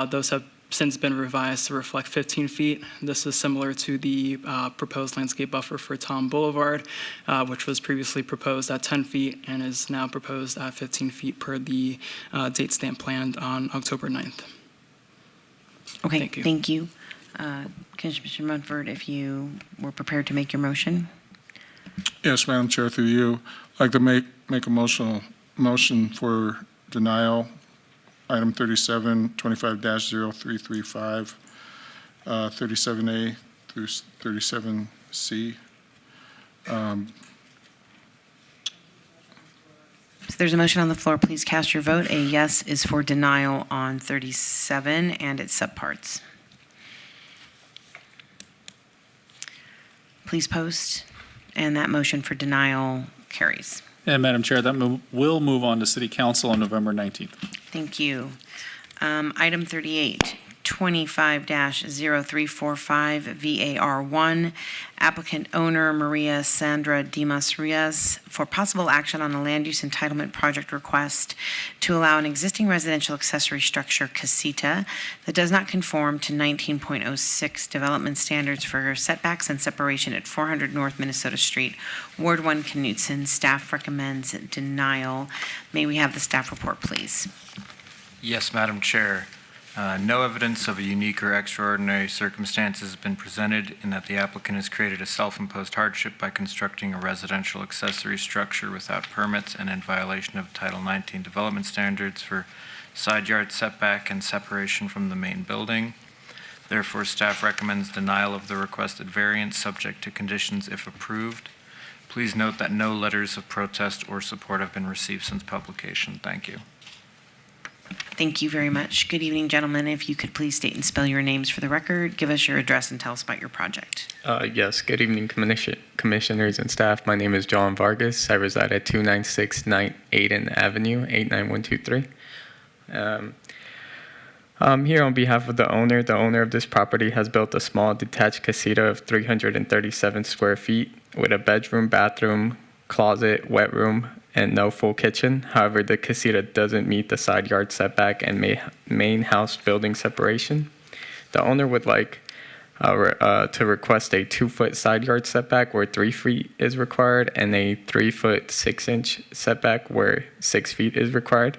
Those have since been revised to reflect 15 feet. This is similar to the proposed landscape buffer for Tom Boulevard, which was previously proposed at 10 feet and is now proposed at 15 feet per the date stamp planned on October 9th. Okay, Thank you. thank you. Commissioner Munford, if you were prepared to make your motion. Yes, Madam Chair, through you, I'd like to make a motion for denial, item 3725-0335, 37A through 37C. So there's a motion on the floor. Please cast your vote. A yes is for denial on 37 and its subparts. Please post, and that motion for denial carries. And Madam Chair, that will move on to City Council on November 19th. Thank you. Item 38, 25-0345 VAR1, applicant owner Maria Sandra Dimas Rios for possible action on a land use entitlement project request to allow an existing residential accessory structure, casita, that does not conform to 19.06 development standards for setbacks and separation at 400 North Minnesota Street, Ward 1, Knutson. Staff recommends denial. May we have the staff report, please? Yes, Madam Chair. No evidence of a unique or extraordinary circumstance has been presented in that the applicant has created a self-imposed hardship by constructing a residential accessory structure without permits and in violation of Title 19 development standards for side yard setback and separation from the main building. Therefore, staff recommends denial of the requested variance subject to conditions if approved. Please note that no letters of protest or support have been received since publication. Thank you. Thank you very much. Good evening, gentlemen. If you could please state and spell your names for the record, give us your address and tell us about your project. Yes, good evening, commissioners and staff. My name is John Vargas. I reside at 296 Aiden Avenue, 89123. I'm here on behalf of the owner. The owner of this property has built a small detached casita of 337 square feet with a bedroom, bathroom, closet, wet room, and no full kitchen. However, the casita doesn't meet the side yard setback and main house building separation. The owner would like to request a 2-foot side yard setback where 3 feet is required and a 3-foot 6-inch setback where 6 feet is required.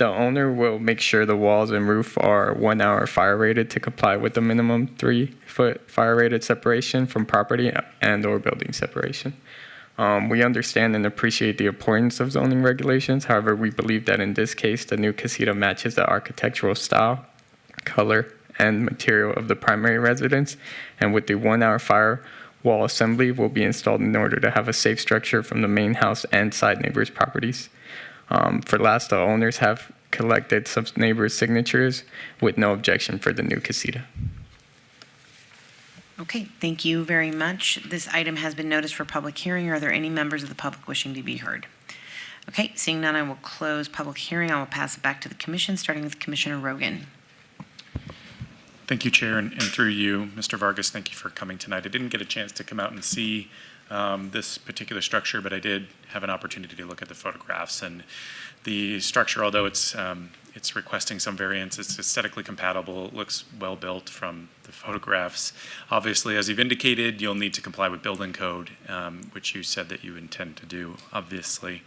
The owner will make sure the walls and roof are 1 hour fire rated to comply with the minimum 3-foot fire rated separation from property and/or building separation. We understand and appreciate the importance of zoning regulations. However, we believe that in this case, the new casita matches the architectural style, color, and material of the primary residence, and with the 1 hour firewall assembly will be installed in order to have a safe structure from the main house and side neighbors' properties. For last, the owners have collected some neighbors' signatures with no objection for the new casita. Okay, thank you very much. This item has been noticed for public hearing. Are there any members of the public wishing to be heard? Okay, seeing none, I will close public hearing. I will pass it back to the commission, starting with Commissioner Rogan. Thank you, Chair, and through you, Mr. Vargas, thank you for coming tonight. I didn't get a chance to come out and see this particular structure, but I did have an opportunity to look at the photographs. And the structure, although it's requesting some variance, it's aesthetically compatible. It looks well built from the photographs. Obviously, as you've indicated, you'll need to comply with building code, which you said that you intend to do, obviously.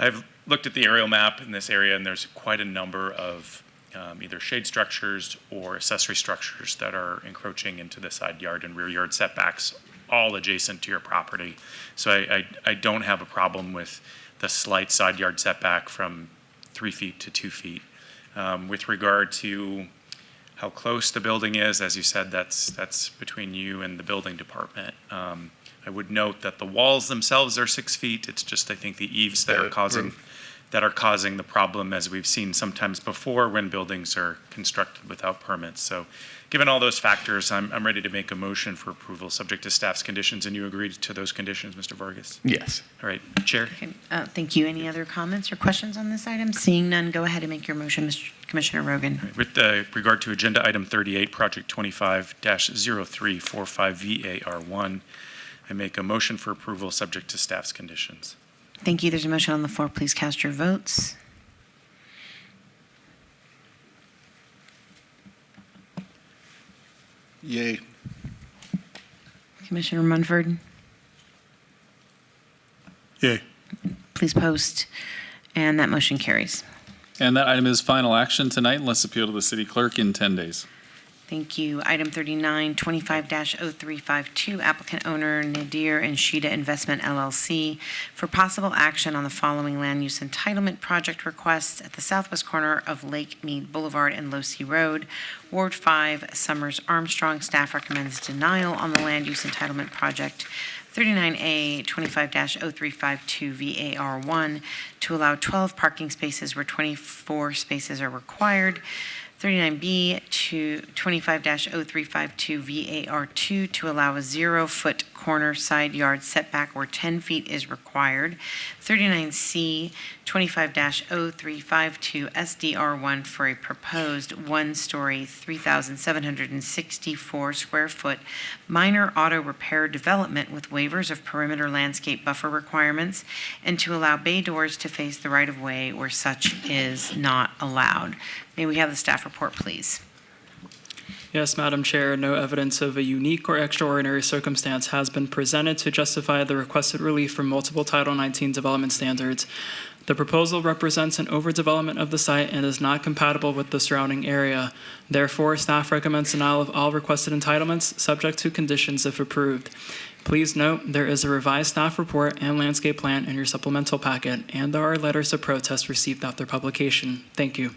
I've looked at the aerial map in this area, and there's quite a number of either shade structures or accessory structures that are encroaching into the side yard and rear yard setbacks, all adjacent to your property. So I don't have a problem with the slight side yard setback from 3 feet to 2 feet. With regard to how close the building is, as you said, that's between you and the building department. I would note that the walls themselves are 6 feet. It's just, I think, the eaves that are causing the problem, as we've seen sometimes before when buildings are constructed without permits. So given all those factors, I'm ready to make a motion for approval subject to staff's conditions, and you agreed to those conditions, Mr. Vargas? Yes. All right, Chair? Okay, thank you. Any other comments or questions on this item? Seeing none, go ahead and make your motion, Mr. Commissioner Rogan. With regard to Agenda Item 38, Project 25-0345 VAR1, I make a motion for approval subject to staff's conditions. Thank you. There's a motion on the floor. Please cast your votes. Yay. Commissioner Munford, Yay. please post. And that motion carries. And that item is final action tonight unless appealed to the city clerk in 10 days. Thank you. Item 39, 25-0352, applicant owner Nadir and Shida Investment LLC for possible action on the following land use entitlement project requests at the southwest corner of Lake Mead Boulevard and Losee Road, Ward 5, Summers Armstrong. Staff recommends denial on the land use entitlement project 39A 25-0352 VAR1 to allow 12 parking spaces where 24 spaces are required. 39B to 25-0352 VAR2 to allow a 0-foot corner side yard setback where 10 feet is required. 39C 25-0352 SDR1 for a proposed one-story 3,764 square foot minor auto repair development with waivers of perimeter landscape buffer requirements and to allow bay doors to face the right-of-way where such is not allowed. May we have the staff report, please? Yes, Madam Chair, no evidence of a unique or extraordinary circumstance has been presented to justify the requested relief from multiple Title 19 development standards. The proposal represents an overdevelopment of the site and is not compatible with the surrounding area. Therefore, staff recommends denial of all requested entitlements, subject to conditions if approved. Please note, there is a revised staff report and landscape plan in your supplemental packet, and there are letters of protest received after publication. Thank you.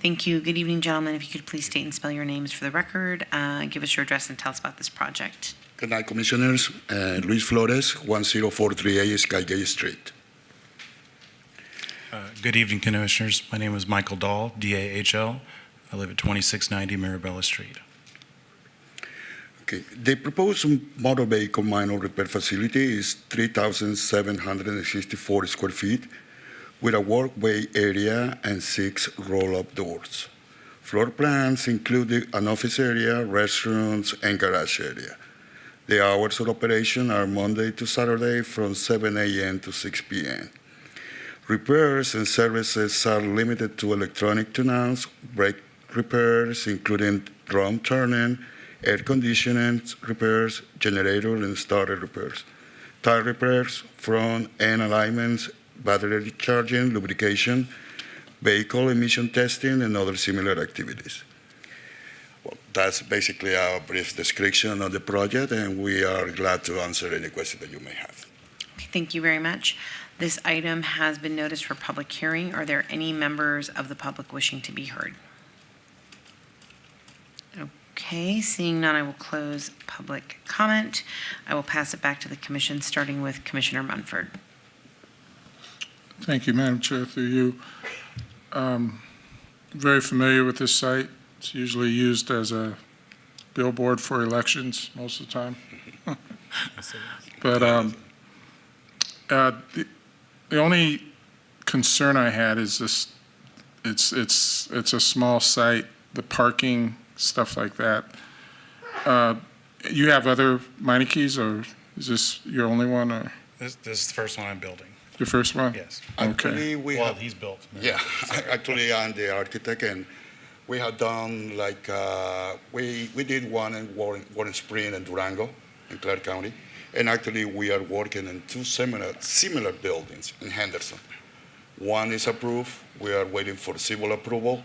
Thank you. Good evening, gentlemen. If you could please state and spell your names for the record, give us your address and tell us about this project. Good night, Commissioners. Luis Flores, 10438 Skygate Street. Good evening, Commissioners. My name is Michael Dahl, D-A-H-L. I live at 2690 Mirabella Street. Okay. The proposed motor vehicle minor repair facility is 3,764 square feet with a walkway area and 6 roll-up doors. Floor plans include an office area, restrooms, and garage area. The hours of operation are Monday to Saturday from 7 a.m. to 6 p.m. Repairs and services are limited to electronic tune-outs, brake repairs, including drum turning, air conditioning repairs, generator and starter repairs, tire repairs, front end alignments, battery charging, lubrication, vehicle emission testing, and other similar activities. Well, that's basically a brief description of the project, and we are glad to answer any questions that you may have. Thank you very much. This item has been noticed for public hearing. Are there any members of the public wishing to be heard? Okay, seeing none, I will close public comment. I will pass it back to the commission, starting with Commissioner Munford. Thank you, Madam Chair, through you. Very familiar with this site. It's usually used as a billboard for elections most of the time. But the only concern I had is this, it's a small site, the parking, stuff like that. You have other Meineke's, or is this your only one, or This is the first one I'm building. your first one? Yes. Actually, we Well, have, he's built. yeah, actually, I'm the architect, and we have done like, we did one in Warren Spring and Durango in Clark County. And actually, we are working in two similar buildings in Henderson. One is approved, we are waiting for civil approval,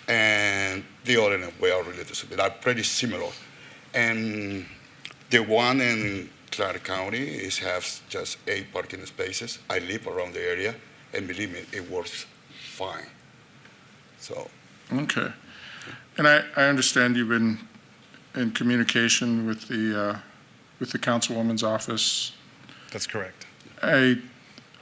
and the other, we are related to, they are pretty similar. And the one in Clark County has just 8 parking spaces. I live around the area, and believe me, it works fine. So. Okay. And I understand you've been in communication with the councilwoman's office. That's correct. I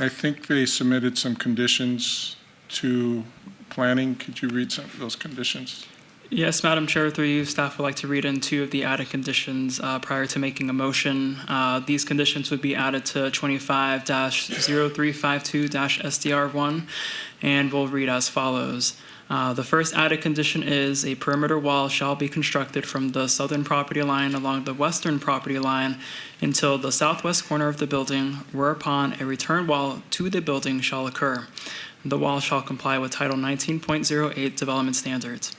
think they submitted some conditions to planning. Could you read some of those conditions? Yes, Madam Chair, through you, staff would like to read in 2 of the added conditions prior to making a motion. These conditions would be added to 25-0352-SDR1 and will read as follows. The first added condition is a perimeter wall shall be constructed from the southern property line along the western property line until the southwest corner of the building, whereupon a return wall to the building shall occur. The wall shall comply with Title 19.08 development standards.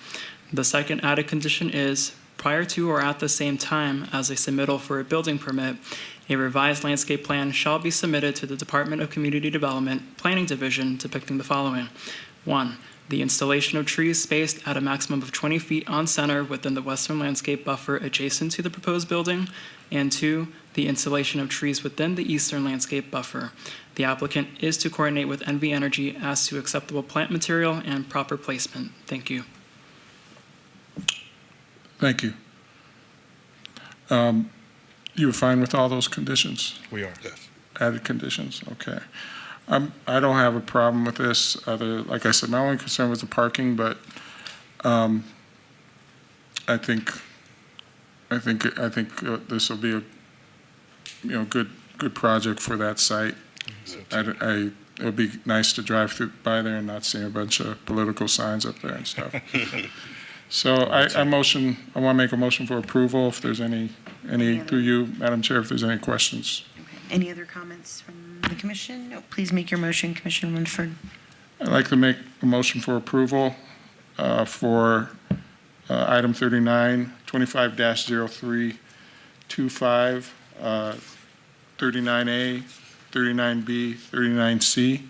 The second added condition is, prior to or at the same time as a submittal for a building permit, a revised landscape plan shall be submitted to the Department of Community Development Planning Division depicting the following. 1. The installation of trees spaced at a maximum of 20 feet on center within the western landscape buffer adjacent to the proposed building. And 2, the installation of trees within the eastern landscape buffer. The applicant is to coordinate with NV Energy as to acceptable plant material and proper placement. Thank you. Thank you. You were fine with all those conditions? We are. Yes. Added conditions, okay. I don't have a problem with this, like I said, my only concern was the parking, but I think this will be a, good project for that site. It would be nice to drive by there and not see a bunch of political signs up there and stuff. So I want to make a motion for approval if there's any through you, Madam Chair, if there's any questions. Any other comments from the commission? No, please make your motion, Commissioner Munford. I'd like to make a motion for approval for item 39, 25-0325, 39A, 39B, 39C.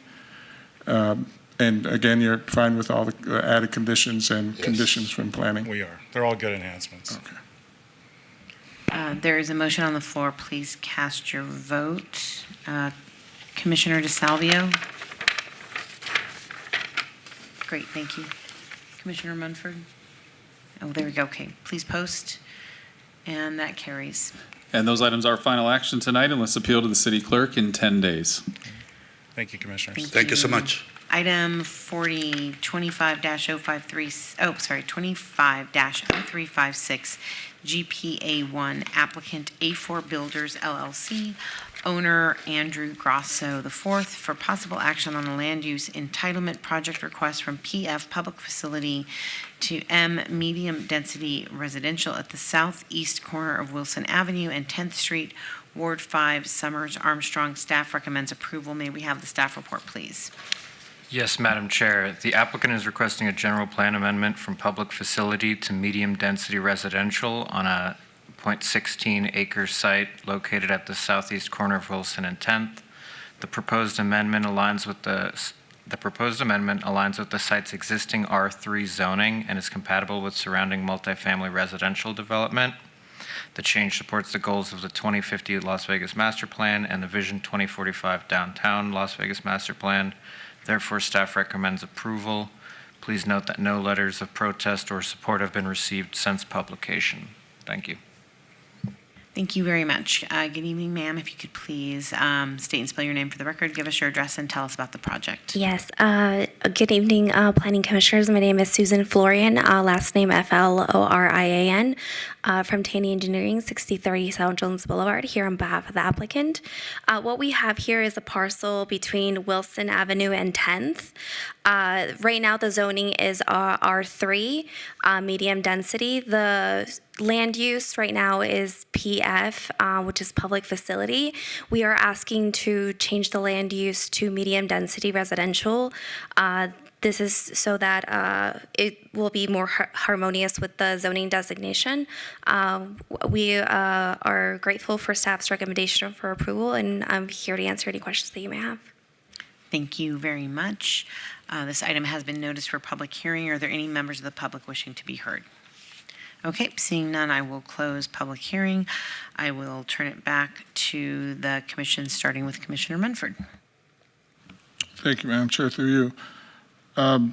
And again, you're fine with all the added conditions and conditions from planning? We are. They're all good enhancements. Okay. There is a motion on the floor. Please cast your vote. Commissioner DeSalvio? Great, thank you. Commissioner Munford? Oh, there we go. Okay, please post. And that carries. And those items are final action tonight unless appealed to the city clerk in 10 days. Thank you, Commissioners. Thank you so much. Item 40, 25-0356, GPA1, applicant A4 Builders LLC, owner Andrew Grosso IV, for possible action on the land use entitlement project request from PF Public Facility to M Medium Density Residential at the southeast corner of Wilson Avenue and 10th Street, Ward 5, Summers, Armstrong. Staff recommends approval. May we have the staff report, please? Yes, Madam Chair. The applicant is requesting a general plan amendment from public facility to medium-density residential on a .16 acre site located at the southeast corner of Wilson and 10th. The proposed amendment aligns with the The proposed amendment aligns with the site's existing R3 zoning and is compatible with surrounding multifamily residential development. The change supports the goals of the 2050 Las Vegas Master Plan and the Vision 2045 Downtown Las Vegas Master Plan. Therefore, staff recommends approval. Please note that no letters of protest or support have been received since publication. Thank you. Thank you very much. Good evening, ma'am. If you could please state and spell your name for the record, give us your address, and tell us about the project. Yes. Good evening, Planning Commissioners. My name is Susan Florian, last name Florian, from Taney Engineering, 6030 South Jones Boulevard, here on behalf of the applicant. What we have here is a parcel between Wilson Avenue and 10th. Right now, the zoning is R3, medium density. The land use right now is PF, which is public facility. We are asking to change the land use to medium density residential. This is so that it will be more harmonious with the zoning designation. We are grateful for staff's recommendation for approval, and I'm here to answer any questions that you may have. Thank you very much. This item has been noticed for public hearing. Are there any members of the public wishing to be heard? Okay, seeing none, I will close public hearing. I will turn it back to the commission, starting with Commissioner Munford. Thank you, Madam Chair, through you. I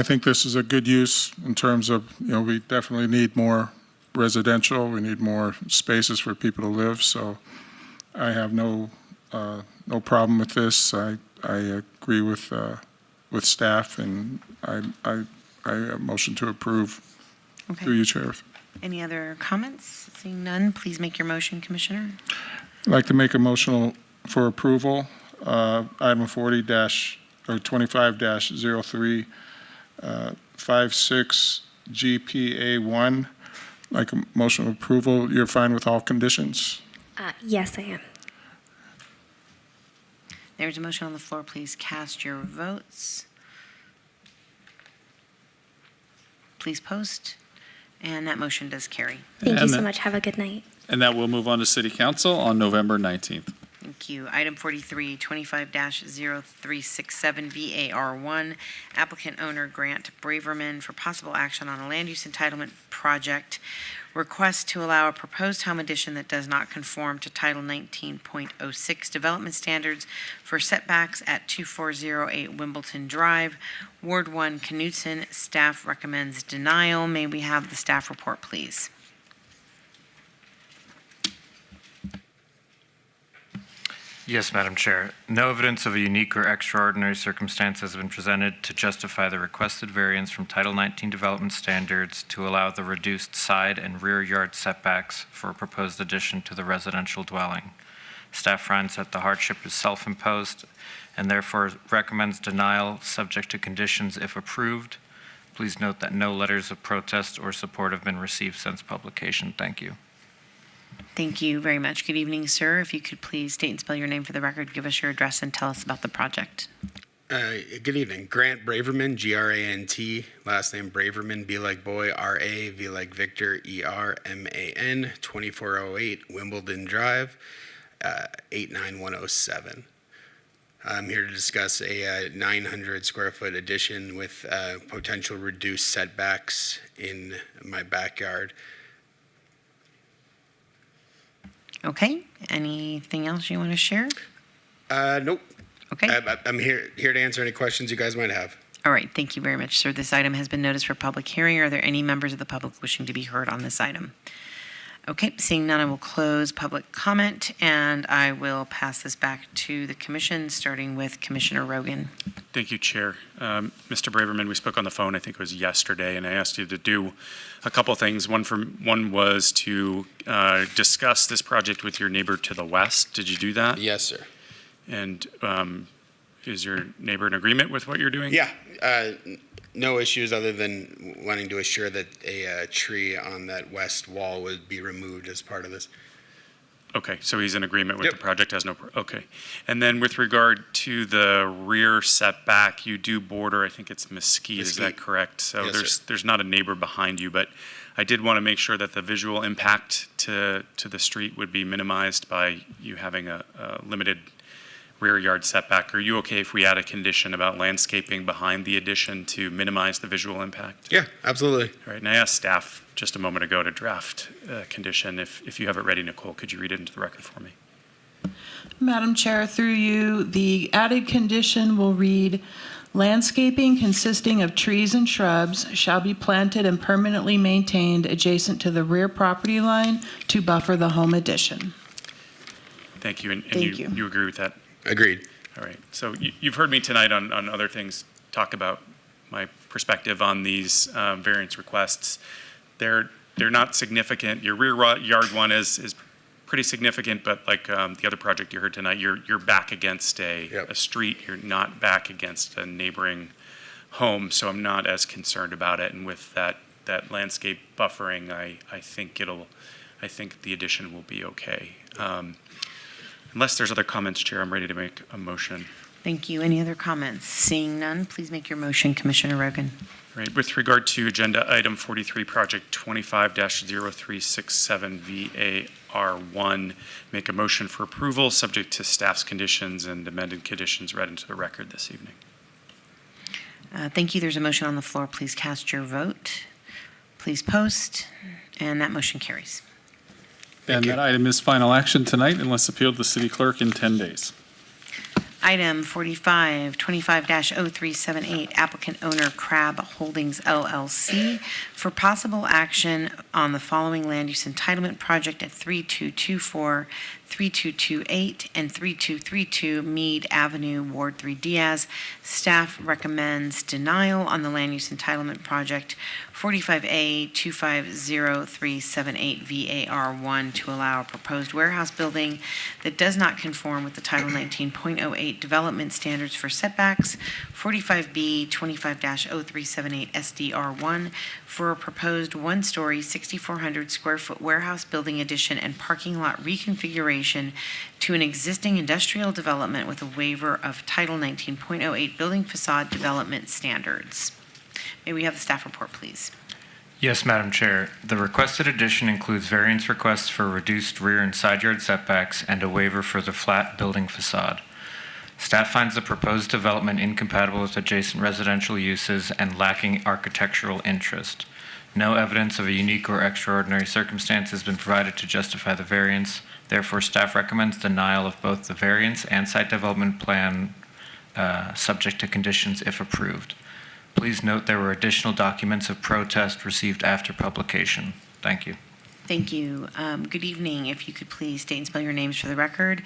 think this is a good use in terms of, we definitely need more residential. We need more spaces for people to live. So I have no problem with this. I agree with staff, and I motion to approve. Okay. Through you, Chair. Any other comments? Seeing none, please make your motion, Commissioner. I'd like to make a motion for approval, item 25-03, 56 GPA1. Like a motion of approval. You're fine with all conditions? Yes, I am. There's a motion on the floor. Please cast your votes. Please post. And that motion does carry. Thank you so much. Have a good night. And that will move on to City Council on November 19th. Thank you. Item 43, 25-0367 VAR1, applicant owner Grant Braverman for possible action on a land use entitlement project. Request to allow a proposed home addition that does not conform to Title 19.06 development standards for setbacks at 2408 Wimbledon Drive, Ward 1, Knutson. Staff recommends denial. May we have the staff report, please? Yes, Madam Chair. No evidence of a unique or extraordinary circumstance has been presented to justify the requested variance from Title 19 development standards to allow the reduced side and rear yard setbacks for a proposed addition to the residential dwelling. Staff finds that the hardship is self-imposed and therefore recommends denial subject to conditions if approved. Please note that no letters of protest or support have been received since publication. Thank you. Thank you very much. Good evening, sir. If you could please state and spell your name for the record, give us your address, and tell us about the project. Good evening. Grant Braverman, Grant, last name Braverman, B like boy, R-A, V like Victor, E-R-M-A-N, 2408 Wimbledon Drive, 89107. I'm here to discuss a 900 square foot addition with potential reduced setbacks in my backyard. Okay. Anything else you want to share? Nope. Okay. I'm here to answer any questions you guys might have. All right. Thank you very much, sir. This item has been noticed for public hearing. Are there any members of the public wishing to be heard on this item? Okay. Seeing none, I will close public comment, and I will pass this back to the commission, starting with Commissioner Rogan. Thank you, Chair. Mr. Braverman, we spoke on the phone, I think it was yesterday, and I asked you to do a couple things. One was to discuss this project with your neighbor to the west. Did you do that? Yes, sir. And is your neighbor in agreement with what you're doing? Yeah. No issues other than wanting to assure that a tree on that west wall would be removed as part of this. Okay, so he's in agreement with the project, has no, okay. And then with regard to the rear setback, you do border, I think it's Mesquite, is that correct? So Yes, there's not a neighbor behind you, but I did want to make sure that the visual impact to the street would be minimized by you having a limited rear yard setback. Are you okay if we add a condition about landscaping behind the addition to minimize the visual impact? Yeah, absolutely. All right, and I asked staff just a moment ago to draft a condition. If you have it ready, Nicole, could you read it into the record for me? Madam Chair, through you, the added condition will read, landscaping consisting of trees and shrubs shall be planted and permanently maintained adjacent to the rear property line to buffer the home addition. Thank you, and Thank you. you agree with that? Agreed. All right, so you've heard me tonight on other things, talk about my perspective on these variance requests. They're not significant. Your rear yard one is pretty significant, but like the other project you heard tonight, you're back against a street. You're not back against a neighboring home, so I'm not as concerned about it. And with that landscape buffering, I think the addition will be okay. Unless there's other comments, Chair, I'm ready to make a motion. Thank you. Any other comments? Seeing none, please make your motion, Commissioner Rogan. Right, with regard to agenda item 43, project 25-0367 VAR1, make a motion for approval subject to staff's conditions and amended conditions read into the record this evening. Thank you. There's a motion on the floor. Please cast your vote. Please post, and that motion carries. And that item is final action tonight unless appealed to the city clerk in 10 days. Item 45, 25-0378, applicant owner Crab Holdings LLC for possible action on the following land use entitlement project at 3224, 3228, and 3232 Meade Avenue, Ward 3 Diaz. Staff recommends denial on the land use entitlement project 45A 250378 VAR1 to allow a proposed warehouse building that does not conform with the Title 19.08 development standards for setbacks, 45B 25-0378 SDR1 for a proposed one-story 6,400 square foot warehouse building addition and parking lot reconfiguration to an existing industrial development with a waiver of Title 19.08 building facade development standards. May we have the staff report, please? Yes, Madam Chair. The requested addition includes variance requests for reduced rear and side yard setbacks and a waiver for the flat building facade. Staff finds the proposed development incompatible with adjacent residential uses and lacking architectural interest. No evidence of a unique or extraordinary circumstance has been provided to justify the variance. Therefore, staff recommends denial of both the variance and site development plan subject to conditions if approved. Please note there were additional documents of protest received after publication. Thank you. Thank you. Good evening. If you could please state and spell your names for the record,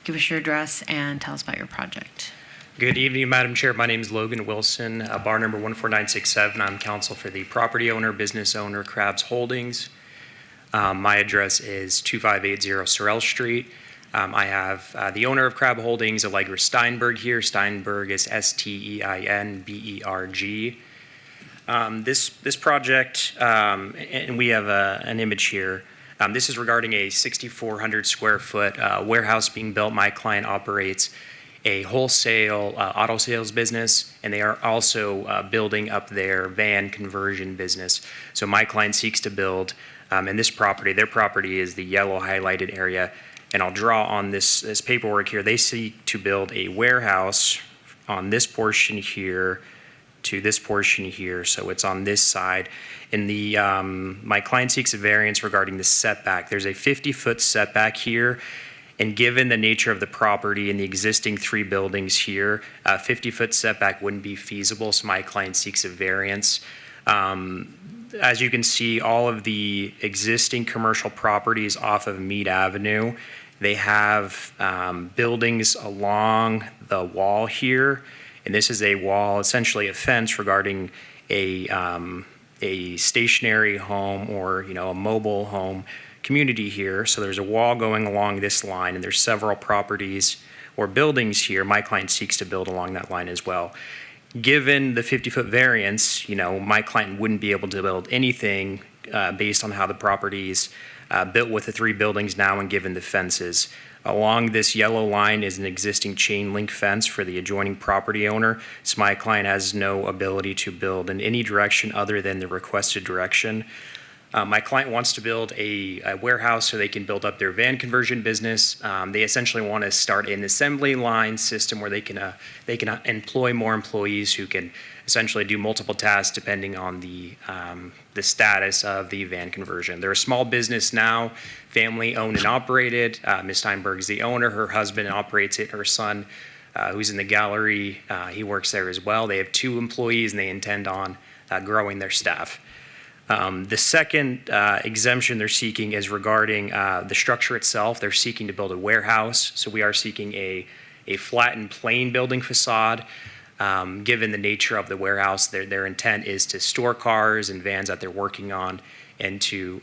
give us your address, and tell us about your project. Good evening, Madam Chair. My name is Logan Wilson, bar number 14967. I'm counsel for the property owner, business owner, Crabs Holdings. My address is 2580 Sorrell Street. I have the owner of Crab Holdings, Allegra Steinberg, here. Steinberg is STEINBERG. This project, and we have an image here. This is regarding a 6,400 square foot warehouse being built. My client operates a wholesale auto sales business, and they are also building up their van conversion business. So my client seeks to build, and this property, their property is the yellow highlighted area. And I'll draw on this paperwork here. They seek to build a warehouse on this portion here to this portion here. So it's on this side. And my client seeks a variance regarding the setback. There's a 50-foot setback here. And given the nature of the property and the existing 3 buildings here, a 50-foot setback wouldn't be feasible. So my client seeks a variance. As you can see, all of the existing commercial properties off of Meade Avenue, they have buildings along the wall here, and this is a wall, essentially a fence regarding a stationary home or a mobile home community here. So there's a wall going along this line, and there's several properties or buildings here. My client seeks to build along that line as well. Given the 50-foot variance, my client wouldn't be able to build anything based on how the property's built with the 3 buildings now and given the fences. Along this yellow line is an existing chain link fence for the adjoining property owner. So my client has no ability to build in any direction other than the requested direction. My client wants to build a warehouse so they can build up their van conversion business. They essentially want to start an assembly line system where they can employ more employees who can essentially do multiple tasks depending on the status of the van conversion. They're a small business now, family owned and operated. Ms. Steinberg is the owner. Her husband operates it. Her son, who's in the gallery, he works there as well. They have 2 employees and they intend on growing their staff. The second exemption they're seeking is regarding the structure itself. They're seeking to build a warehouse, so we are seeking a flat and plain building facade. Given the nature of the warehouse, their intent is to store cars and vans that they're working on and to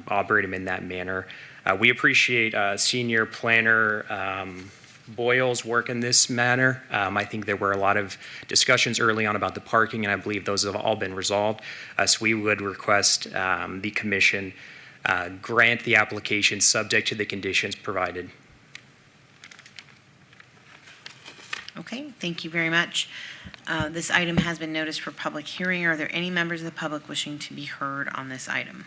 operate them in that manner. We appreciate Senior Planner Boyle's work in this manner. I think there were a lot of discussions early on about the parking, and I believe those have all been resolved. So we would request the commission grant the application subject to the conditions provided. Okay, thank you very much. This item has been noticed for public hearing. Are there any members of the public wishing to be heard on this item?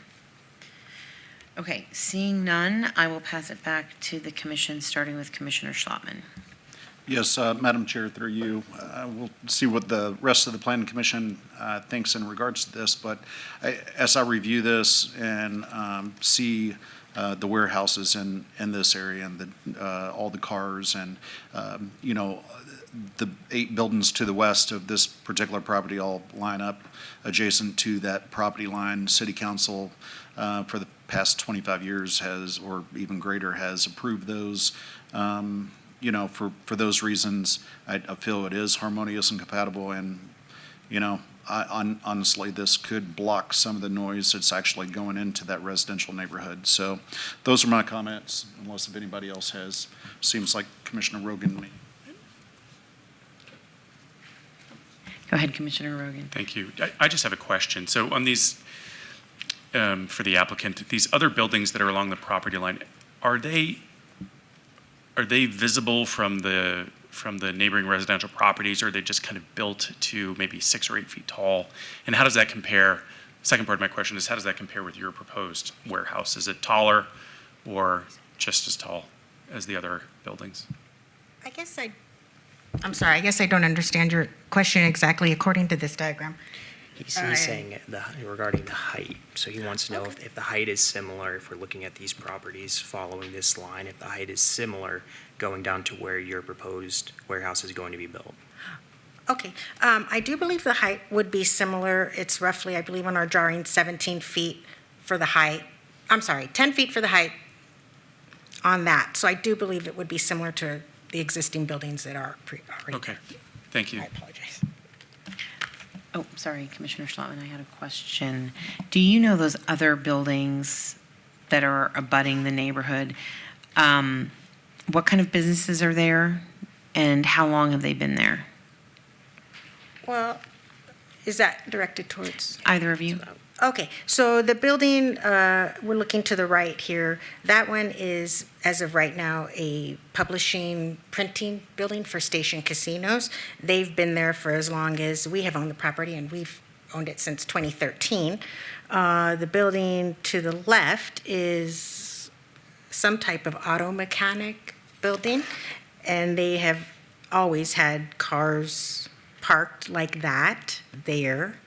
Okay, seeing none, I will pass it back to the commission, starting with Commissioner Schlottman. Yes, Madam Chair, through you, we'll see what the rest of the Planning Commission thinks in regards to this, but as I review this and see the warehouses in this area and all the cars and, the 8 buildings to the west of this particular property all line up adjacent to that property line. City Council for the past 25 years has, or even greater, has approved those. For those reasons, I feel it is harmonious and compatible, and, honestly, this could block some of the noise that's actually going into that residential neighborhood. So those are my comments, unless if anybody else has. Seems like Commissioner Rogan to me. Go ahead, Commissioner Rogan. Thank you. I just have a question. So on these, for the applicant, these other buildings that are along the property line, are they visible from the neighboring residential properties, or are they just kind of built to maybe 6 or 8 feet tall? And how does that compare? Second part of my question is, how does that compare with your proposed warehouse? Is it taller or just as tall as the other buildings? I'm sorry, I guess I don't understand your question exactly according to this diagram. He's saying regarding the height. So he wants to know if the height is similar, if we're looking at these properties following this line, if the height is similar going down to where your proposed warehouse is going to be built. Okay, I do believe the height would be similar. It's roughly, I believe on our drawing, 17 feet for the height. I'm sorry, 10 feet for the height on that. So I do believe it would be similar to the existing buildings that are already. Okay, thank you. I apologize. Oh, sorry, Commissioner Schlottman, I had a question. Do you know those other buildings that are abutting the neighborhood? What kind of businesses are there, and how long have they been there? Well, is that directed towards? Either of you? Okay, so the building, we're looking to the right here. That one is, as of right now, a publishing, printing building for Station Casinos. They've been there for as long as we have owned the property, and we've owned it since 2013. The building to the left is some type of auto mechanic building, and they have always had cars parked like that there.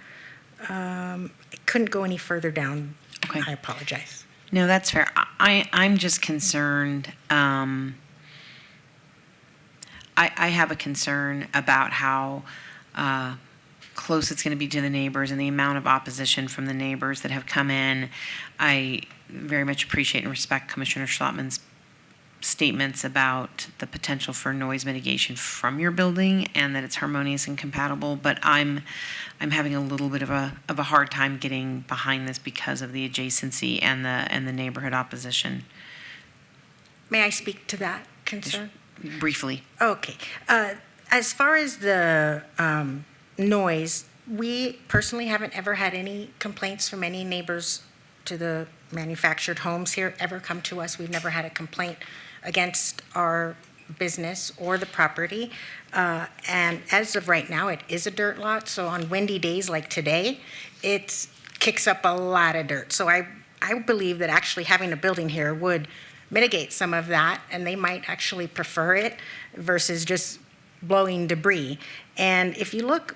I couldn't go any further down. Okay. I apologize. No, that's fair. I'm just concerned. I have a concern about how close it's going to be to the neighbors and the amount of opposition from the neighbors that have come in. I very much appreciate and respect Commissioner Schlottman's statements about the potential for noise mitigation from your building and that it's harmonious and compatible, but I'm having a little bit of a hard time getting behind this because of the adjacency and the neighborhood opposition. May I speak to that concern? Briefly. Okay. As far as the noise, we personally haven't ever had any complaints from any neighbors to the manufactured homes here ever come to us. We've never had a complaint against our business or the property. And as of right now, it is a dirt lot. So on windy days like today, it's kicks up a lot of dirt. So I believe that actually having a building here would mitigate some of that, and they might actually prefer it versus just blowing debris. And if you look,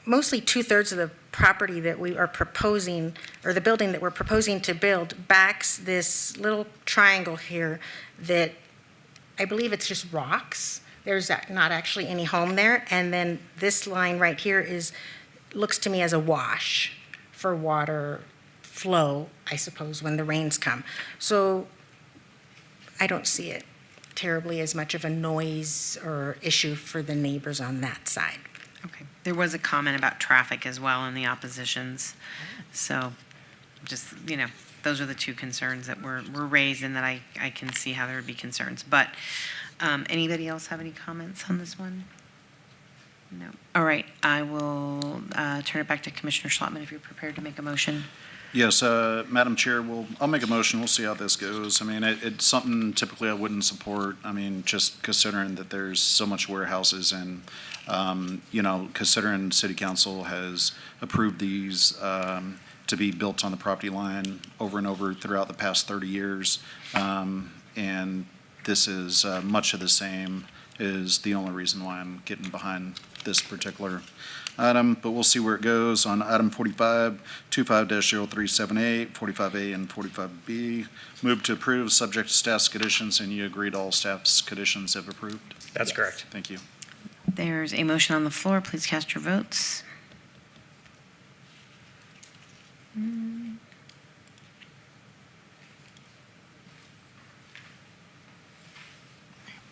mostly 2/3 of the property that we are proposing, or the building that we're proposing to build, backs this little triangle here that I believe it's just rocks. There's not actually any home there. And then this line right here looks to me as a wash for water flow, I suppose, when the rains come. So I don't see it terribly as much of a noise or issue for the neighbors on that side. Okay. There was a comment about traffic as well in the oppositions. So just, those are the two concerns that were raised, and that I can see how there would be concerns. But anybody else have any comments on this one? No. All right. I will turn it back to Commissioner Schlottman if you're prepared to make a motion. Yes, Madam Chair, I'll make a motion. We'll see how this goes. I mean, it's something typically I wouldn't support. I mean, just considering that there's so much warehouses and, considering City Council has approved these to be built on the property line over and over throughout the past 30 years. And this is much of the same, is the only reason why I'm getting behind this particular item, but we'll see where it goes. On item 45, 25-0378, 45A and 45B, move to approve, subject to staff's conditions, and you agreed all staff's conditions have approved? That's correct. Thank you. There's a motion on the floor. Please cast your votes.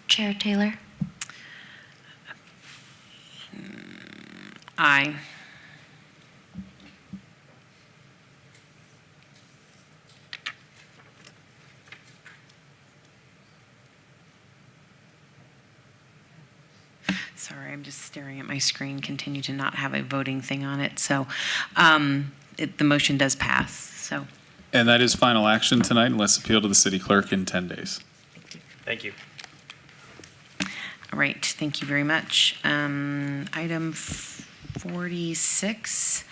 Chair Taylor? Aye. Sorry, I'm just staring at my screen, continue to not have a voting thing on it. So the motion does pass, so. And that is final action tonight, unless appealed to the city clerk in 10 days. Thank you. All right, thank you very much. Item 46,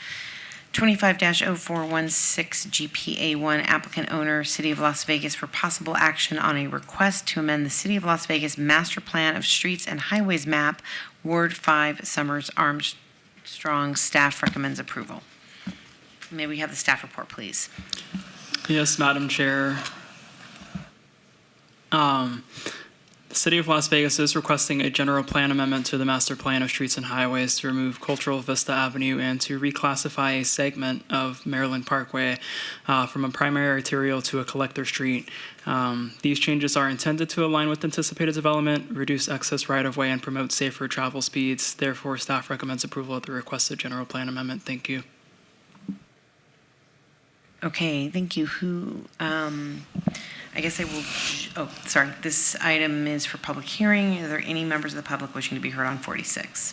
25-0416 GPA1, applicant owner, City of Las Vegas, for possible action on a request to amend the City of Las Vegas Master Plan of Streets and Highways map, Ward 5, Summers Armstrong. Staff recommends approval. May we have the staff report, please? Yes, Madam Chair. The City of Las Vegas is requesting a general plan amendment to the Master Plan of Streets and Highways to remove Cultural Vista Avenue and to reclassify a segment of Maryland Parkway from a primary arterial to a collector street. These changes are intended to align with anticipated development, reduce excess right-of-way, and promote safer travel speeds. Therefore, staff recommends approval of the requested general plan amendment. Thank you. Okay, thank you. I guess I will, sorry. This item is for public hearing. Are there any members of the public wishing to be heard on 46?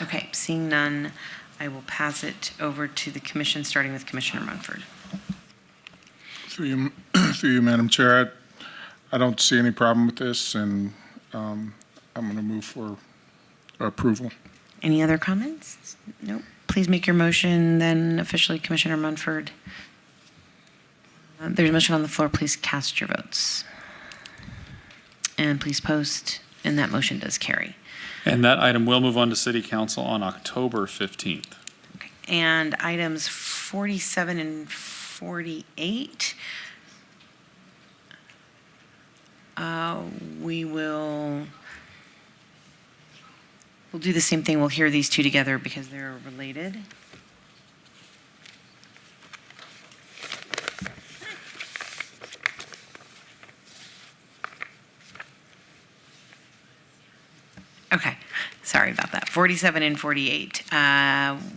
Okay, seeing none, I will pass it over to the commission, starting with Commissioner Munford. Through you, Madam Chair, I don't see any problem with this, and I'm going to move for approval. Any other comments? Nope. Please make your motion, then officially Commissioner Munford. There's a motion on the floor. Please cast your votes. And please post, and that motion does carry. And that item will move on to City Council on October 15th. Okay. And items 47 and 48, we'll do the same thing. We'll hear these two together because they're related. Okay, sorry about that. 47 and 48.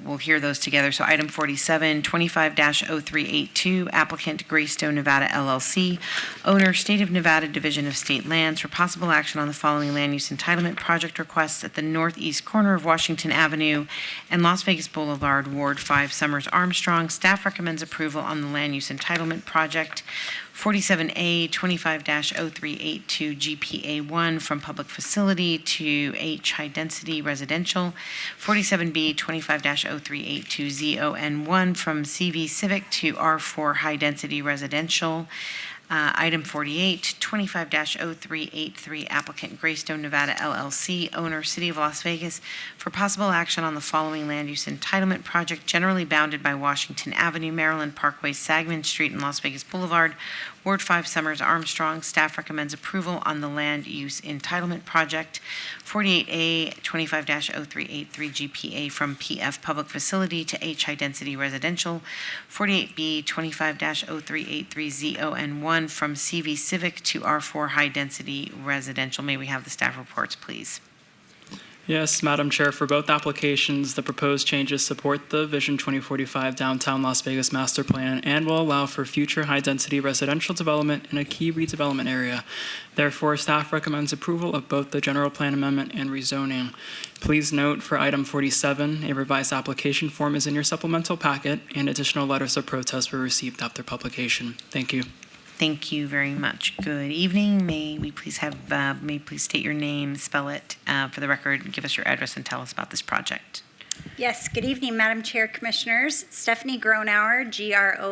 We'll hear those together. So item 47, 25-0382, applicant Greystone Nevada LLC, owner State of Nevada Division of State Lands, for possible action on the following land use entitlement project requests at the northeast corner of Washington Avenue and Las Vegas Boulevard, Ward 5, Summers Armstrong. Staff recommends approval on the land use entitlement project. 47A, 25-0382 GPA1, from public facility to H high density density residential. 47B 25-0382 ZON1 from CV Civic to R4 high density residential. Item 48, 25-0383, applicant Greystone Nevada LLC, owner City of Las Vegas, for possible action on the following land use entitlement project generally bounded by Washington Avenue, Maryland Parkway, Sagman Street, and Las Vegas Boulevard, Ward 5, Summers, Armstrong. Staff recommends approval on the land use entitlement project. 48A, 25-0383 GPA from PF Public Facility to H High Density Residential. 48B, 25-0383 ZON1 from CV Civic to R4 High Density Residential. May we have the staff reports, please? Yes, Madam Chair, for both applications, the proposed changes support the Vision 2045 Downtown Las Vegas Master Plan and will allow for future high-density residential development in a key redevelopment area. Therefore, staff recommends approval of both the general plan amendment and rezoning. Please note for item 47, a revised application form is in your supplemental packet, and additional letters of protest were received after publication. Thank you. Thank you very much. Good evening. May you please state your name, spell it for the record, give us your address, and tell us about this project. Yes, good evening, Madam Chair, Commissioners. Stephanie Gronauer, Gronauer,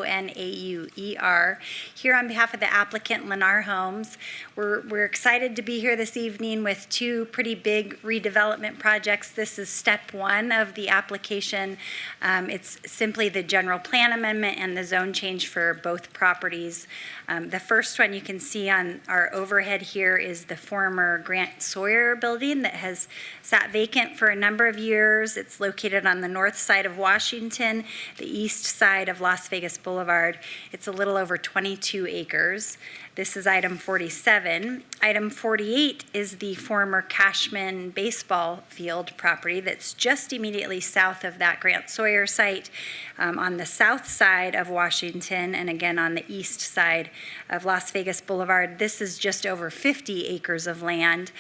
here on behalf of the applicant, Lennar Homes. We're excited to be here this evening with two pretty big redevelopment projects. This is step one of the application. It's simply the general plan amendment and the zone change for both properties. The first one you can see on our overhead here is the former Grant Sawyer building that has sat vacant for a number of years. It's located on the north side of Washington, the east side of Las Vegas Boulevard. It's a little over 22 acres. This is item 47. Item 48 is the former Cashman baseball field property that's just immediately south of that Grant Sawyer site, on the south side of Washington, and again on the east side of Las Vegas Boulevard. This is just over 50 acres of land.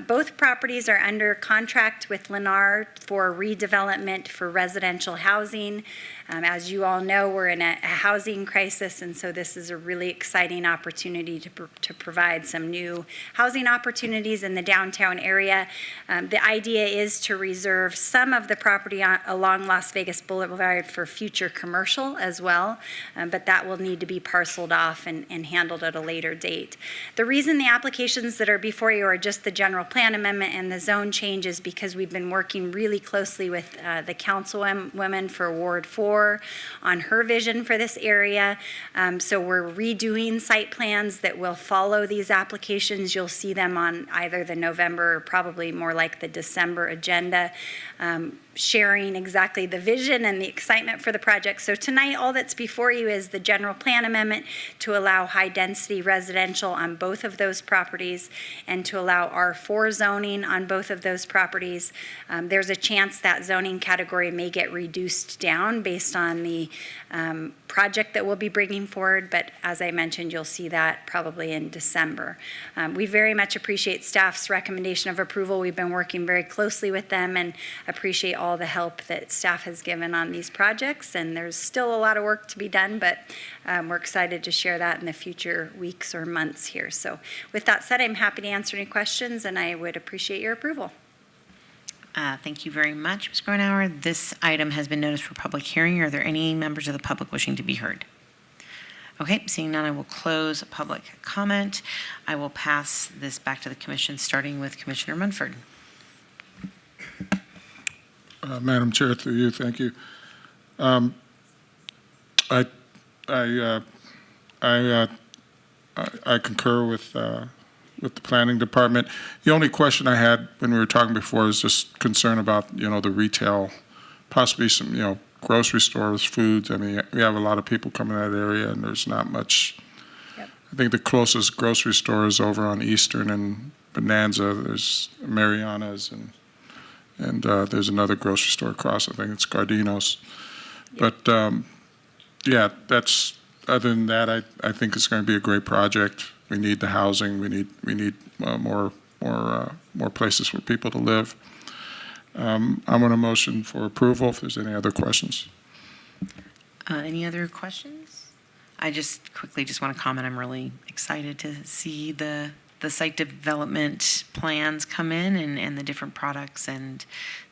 Both properties are under contract with Lennar for redevelopment for residential housing. As you all know, we're in a housing crisis, and so this is a really exciting opportunity to provide some new housing opportunities in the downtown area. The idea is to reserve some of the property along Las Vegas Boulevard for future commercial as well, but that will need to be parceled off and handled at a later date. The reason the applications that are before you are just the general plan amendment and the zone change is because we've been working really closely with the councilwoman for Ward 4 on her vision for this area. So we're redoing site plans that will follow these applications. You'll see them on either the November or probably more like the December agenda, sharing exactly the vision and the excitement for the project. So tonight, all that's before you is the general plan amendment to allow high-density residential on both of those properties and to allow R4 zoning on both of those properties. There's a chance that zoning category may get reduced down based on the project that we'll be bringing forward, but as I mentioned, you'll see that probably in December. We very much appreciate staff's recommendation of approval. We've been working very closely with them and appreciate all the help that staff has given on these projects, and there's still a lot of work to be done, but we're excited to share that in the future weeks or months here. So with that said, I'm happy to answer any questions, and I would appreciate your approval. Thank you very much, Ms. Gronauer. This item has been noticed for public hearing. Are there any members of the public wishing to be heard? Okay, seeing none, I will close public comment. I will pass this back to the commission, starting with Commissioner Munford. Madam Chair, through you, thank you. I concur with the planning department. The only question I had when we were talking before is just concern about, the retail, possibly some, grocery stores, foods. I mean, we have a lot of people coming in that area, and there's not much. Yep. I think the closest grocery store is over on Eastern and Bonanza. There's Mariana's, and there's another grocery store across. I think it's Gardino's. Yep. But that's, other than that, I think it's going to be a great project. We need the housing. We need more places for people to live. I'm on a motion for approval. If there's any other questions. Any other questions? I just quickly want to comment. I'm really excited to see the the site development plans come in and the different products. And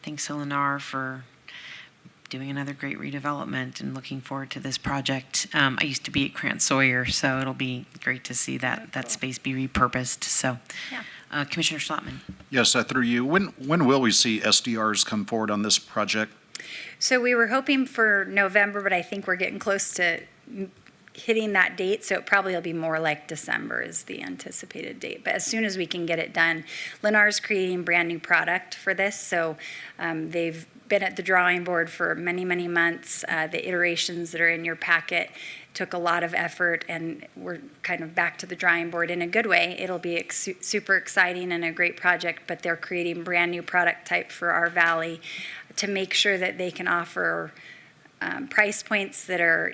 thanks to Lennar for doing another great redevelopment and looking forward to this project. I used to be at Grant Sawyer, so it'll be great to see that space be repurposed. So, Commissioner Schlottman. Yes, through you. When will we see SDRs come forward on this project? So we were hoping for November, but I think we're getting close to hitting that date, so it probably will be more like December is the anticipated date. But as soon as we can get it done, Lennar's creating brand new product for this, so they've been at the drawing board for many, many months. The iterations that are in your packet took a lot of effort, and we're kind of back to the drawing board in a good way. It'll be super exciting and a great project, but they're creating brand new product type for our valley to make sure that they can offer price points that are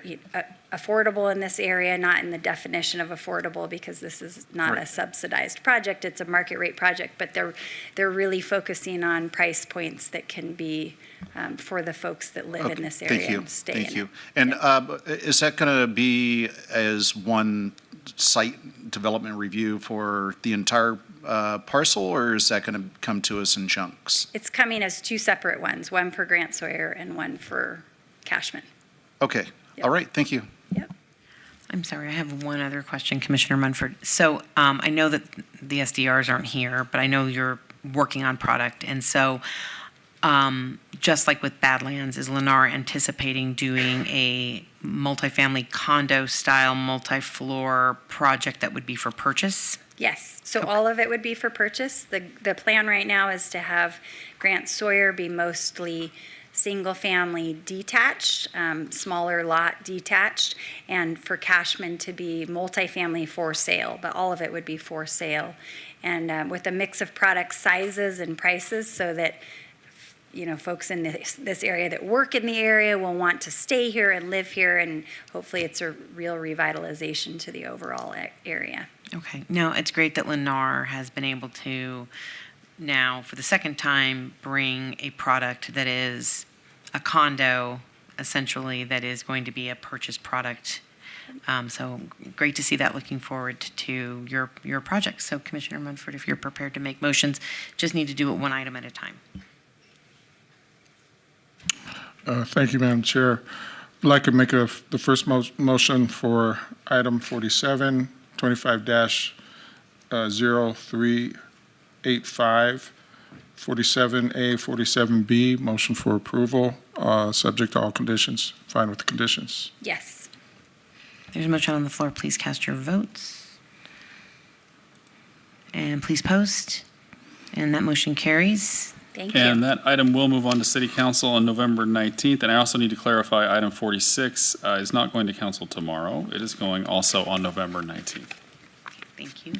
affordable in this area, not in the definition of affordable, because this is not a subsidized project, it's a market rate project, but they're really focusing on price points that can be for the folks that live in this area and stay in it. Thank you. And is that going to be as one site development review for the entire parcel, or is that going to come to us in chunks? It's coming as two separate ones, one for Grant Sawyer and one for Cashman. Okay. All right. Thank you. I'm sorry, I have one other question, Commissioner Munford. So I know that the SDRs aren't here, but I know you're working on product. And so just like with Badlands, is Lennar anticipating doing a multifamily condo style, multi-floor project that would be for purchase? Yes, so all of it would be for purchase. The plan right now is to have Grant Sawyer be mostly single-family detached, smaller lot detached, and for Cashman to be multifamily for sale, but all of it would be for sale. And with a mix of product sizes and prices so that, you know, folks in this area that work in the area will want to stay here and live here, and hopefully it's a real revitalization to the overall area. Okay, no, it's great that Lennar has been able to now, for the second time, bring a product that is a condo, essentially, that is going to be a purchase product. So great to see that. Looking forward to your project. So Commissioner Munford, if you're prepared to make motions, just need to do it one item at a time. Thank you, Madam Chair. I'd like to make the first motion for item 47, 25-0385, 47A, 47B, motion for approval, subject to all conditions. Fine with the conditions. Yes. There's a motion on the floor. Please cast your votes. And please post. And that motion carries. Thank you. And that item will move on to City Council on November 19th. And I also need to clarify, item 46 is not going to council tomorrow. It is going also on November 19th. Thank you.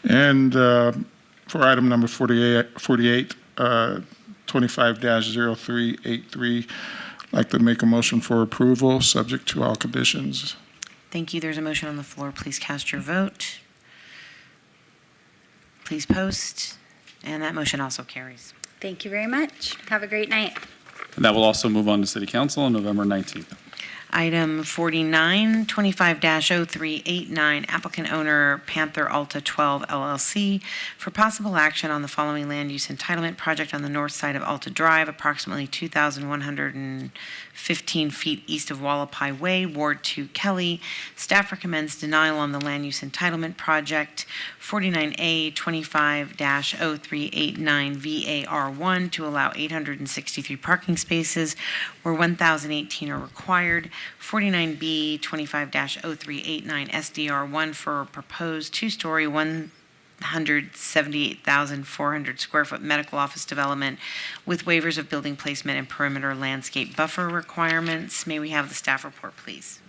And for item number 48, 25-0383, I'd like to make a motion for approval, subject to all conditions. Thank you. There's a motion on the floor. Please cast your vote. Please post. And that motion also carries. Thank you very much. Have a great night. And that will also move on to City Council on November 19th. Item 49, 25-0389, applicant owner Panther Alta 12 LLC for possible action on the following land use entitlement project on the north side of Alta Drive, approximately 2,115 feet east of Wallapai Way, Ward 2, Kelly. Staff recommends denial on the land use entitlement project. 49A, 25-0389 VAR1 to allow 863 parking spaces where 1,018 are required. 49B, 25-0389 SDR1 for a proposed two-story, 178,400 square foot medical office development with waivers of building placement and perimeter landscape buffer requirements. May we have the staff report, please?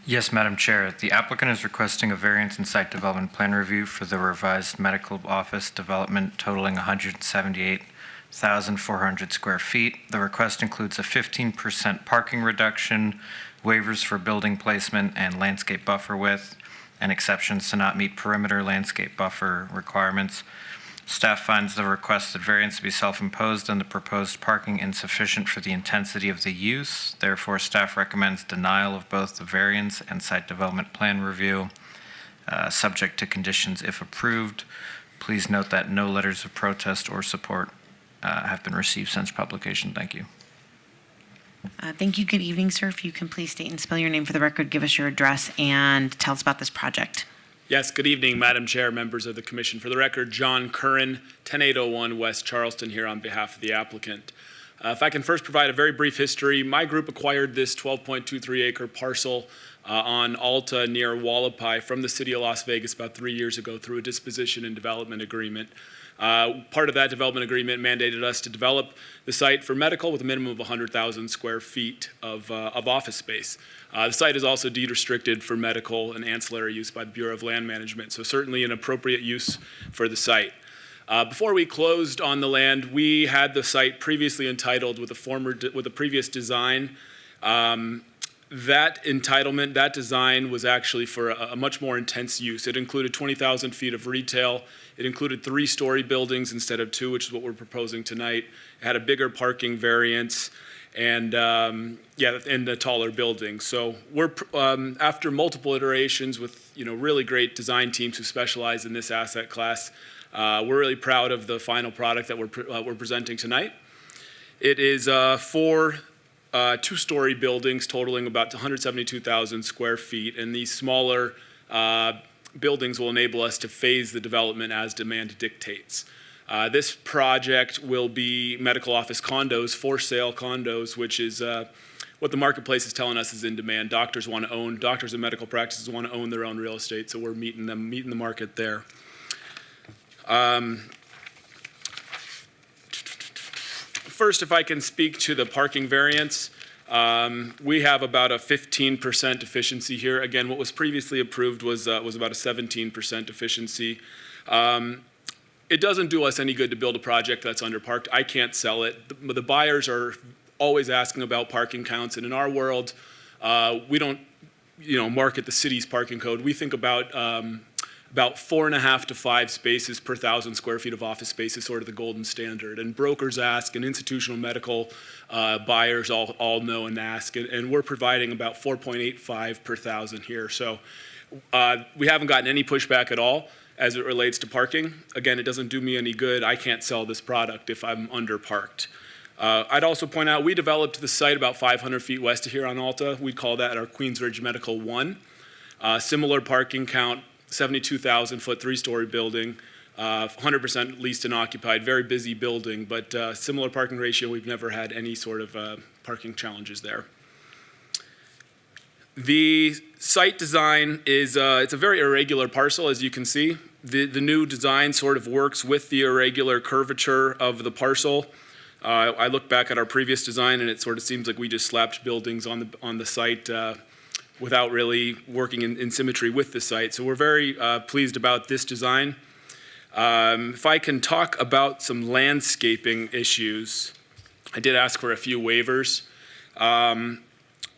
Yes, Madam Chair. The applicant is requesting a variance in site development plan review for the revised medical office development totaling 178,400 square feet. The request includes a 15% parking reduction, waivers for building placement and landscape buffer width, and exceptions to not meet perimeter landscape buffer requirements. Staff finds the requested variance to be self-imposed and the proposed parking insufficient for the intensity of the use. Therefore, staff recommends denial of both the variance and site development plan review. subject to conditions if approved. Please note that no letters of protest or support have been received since publication. Thank you. Thank you. Good evening, sir. If you can please state and spell your name for the record, give us your address, and tell us about this project. Yes, good evening, Madam Chair, members of the Commission. For the record, John Curran, 10801 West Charleston, here on behalf of the applicant. If I can first provide a very brief history, my group acquired this 12.23 acre parcel on Alta near Wallapai from the city of Las Vegas about 3 years ago through a disposition and development agreement. Part of that development agreement mandated us to develop the site for medical with a minimum of 100,000 square feet of office space. The site is also deed restricted for medical and ancillary use by the Bureau of Land Management, so certainly an appropriate use for the site. Before we closed on the land, we had the site previously entitled with a previous design. That entitlement, that design was actually for a much more intense use. It included 20,000 feet of retail. It included 3-story buildings instead of 2, which is what we're proposing tonight. It had a bigger parking variance and and a taller building. So we're after multiple iterations with really great design teams who specialize in this asset class. We're really proud of the final product that we're presenting tonight. It is 4 2-story buildings totaling about 172,000 square feet, and these smaller buildings will enable us to phase the development as demand dictates. This project will be medical office condos, for sale condos, which is what the marketplace is telling us is in demand. Doctors and medical practices want to own their own real estate, so we're meeting the market there. First, if I can speak to the parking variance, we have about a 15% efficiency here. Again, what was previously approved was about a 17% efficiency. It doesn't do us any good to build a project that's underparked. I can't sell it. The buyers are always asking about parking counts, and in our world, we don't, market the city's parking code. We think about 4.5 to 5 spaces per 1,000 square feet of office space is sort of the golden standard. And brokers ask, and institutional medical buyers all know and ask, and we're providing about 4.85 per 1,000 here. So we haven't gotten any pushback at all as it relates to parking. Again, it doesn't do me any good. I can't sell this product if I'm underparked. I'd also point out we developed the site about 500 feet west of here on Alta. We'd call that our Queensridge Medical 1. Similar parking count, 72,000-foot 3-story building, 100% leased and occupied, very busy building, but similar parking ratio. We've never had any sort of parking challenges there. The site design is it's a very irregular parcel, as you can see. The new design sort of works with the irregular curvature of the parcel. I look back at our previous design, and it sort of seems like we just slapped buildings on the site without really working in symmetry with the site. So we're very pleased about this design. If I can talk about some landscaping issues, I did ask for a few waivers.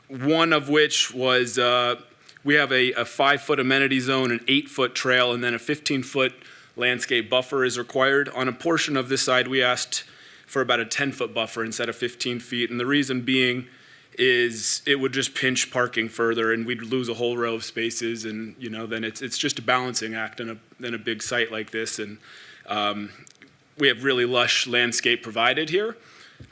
One of which was we have a 5-foot amenity zone, an 8-foot trail, and then a 15-foot landscape buffer is required. On a portion of this side, we asked for about a 10-foot buffer instead of 15 feet, and the reason being is it would just pinch parking further, and we'd lose a whole row of spaces, and then it's just a balancing act in a big site like this, and we have really lush landscape provided here.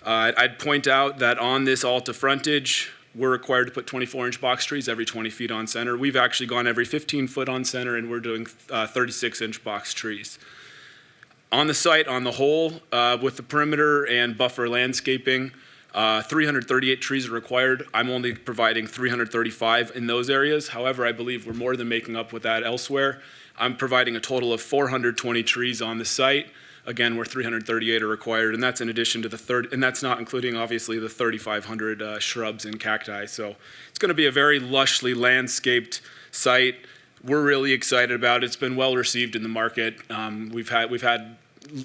I'd point out that on this Alta frontage, we're required to put 24-inch box trees every 20 feet on center. We've actually gone every 15 foot on center, and we're doing 36-inch box trees. On the site, on the whole, with the perimeter and buffer landscaping, 338 trees are required. I'm only providing 335 in those areas. However, I believe we're more than making up with that elsewhere. I'm providing a total of 420 trees on the site. Again, where 338 are required, and that's in addition to and that's not including, obviously, the 3,500 shrubs and cacti. So it's going to be a very lushly landscaped site. We're really excited about it. It's been well received in the market. We've had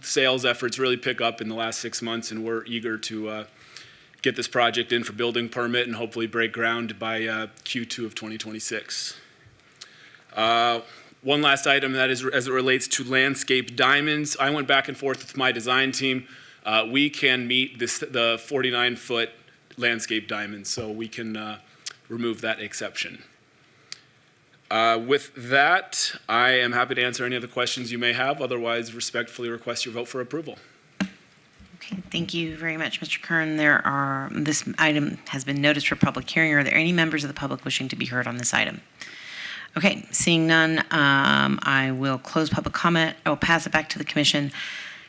sales efforts really pick up in the last 6 months, and we're eager to get this project in for building permit and hopefully break ground by Q2 of 2026. One last item, that is as it relates to landscape diamonds. I went back and forth with my design team. We can meet the 49-foot landscape diamonds, so we can remove that exception. With that, I am happy to answer any other questions you may have. Otherwise, respectfully request your vote for approval. Okay, thank you very much, Mr. Kern. This item has been noticed for public hearing. Are there any members of the public wishing to be heard on this item? Okay, seeing none, I will close public comment. I will pass it back to the commission.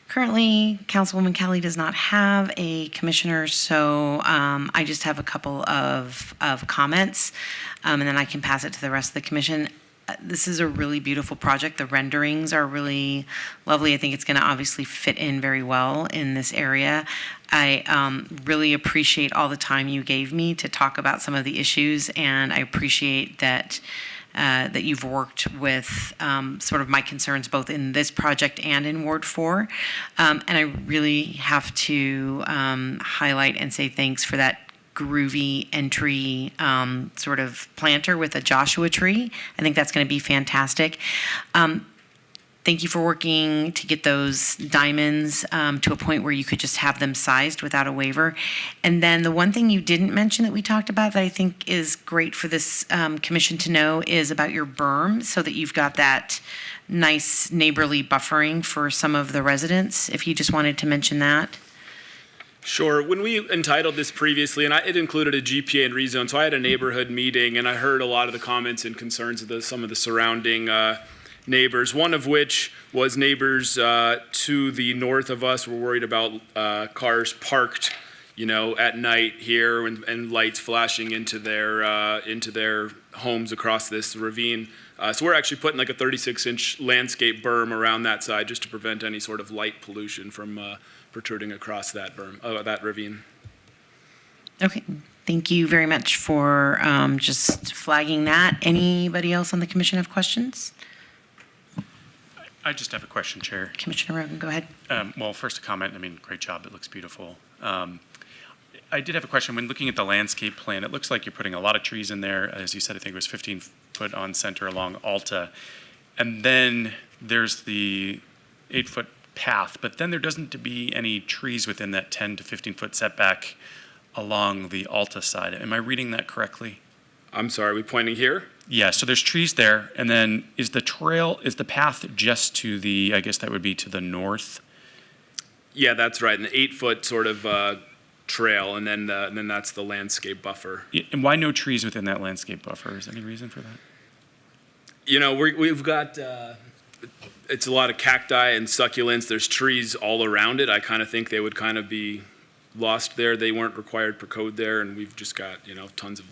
Currently, Councilwoman Kelly does not have a commissioner, so I just have a couple of comments, and then I can pass it to the rest of the commission. This is a really beautiful project. The renderings are really lovely. I think it's going to obviously fit in very well in this area. I really appreciate all the time you gave me to talk about some of the issues, and I appreciate that you've worked with sort of my concerns both in this project and in Ward 4. And I really have to highlight and say thanks for that groovy entry sort of planter with a Joshua tree. I think that's going to be fantastic. Thank you for working to get those diamonds to a point where you could just have them sized without a waiver. And then the one thing you didn't mention that we talked about that I think is great for this commission to know is about your berm, so that you've got that nice neighborly buffering for some of the residents, if you just wanted to mention that. Sure. When we entitled this previously, and it included a GPA and rezone, so I had a neighborhood meeting, and I heard a lot of the comments and concerns of some of the surrounding neighbors, one of which was neighbors to the north of us were worried about cars parked, at night here and lights flashing into their homes across this ravine. So we're actually putting like a 36-inch landscape berm around that side just to prevent any sort of light pollution from protruding across that that ravine. Okay, thank you very much for just flagging that. Anybody else on the commission have questions? I just have a question, Chair. Commissioner Rogan, go ahead. Well, first a comment. Great job. It looks beautiful. I did have a question. When looking at the landscape plan, it looks like you're putting a lot of trees in there. As you said, I think it was 15 foot on center along Alta. And then there's the 8-foot path, but then there doesn't to be any trees within that 10 to 15 foot setback along the Alta side. Am I reading that correctly? I'm sorry, are we pointing here? Yeah, so there's trees there, and then is the path just to the, I guess that would be to the north? Yeah, that's right, an 8-foot sort of trail, and then that's the landscape buffer. And why no trees within that landscape buffer? Is there any reason for that? We've got, it's a lot of cacti and succulents. There's trees all around it. I kind of think they would kind of be lost there. They weren't required per code there, and we've just got, tons of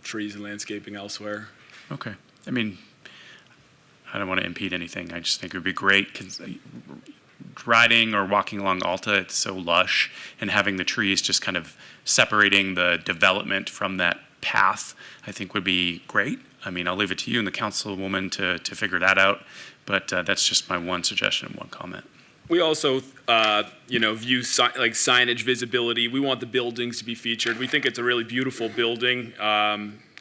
trees and landscaping elsewhere. Okay. I don't want to impede anything. I just think it would be great because riding or walking along Alta, it's so lush, and having the trees just kind of separating the development from that path, I think would be great. I'll leave it to you and the councilwoman to figure that out, but that's just my one suggestion and one comment. We also, view signage visibility. We want the buildings to be featured. We think it's a really beautiful building.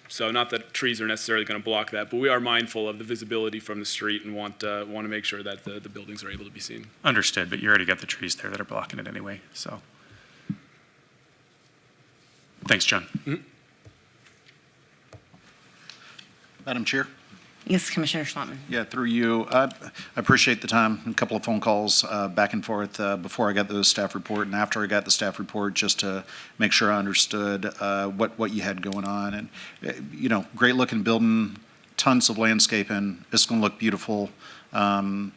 So not that trees are necessarily going to block that, but we are mindful of the visibility from the street and want to make sure that the buildings are able to be seen. Understood, but you already got the trees there that are blocking it anyway, so. Thanks, John. Mm-hmm. Madam Chair? Yes, Commissioner Schlottman. Yeah, through you. I appreciate the time, a couple of phone calls back and forth before I got the staff report and after I got the staff report, just to make sure I understood what you had going on. And, great looking building, tons of landscaping. It's going to look beautiful. And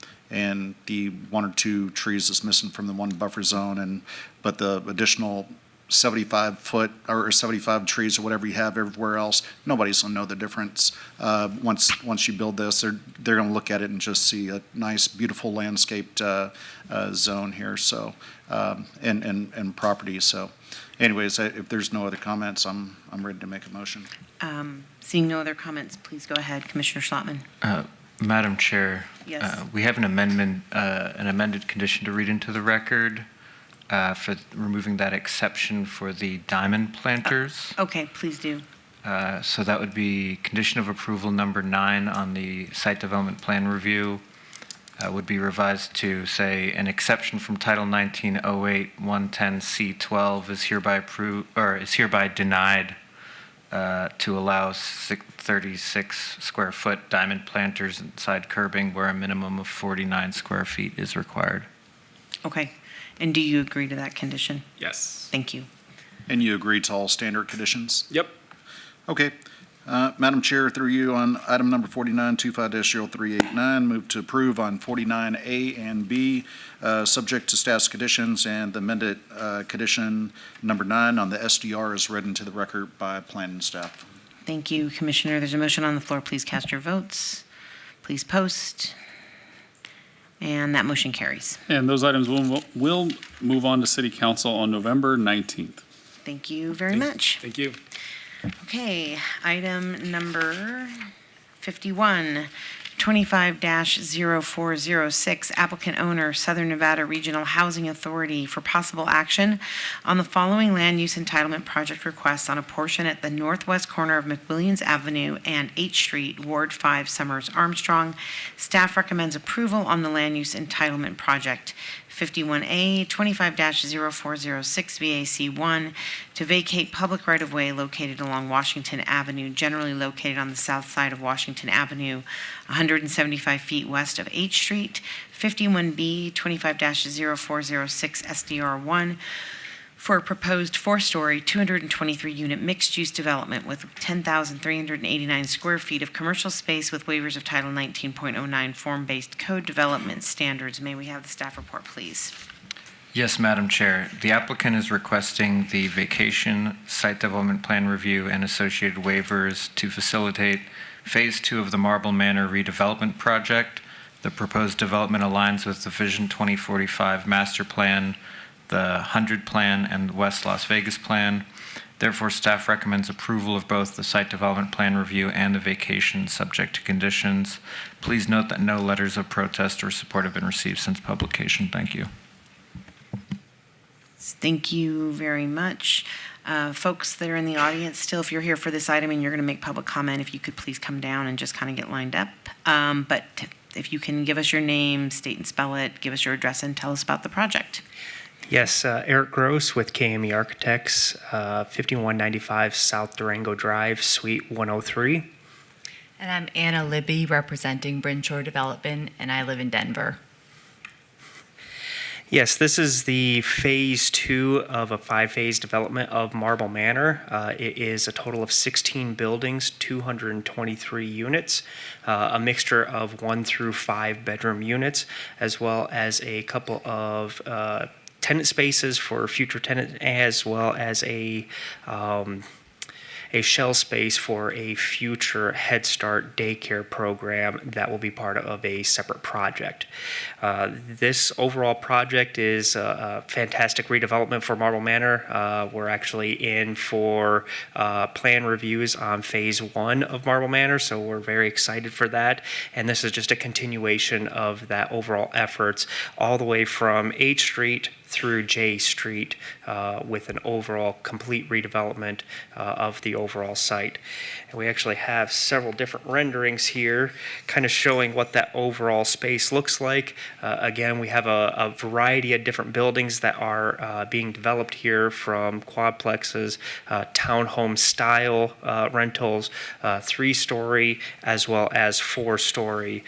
the 1 or 2 trees is missing from the one buffer zone, but the additional 75 foot or 75 trees or whatever you have everywhere else, nobody's gonna know the difference. Once you build this, they're gonna look at it and just see a nice, beautiful landscaped zone here. So and property. So, anyways, if there's no other comments, I'm ready to make a motion. Seeing no other comments, please go ahead, Commissioner Schlottman. Madam Chair. Yes. We have an amended condition to read into the record. For removing that exception for the diamond planters. Okay, please do. So that would be condition of approval number 9 on the site development plan review would be revised to say an exception from Title 1908 110C12 is hereby approved or is hereby denied to allow 36 square foot diamond planters inside curbing where a minimum of 49 square feet is required. Okay. And do you agree to that condition? Yes. Thank you. And you agree to all standard conditions? Yep. Okay. Madam Chair, through you on item number 4925-0389, move to approve on 49A and B, subject to staff's conditions, and the amended condition number 9 on the SDR is read into the record by planning staff. Thank you, Commissioner. There's a motion on the floor. Please cast your votes. Please post. And that motion carries. And those items will move on to City Council on November 19th. Thank you very much. Thank you. Okay, item number 51, 25-0406, applicant owner, Southern Nevada Regional Housing Authority, for possible action on the following land use entitlement project requests on a portion at the northwest corner of McWilliams Avenue and H Street, Ward 5, Summers, Armstrong. Staff recommends approval on the land use entitlement project. 51A, 25-0406, VAC1, to vacate public right-of-way located along Washington Avenue, generally located on the south side of Washington Avenue, 175 feet west of H Street. 51B, 25-0406, SDR1, for a proposed 4-story, 223-unit mixed-use development with 10,389 square feet of commercial space with waivers of Title 19.09 form-based code development standards. May we have the staff report, please? Yes, Madam Chair. The applicant is requesting the vacation, site development plan review, and associated waivers to facilitate Phase 2 of the Marble Manor redevelopment project. The proposed development aligns with the Vision 2045 master plan, the 100 plan, and the West Las Vegas plan. Therefore, staff recommends approval of both the site development plan review and the vacation subject to conditions. Please note that no letters of protest or support have been received since publication. Thank you. Thank you very much. Folks that are in the audience, still, if you're here for this item and you're going to make public comment, if you could please come down and just kind of get lined up. But if you can give us your name, state and spell it, give us your address, and tell us about the project. Yes, Eric Gross with KME Architects, 5195 South Durango Drive, Suite 103. And I'm Anna Libby, representing Brinshore Development, and I live in Denver. Yes, this is the Phase 2 of a 5-phase development of Marble Manor. It is a total of 16 buildings, 223 units, a mixture of 1 through 5 bedroom units, as well as a couple of tenant spaces for future tenants, as well as a shell space for a future Head Start daycare program that will be part of a separate project. This overall project is a fantastic redevelopment for Marble Manor. We're actually in for plan reviews on Phase 1 of Marble Manor, so we're very excited for that. And this is just a continuation of that overall efforts all the way from H Street through J Street with an overall complete redevelopment of the overall site. And we actually have several different renderings here kind of showing what that overall space looks like. Again, we have a variety of different buildings that are being developed here, from quadplexes, townhome style rentals, 3-story, as well as 4-story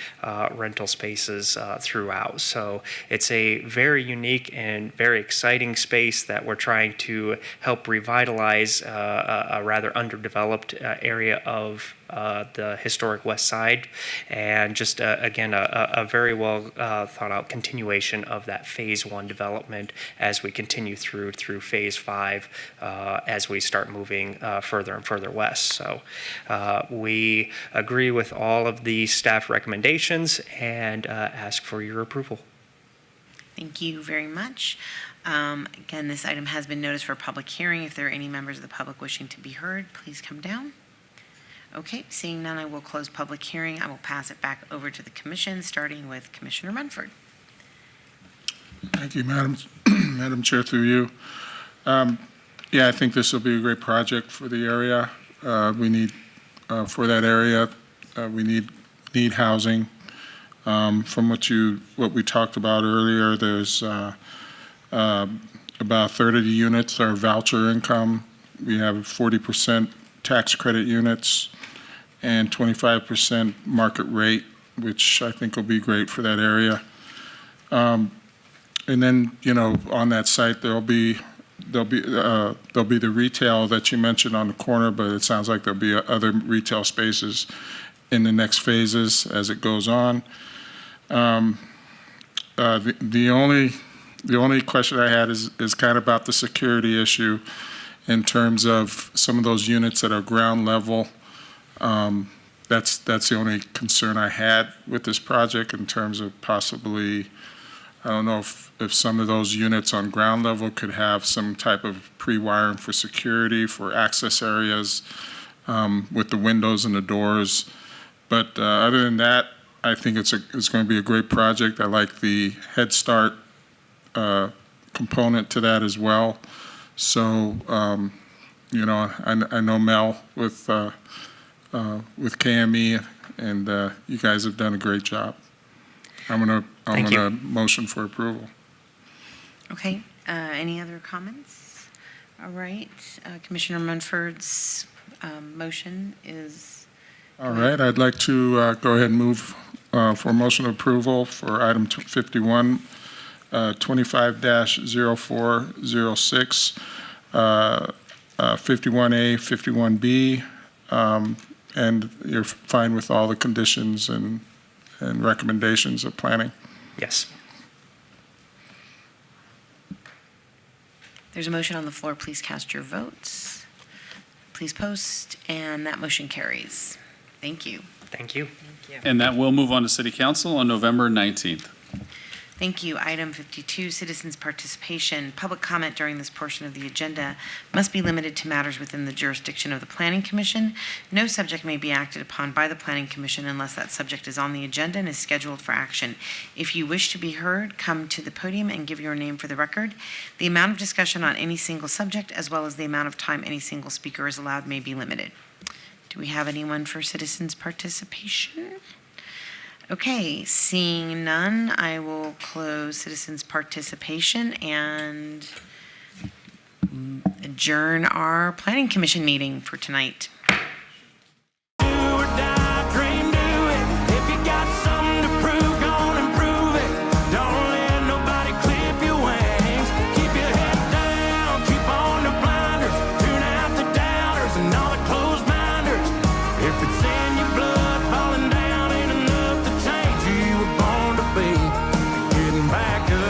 rental spaces throughout. So it's a very unique and very exciting space that we're trying to help revitalize a rather underdeveloped area of the historic West Side, and just again a very well thought out continuation of that Phase 1 development as we continue through Phase 5 as we start moving further and further west. So we agree with all of the staff recommendations and ask for your approval. Thank you very much. Again, this item has been noticed for a public hearing. If there are any members of the public wishing to be heard, please come down. Okay, seeing none, I will close public hearing. I will pass it back over to the commission, starting with Commissioner Munford. Thank you, Madam Chair, through you. Yeah, I think this will be a great project for the area. We need, for that area, we need housing. From what we talked about earlier, there's about a third of the units are voucher income. We have 40% tax credit units and 25% market rate, which I think will be great for that area. And then, on that site, there'll be the retail that you mentioned on the corner, but it sounds like there'll be other retail spaces in the next phases as it goes on. The only question I had is kind of about the security issue in terms of some of those units that are ground level. That's the only concern I had with this project in terms of possibly, I don't know if some of those units on ground level could have some type of pre-wiring for security, for access areas with the windows and the doors. But other than that, I think it's going to be a great project. I like the Head Start component to that as well. So, I know Mel with KME, and you guys have done a great job. I'm gonna motion for approval. Okay, any other comments? All right, Commissioner Munford's motion is... All right, I'd like to go ahead and move for motion approval for item 51, 25-0406, 51A, 51B, and you're fine with all the conditions and recommendations of planning? Yes. There's a motion on the floor. Please cast your votes. Please post, and that motion carries. Thank you. Thank you. And that will move on to City Council on November 19th. Thank you. Item 52, citizens' participation. Public comment during this portion of the agenda must be limited to matters within the jurisdiction of the Planning Commission. No subject may be acted upon by the Planning Commission unless that subject is on the agenda and is scheduled for action. If you wish to be heard, come to the podium and give your name for the record. The amount of discussion on any single subject, as well as the amount of time any single speaker is allowed, may be limited. Do we have anyone for citizens' participation? Okay, seeing none, I will close citizens' participation and adjourn our Planning Commission meeting for tonight. Back up.